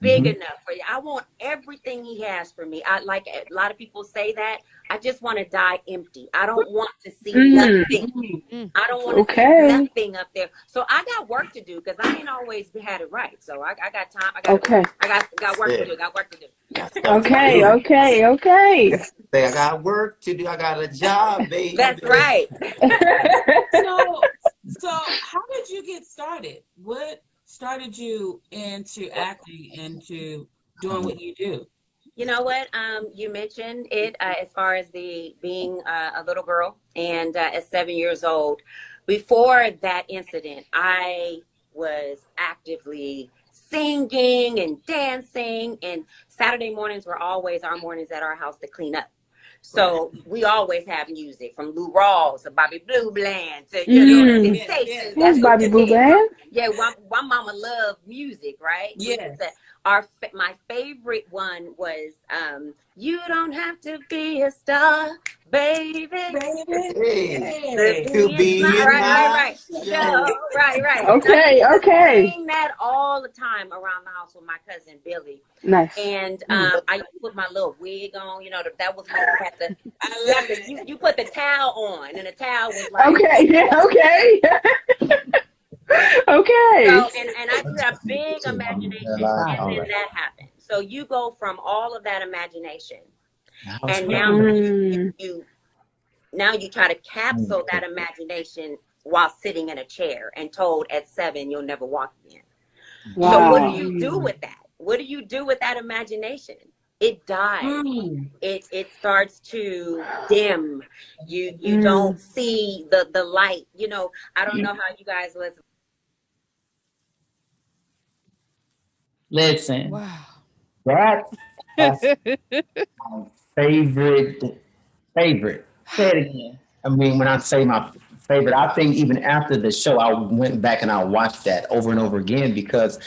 Mm-hmm. big enough for you. I want everything he has for me. I like a lot of people say that. I just want to die empty. I don't want to see nothing. I don't want to see nothing up there. So I got work to do because I ain't always had it right. So I got time. I got work to do. Got work to do. Okay. Say, I got work to do. I got a job, baby. That's right. So how did you get started? What started you into acting, into doing what you do? You know what? You mentioned it as far as the being a little girl, and at 7 years old. Before that incident, I was actively singing and dancing, and Saturday mornings were always our mornings at our house to clean up. So we always have music from Lou Rawls to Bobby Blue Bland to the Temptations. Who's Bobby Blue Bland? Yeah, my mama loved music, right? Yes. My favorite one was "You Don't Have to Be a Star, Baby." To be right. Okay. I sing that all the time around the house with my cousin Billy. Nice. And I used to put my little wig on. You know, that was when you put the towel on, and the towel was like Okay. So, and I just have big imagination, and then that happened. So you go from all of that imagination, and now you try to capsule that imagination while sitting in a chair and told at 7 you'll never walk again. Wow. So what do you do with that? What do you do with that imagination? It dies. It starts to dim. You don't see the light. You know, I don't know how you guys listen. Listen. Wow. That's my favorite. Say it again. I mean, when I say my favorite, I think even after the show, I went back and I watched that over and over again because,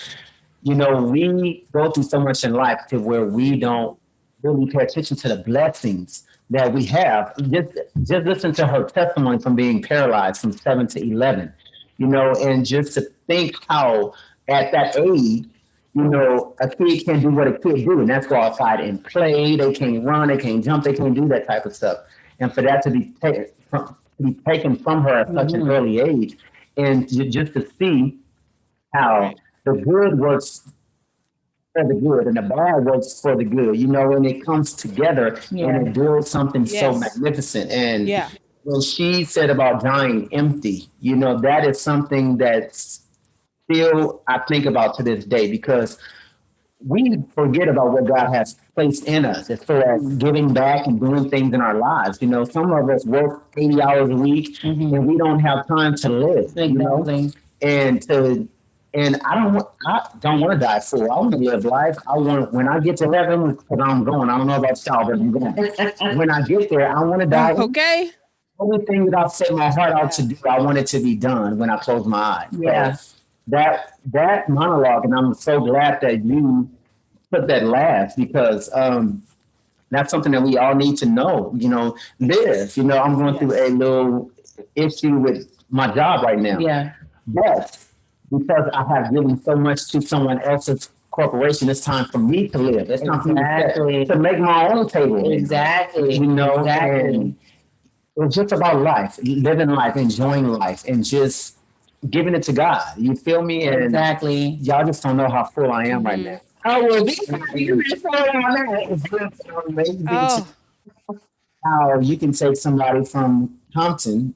you know, we go through so much in life to where we don't really pay attention to the blessings that we have. Just listen to her testimony from being paralyzed from 7 to 11, you know, and just to think how at that age, you know, a kid can do what a kid do, and that's go outside and play. They can't run, they can't jump, they can't do that type of stuff. And for that to be taken from her at such an early age, and just to see how the good works for the good and the bad works for the good, you know, and it comes together and it builds something so magnificent. And when she said about dying empty, you know, that is something that's still I think about to this day because we forget about what God has placed in us as far as giving back and doing things in our lives. You know, some of us work 80 hours a week and we don't have time to live, you know, and I don't want to die full. I want to live life. I want, when I get to heaven, because I'm going, I don't know about y'all, but I'm going. When I get there, I want to die. Okay. Everything that I've set my heart out to do, I want it to be done when I close my eyes. Yeah. So that monologue, and I'm so glad that you put that last because that's something that we all need to know, you know, live. You know, I'm going through a little issue with my job right now. Yeah. But because I have given so much to someone else's corporation, it's time for me to live. It's time for me to make my own table. Exactly. You know, and it's just about life, living life, enjoying life, and just giving it to God. You feel me? And y'all just don't know how full I am right now. Oh, well, you've been full on that. It's just amazing how you can take somebody from Compton,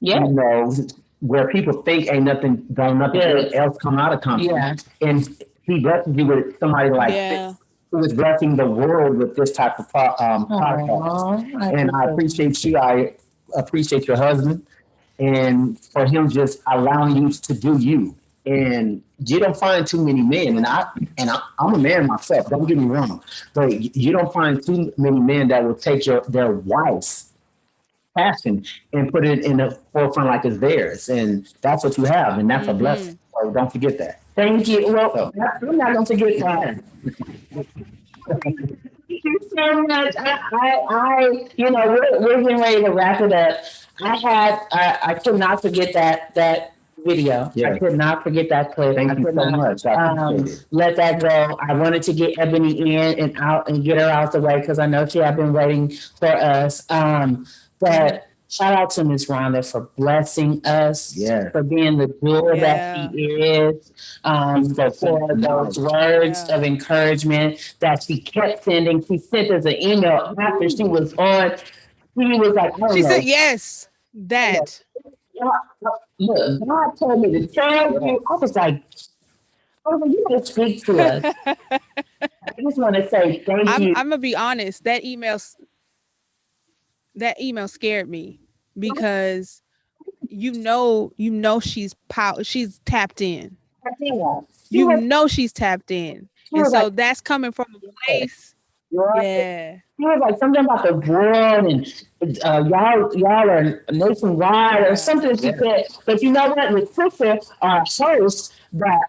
you know, where people think ain't nothing else come out of Compton. And he blesses you with somebody like this, who is blessing the world with this type of podcast. And I appreciate you. I appreciate your husband. And for him just allowing you to do you. And you don't find too many men, and I'm a man myself, don't get me wrong, but you don't find too many men that will take their wife's passion and put it in the forefront like it's theirs. And that's what you have, and that's a blessing. So don't forget that. Thank you. Well, I'm not gonna forget that. Thank you so much. You know, we're getting ready to wrap it up. I could not forget that video. Yes. I could not forget that clip. Thank I you could so not, much. I appreciate it. let that go. I wanted to get Ebony in and out and get her out the way because I know she had been waiting for us. But shout out to Miss Rhonda for blessing us, for being the jewel that she is, for those words of encouragement that she kept sending. She sent us an email after she was on. She was like, oh, She said, yes, that. Look, God told me to tell you. I was like, oh, you don't speak to us. I just want to say thank you. I'm gonna be honest. That email scared me because you know she's tapped in. You know she's tapped in, and so that's coming from a place. Yeah. He was like something about the world and y'all are nationwide or something she said. But you know what? With Trisha, our host that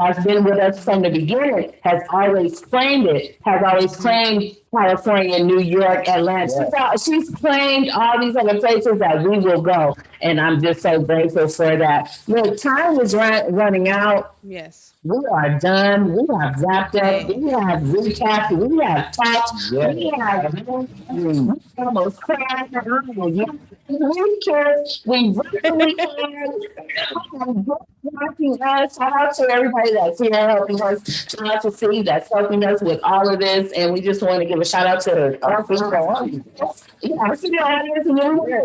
has been with us from the beginning, has always claimed it, has always claimed California, New York, Atlanta. She's claimed all these other places that we will go. And I'm just so grateful for that. Look, time is running out. Yes. We are done. We have wrapped up. We have recapped. We have talked. We have almost cried. We care. We really care. Watching us. Shout out to everybody that's here helping us. Shout out to Steve that's helping us with all of this. And we just want to give a shout out to our studio audience. And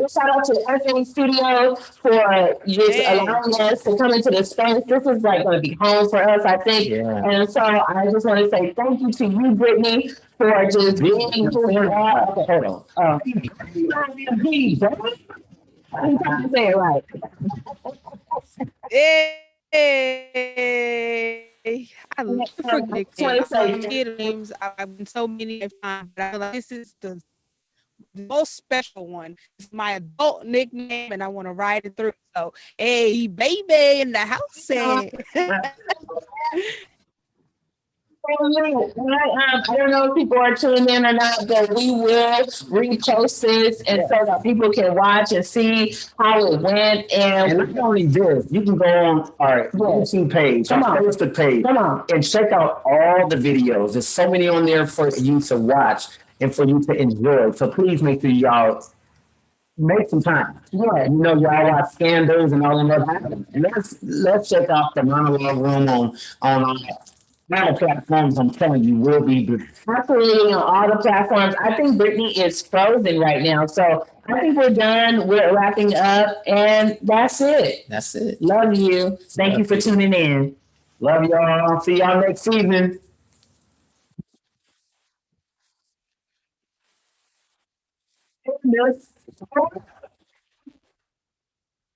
shout out to Everything Studio for just allowing us to come into the space. This is like going to be home for us, I think. And so I just want to say thank you to you, Brittany, for just being who you are. Hold on. I'm trying to say it right. I love nicknames. I've been so many times, but I feel like this is the most special one. It's my adult nickname, and I want to ride it through. So, hey, baby in the house. I don't know if people are tuning in or not, but we will repost this and so that people can watch and see how it went. And not only this, you can go on our YouTube page, our Facebook page, and check out all the videos. There's so many on there for you to watch and for you to enjoy. So please make sure y'all make some time. Yeah, you know, y'all watch Scandals and all them other. And let's check out the monologue room on all platforms. I'm telling you, will be good. Absolutely, on all the platforms. I think Brittany is frozen right now. So I think we're done. We're wrapping up. And that's it. That's it. Love you. Thank you for tuning in. Love y'all. See y'all next season.